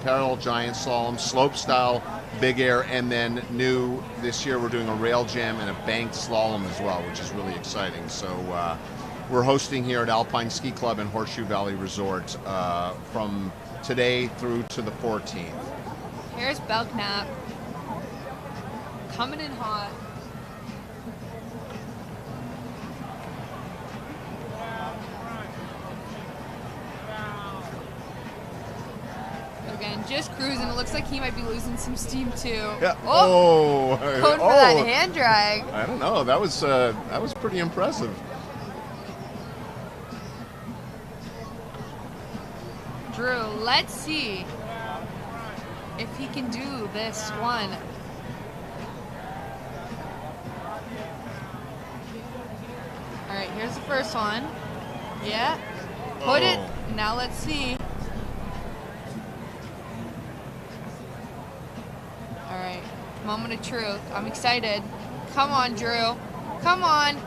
parallel giant slalom, slope style, big air, and then new this year we're doing a rail jam and a banked slalom as well, which is really exciting. So we're hosting here at Alpine Ski Club and Horseshoe Valley Resort from today through to the 14th. Here's Belknap. Coming in hot. Again, just cruising. It looks like he might be losing some steam too. Yeah. Oh, going for that hand drag. I don't know. That was pretty impressive. Drew, let's see if he can do this one. All right, here's the first one. Yeah, put it. Now let's see. All right, moment of truth. I'm excited. Come on, Drew. Come on.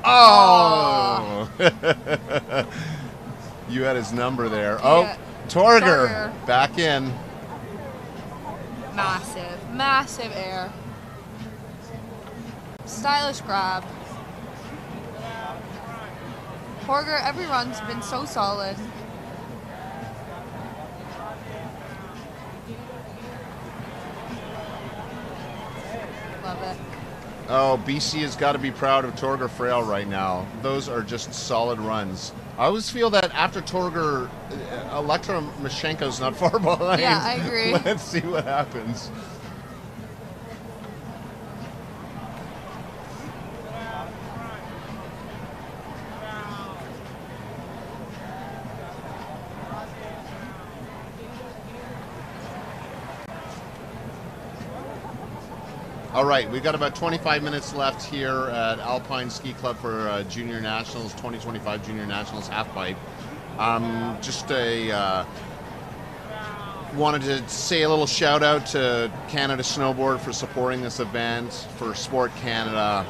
Oh! You had his number there. Yeah. Oh, Torger back in. Massive air. Stylish grab. Torger, every run's been so solid. Love it. Oh, BC has got to be proud of Torger Frail right now. Those are just solid runs. I always feel that after Torger, Elektra Mashenko's not far behind. Yeah, I agree. Let's see what happens. All right, we've got about 25 minutes left here at Alpine Ski Club for Junior Nationals, 2025 Junior Nationals Halfpipe. Wanted to say a little shout out to Canada Snowboard for supporting this event, for Sport Canada.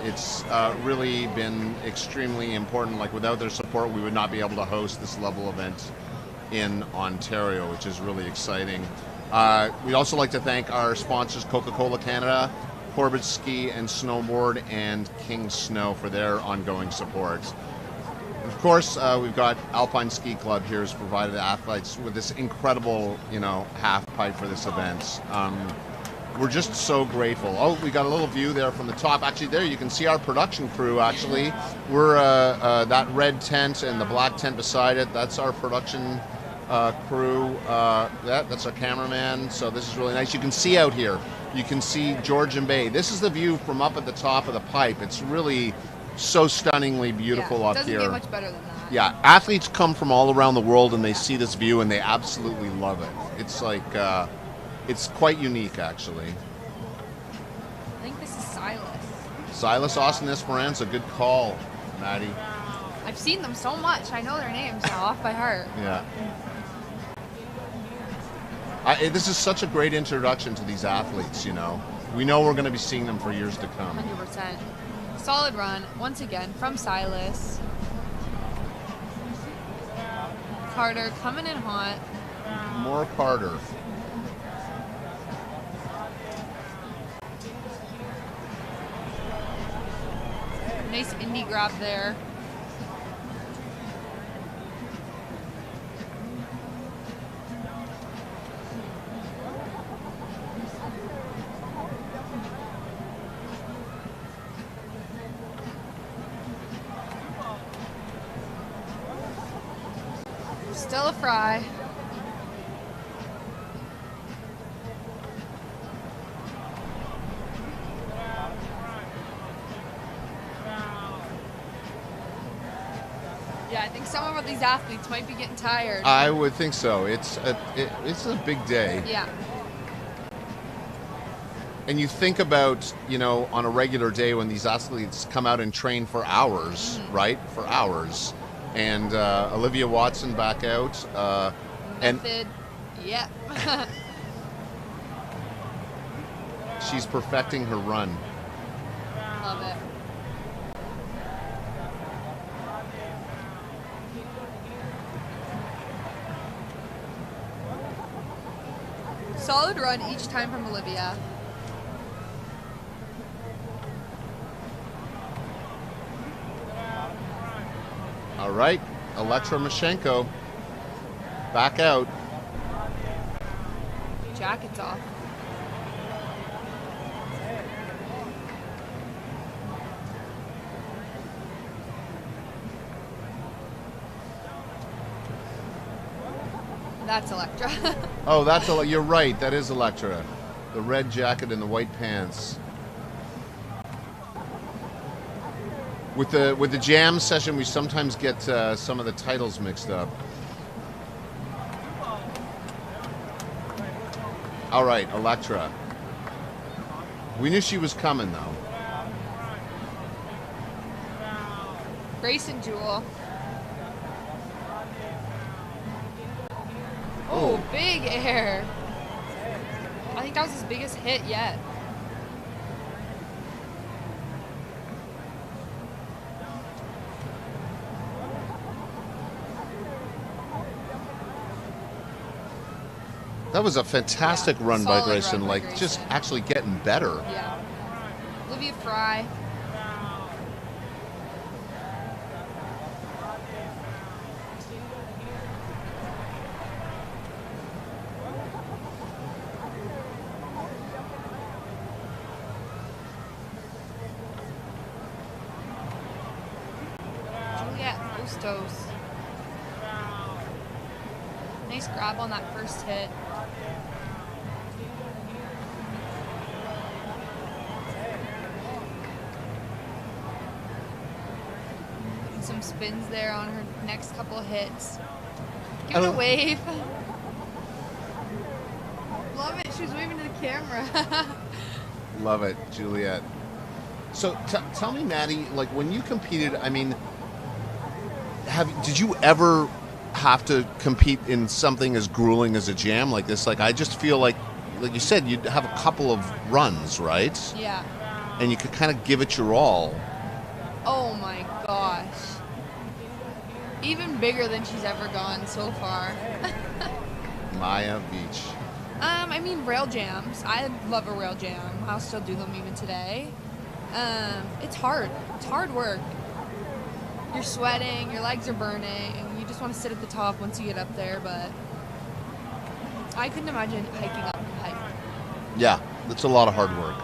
It's really been extremely important. Like, without their support, we would not be able to host this level event in Ontario, which is really exciting. We'd also like to thank our sponsors, Coca-Cola Canada, Corbett Ski and Snowboard, and King Snow for their ongoing support. Of course, we've got Alpine Ski Club here who's provided athletes with this incredible, half pipe for this event. We're just so grateful. Oh, we got a little view there from the top. Actually, there you can see our production crew, actually. We're that red tent and the black tent beside it. That's our production crew. That's our cameraman. So this is really nice. You can see out here. You can see Georgian Bay. This is the view from up at the top of the pipe. It's really so stunningly beautiful up here. Doesn't get much better than that. Yeah, athletes come from all around the world and they see this view and they absolutely love it. It's like, it's quite unique, actually. I think this is Silas. Silas, Austin, Esperanza, good call, Maddie. I've seen them so much. I know their names now off by heart. Yeah. This is such a great introduction to these athletes, We know we're going to be seeing them for years to come. 100%. Solid run, once again, from Silas. Carter coming in hot. More Carter. Nice indie grab there. Still a fry. Yeah, I think some of these athletes might be getting tired. I would think so. It's a big day. Yeah. And you think about, on a regular day when these athletes come out and train for hours, right? For hours. And Olivia Watson back out. Method. Yep. She's perfecting her run. Love it. Solid run each time from Olivia. All right, Elektra Mashenko back out. Jacket's off. That's Elektra. Oh, you're right. That is Elektra. The red jacket and the white pants. With the jam session, we sometimes get some of the titles mixed up. All right, Elektra. We knew she was coming, though. Grace and Jewel. Oh, big air. I think that was his biggest hit yet. That was a fantastic run by Solid Grayson, run by like just Grayson. actually getting better. Yeah. Olivia Fry. Juliet Bustos. Nice grab on that first hit. Getting some spins there on her next couple of hits. Give it a wave. Love it. She was waving to the camera. Love it, Juliet. So tell me, Maddie, like when you competed, I mean, did you ever have to compete in something as grueling as a jam like this? Like I just feel like you said, you'd have a couple of runs, right? Yeah. And you could kind of give it your all. Oh my gosh. Even bigger than she's ever gone so far. Maya Beach. I mean, rail jams. I love a rail jam. I'll still do them even today. It's hard. It's hard work. You're sweating, your legs are burning, and you just want to sit at the top once you get up there, but I couldn't imagine hiking up the hike. Yeah, that's a lot of hard work.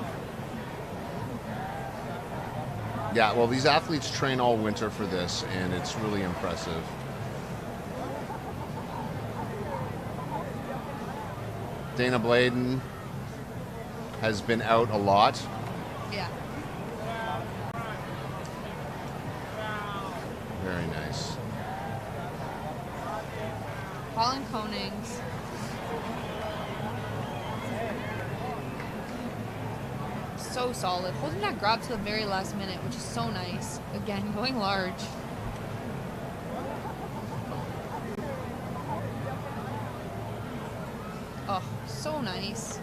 Yeah, well, these athletes train all winter for this, and it's really impressive. Dana Bladen has been out a lot. Yeah. Very nice. Colin Konings. So solid. Holding that grab to the very last minute, which is so nice. Again, going large. Oh, so nice.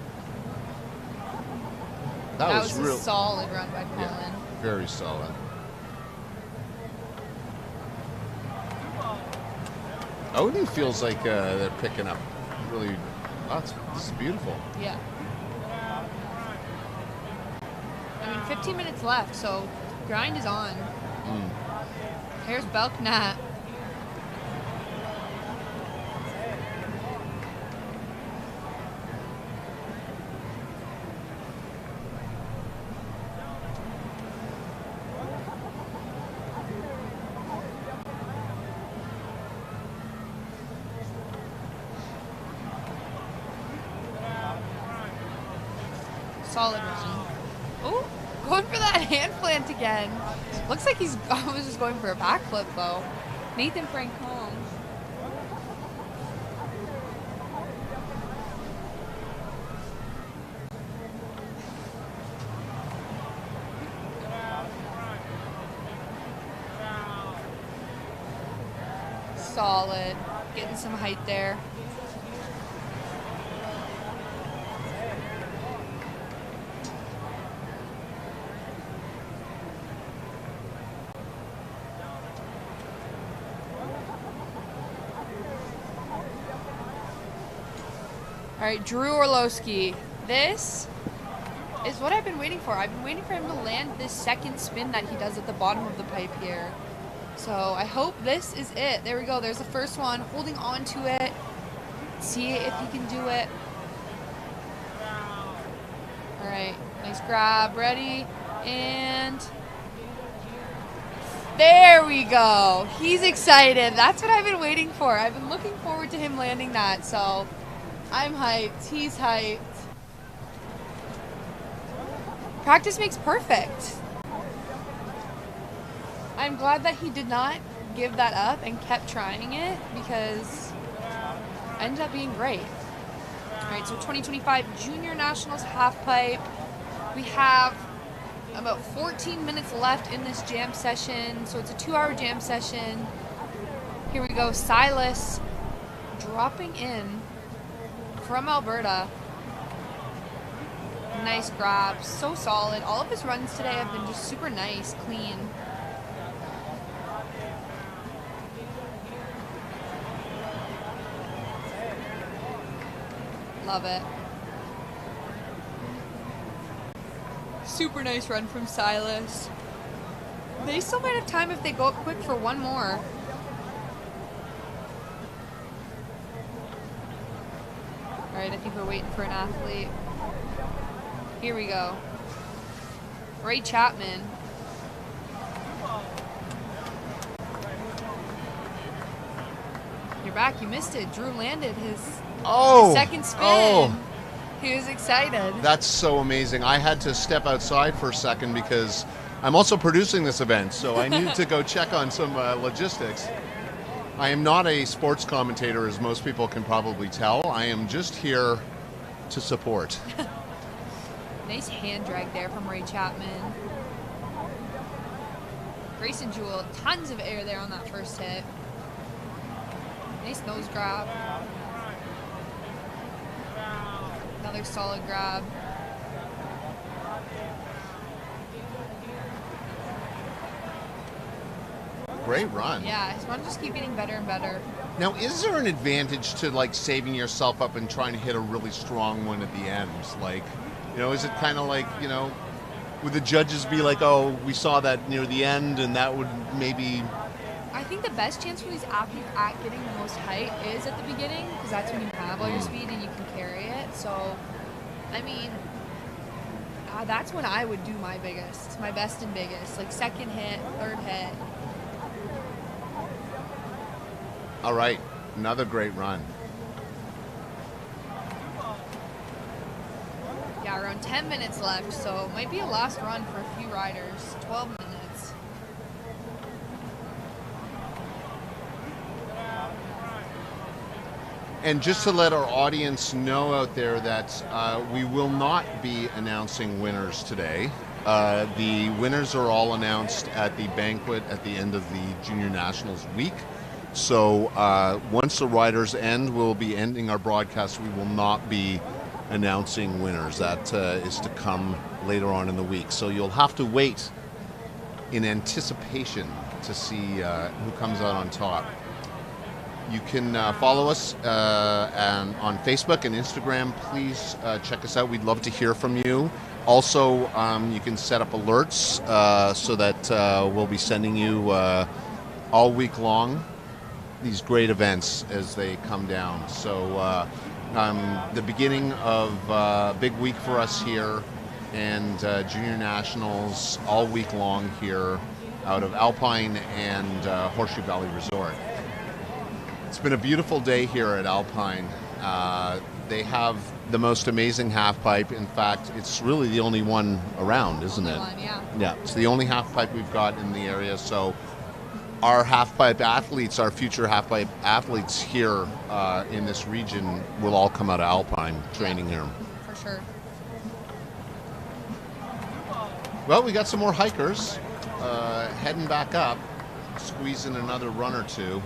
That was a real solid run by Colin. Yeah, very solid. Odin feels like they're picking up really. This is beautiful. Yeah. I mean, 15 minutes left, so grind is on. Here's Belknap. solid run. Oh, going for that hand plant again. Looks like he's almost just going for a backflip though. Nathan Francombe. Solid. Getting some height there. All right, Drew Orlowski. This is what I've been waiting for. I've been waiting for him to land this second spin that he does at the bottom of the pipe here. So I hope this is it. There we go. There's the first one. Holding on to it. See if he can do it. All right. Nice grab. Ready. And there we go. He's excited. That's what I've been waiting for. I've been looking forward to him landing that. So I'm hyped. He's hyped. Practice makes perfect. I'm glad that he did not give that up and kept trying it because it ended up being great. All right, so 2025 Junior Nationals Halfpipe. We have about 14 minutes left in this jam session. So it's a 2-hour jam session. Here we go, Silas dropping in from Alberta. Nice grab, so solid. All of his runs today have been just super nice, clean. Love it. Super nice run from Silas. They still might have time if they go up quick for one more. All right, I think we're waiting for an athlete. Here we go. Ray Chapman. You're back. You missed it. Drew landed his second spin. Oh. He was excited. That's so amazing. I had to step outside for a second because I'm also producing this event, so I needed to go check on some logistics. I am not a sports commentator, as most people can probably tell. I am just here to support. Nice hand drag there from Ray Chapman. Grayson Jewell, tons of air there on that first hit. Nice nose grab. Another solid grab. Great run. Yeah, his runs just keep getting better and better. Now, is there an advantage to like saving yourself up and trying to hit a really strong one at the end? Like, you know, is it kind of like, you know, would the judges be like, oh, we saw that near the end and that would maybe... I think the best chance for these athletes at getting the most height is at the beginning, because that's when you have all your speed and you can carry it. So, I mean, that's when I would do my biggest, my best and biggest, like second hit, third hit. All right, another great run. Yeah, around 10 minutes left, so it might be a last run for a few riders. 12 minutes. And just to let our audience know out there that we will not be announcing winners today. The winners are all announced at the banquet at the end of the Junior Nationals week. So once the riders end, we'll be ending our broadcast. We will not be announcing winners. That is to come later on in the week. So you'll have to wait in anticipation to see who comes out on top. You can follow us on Facebook and Instagram. Please check us out. We'd love to hear from you. Also, you can set up alerts so that we'll be sending you all week long these great events as they come down. So the beginning of a big week for us here, and Junior Nationals all week long here out of Alpine and Horseshoe Valley Resort. It's been a beautiful day here at Alpine. They have the most amazing half pipe. In fact, it's really the only one around, isn't it? One, yeah. Yeah, it's the only half pipe we've got in the area. So our half pipe athletes, our future half pipe athletes here in this region will all come out of Alpine training here. For sure. Well, we got some more hikers heading back up, squeezing another run or two.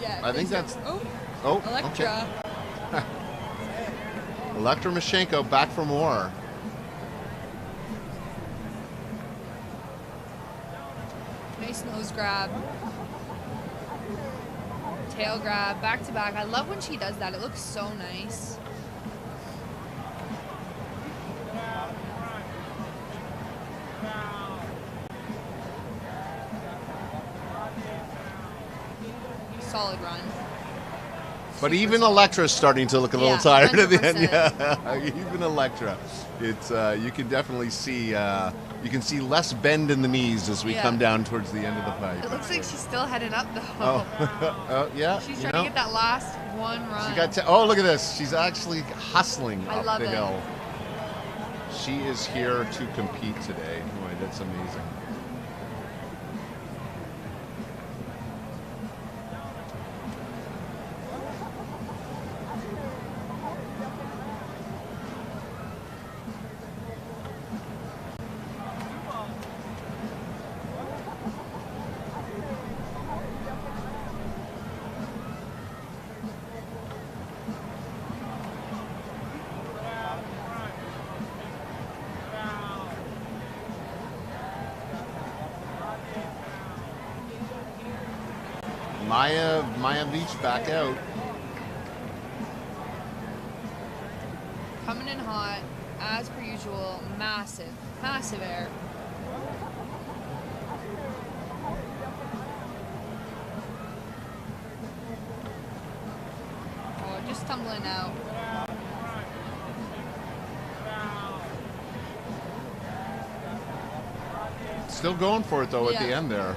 Yeah. I think that's... Oh, Electra. Okay. Electra Mashenko back for more. Nice nose grab. Tail grab, back to back. I love when she does that. It looks so nice. Solid run. But even Electra's starting to look a little tired at the end. 100%. Yeah, even Electra. It's you can definitely see you can see less bend in the knees as we come down towards the end of the pipe. It looks like she's still headed up though. Oh, yeah. She's trying to get that last one run. She got oh, look at this. She's actually hustling I up love the it. hill. She is here to compete today. Boy, that's amazing. Maya Beach back out. Coming in hot, as per usual. Massive, massive air. Oh, just tumbling out. Still going for it though at the end there.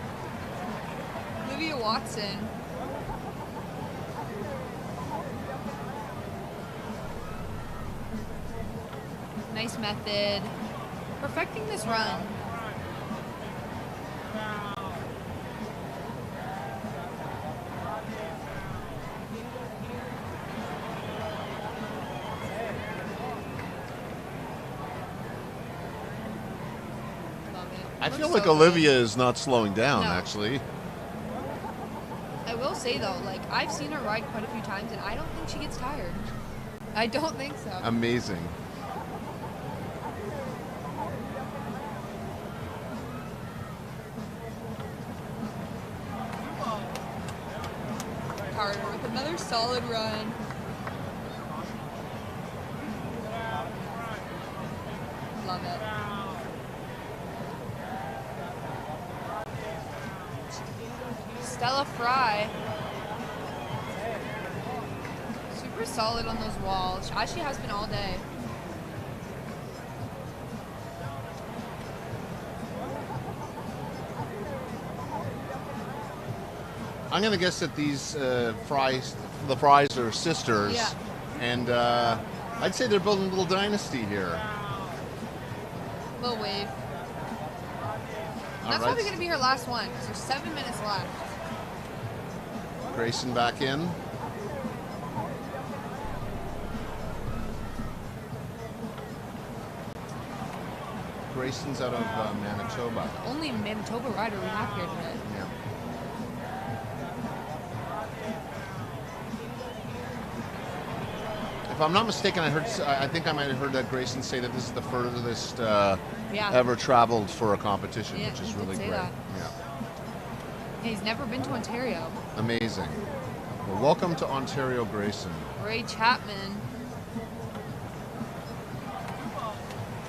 Olivia Watson. Nice method. Perfecting this run. I feel like Olivia is not slowing down, No. actually. I will say though, like I've seen her ride quite a few times and I don't think she gets tired. I don't think so. Amazing. Carter with another solid run. Love it. Stella Fry. Super solid on those walls, as she has been all day. I'm going to guess that these the Fries are sisters. Yeah. And I'd say they're building a little dynasty here. Little wave. All That's right. probably going to be her last one, because there's 7 minutes left. Grayson back in. Grayson's out of Manitoba. Only Manitoba rider we have here today. Yeah. If I'm not mistaken, I think I might have heard that Grayson say that this is the furthest ever traveled for a competition, Yeah, which is he did really say great. that. Yeah. Yeah, he's never been to Ontario. Amazing. Well, welcome to Ontario, Grayson. Ray Chapman.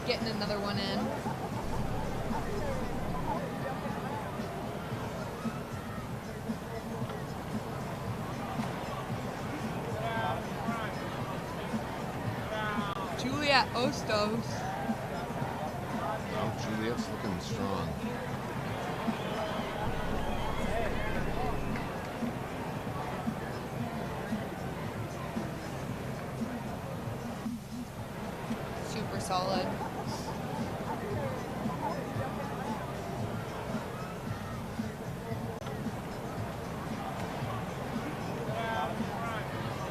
Getting another one in. Juliet Ostos. Oh, Juliet's looking strong. solid.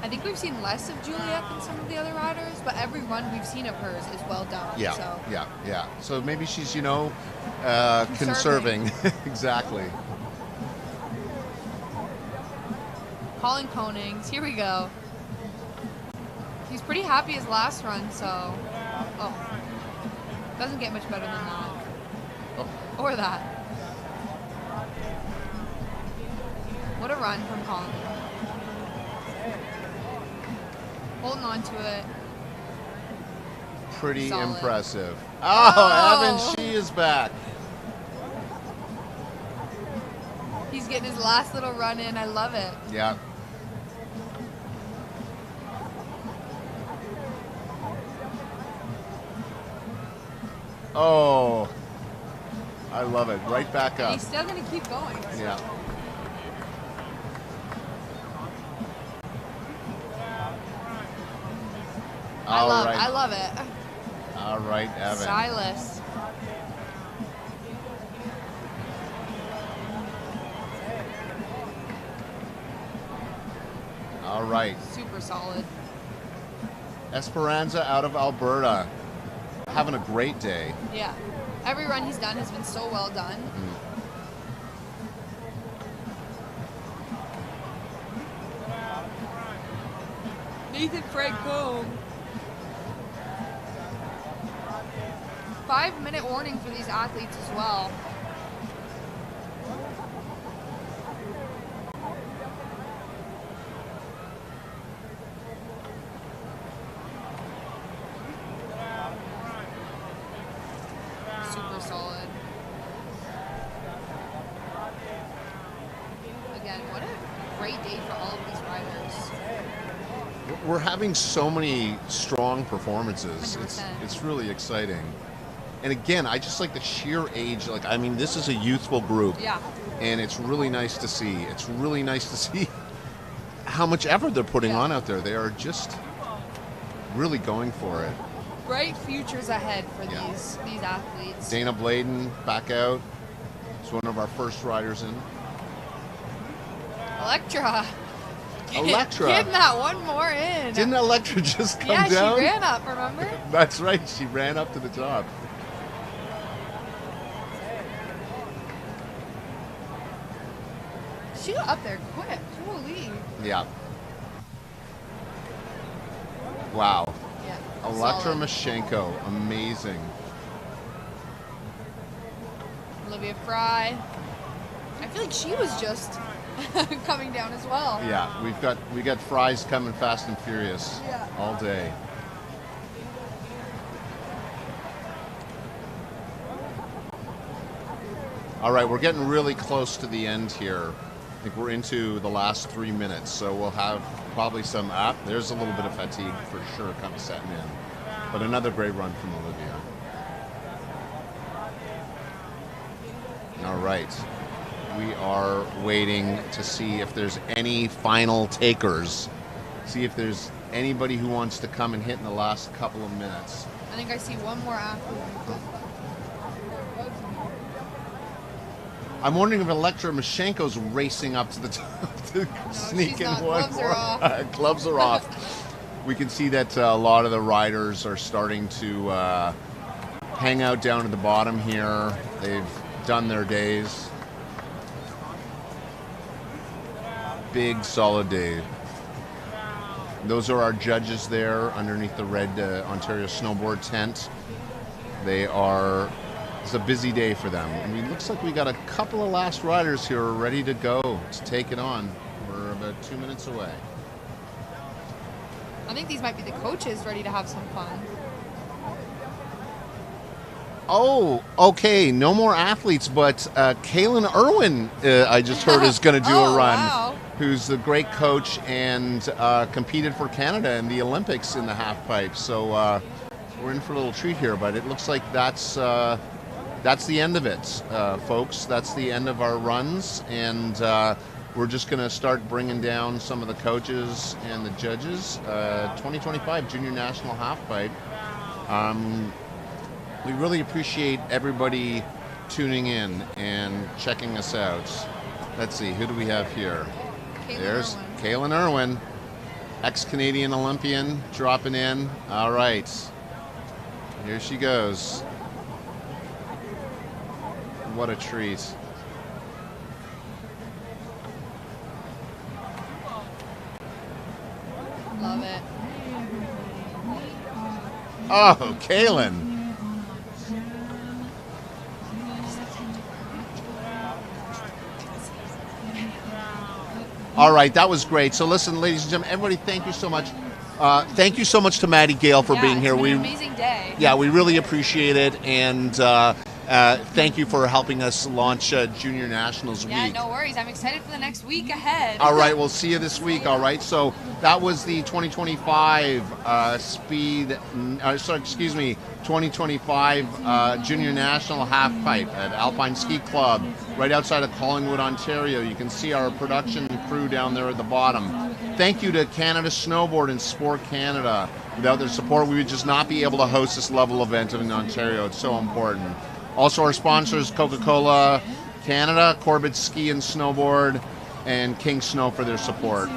I think we've seen less of Juliet than some of the other riders, but every run we've seen of hers is well done. Yeah, so. yeah. So maybe she's, conserving. Exactly. Colin Konings, here we go. He's pretty happy his last run, so doesn't get much better than that. Oh. Or that. What a run from Colin. Holding on to it. Pretty Solid. impressive. Oh! Oh, Evan, she is back. He's getting his last little run in. I love it. Yeah. Oh, I love it. Right back And up. he's still going to keep going. Yeah. I love it. All right, Evan. Silas. All right. Super solid. Esperanza out of Alberta. Having a great day. Yeah. Every run he's done has been so well done. Nathan Frank home. 5-minute warning for these athletes as well. Super solid. Again, what a great day for all of these riders. We're having so many strong performances. 100%. It's really exciting. And again, I just like the sheer age. This is a youthful group. Yeah. And it's really nice to see. It's really nice to see how much effort they're putting on out there. They are just really going for it. Bright futures ahead for these athletes. Dana Bladen back out. It's one of our first riders in. Electra. Electra. Getting that one more in. Didn't Electra just come down? Yeah, she ran up, remember? That's right. She ran up to the top. She got up there quick. Holy. Yeah. Wow. Yeah. Electra solid. Mashenko. Amazing. Olivia Fry. I feel like she was just coming down as well. Yeah, we got Fries coming fast and furious all day. All right, we're getting really close to the end here. I think we're into the last 3 minutes, so we'll have probably some there's a little bit of fatigue for sure kind of setting in. But another great run from Olivia. All right. We are waiting to see if there's any final takers. See if there's anybody who wants to come and hit in the last couple of minutes. I think I see one more athlete. I'm wondering if Electra Mashenko's racing up to the top to sneak in one Gloves more. are off. Gloves are off. We can see that a lot of the riders are starting to hang out down at the bottom here. They've done their days. Big, solid day. Those are our judges there underneath the red Ontario snowboard tent. It's a busy day for them. I mean, it looks like we got a couple of last riders here ready to go to take it on. We're about 2 minutes away. I think these might be the coaches ready to have some fun. Oh, okay. No more athletes, but Kaylin Irwin, I just heard, is going to do a run. Wow. Who's a great coach and competed for Canada in the Olympics in the halfpipe. So we're in for a little treat here, but it looks like that's the end of it, folks. That's the end of our runs, and we're just going to start bringing down some of the coaches and the judges. 2025 Junior National Halfpipe. We really appreciate everybody tuning in and checking us out. Let's see, who do we have here? There's Kaylin Irwin, ex-Canadian Olympian, dropping in. All right, here she goes. What a treat. Love it. Oh, Kaylin. All right, that was great. So listen, ladies and gentlemen, everybody, thank you so much. Thank you so much to Maddie Gale for being here. It's been an amazing day. Yeah, we really appreciate it, and thank you for helping us launch Junior Nationals Yeah, Week. no worries. I'm excited for the next week ahead. All right, we'll see you this week. All right, so that was the 2025 2025 Junior National Halfpipe at Alpine Ski Club, right outside of Collingwood, Ontario. You can see our production crew down there at the bottom. Thank you to Canada Snowboard and Sport Canada. Without their support, we would just not be able to host this level event in Ontario. It's so important. Also, our sponsors, Coca-Cola Canada, Corbett Ski and Snowboard, and King Snow for their support.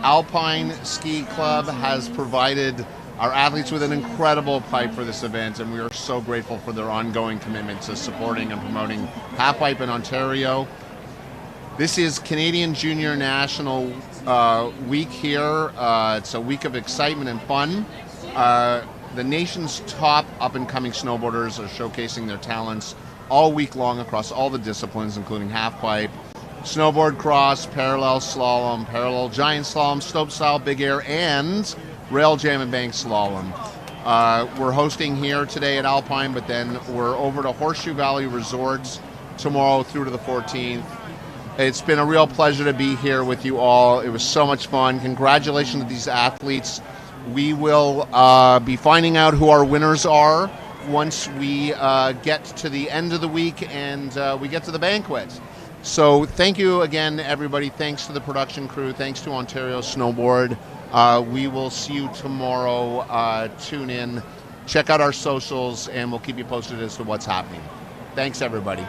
Alpine Ski Club has provided our athletes with an incredible pipe for this event, and we are so grateful for their ongoing commitment to supporting and promoting Halfpipe in Ontario. This is Canadian Junior National Week here. It's a week of excitement and fun. The nation's top up-and-coming snowboarders are showcasing their talents all week long across all the disciplines, including halfpipe, snowboard cross, parallel slalom, parallel giant slalom, slopestyle, big air, and rail jam and bank slalom. We're hosting here today at Alpine, but then we're over to Horseshoe Valley Resorts tomorrow through to the 14th. It's been a real pleasure to be here with you all. It was so much fun. Congratulations to these athletes. We will be finding out who our winners are once we get to the end of the week and we get to the banquet. So thank you again, everybody. Thanks to the production crew. Thanks to Ontario Snowboard. We will see you tomorrow. Tune in, check out our socials, and we'll keep you posted as to what's happening. Thanks, everybody.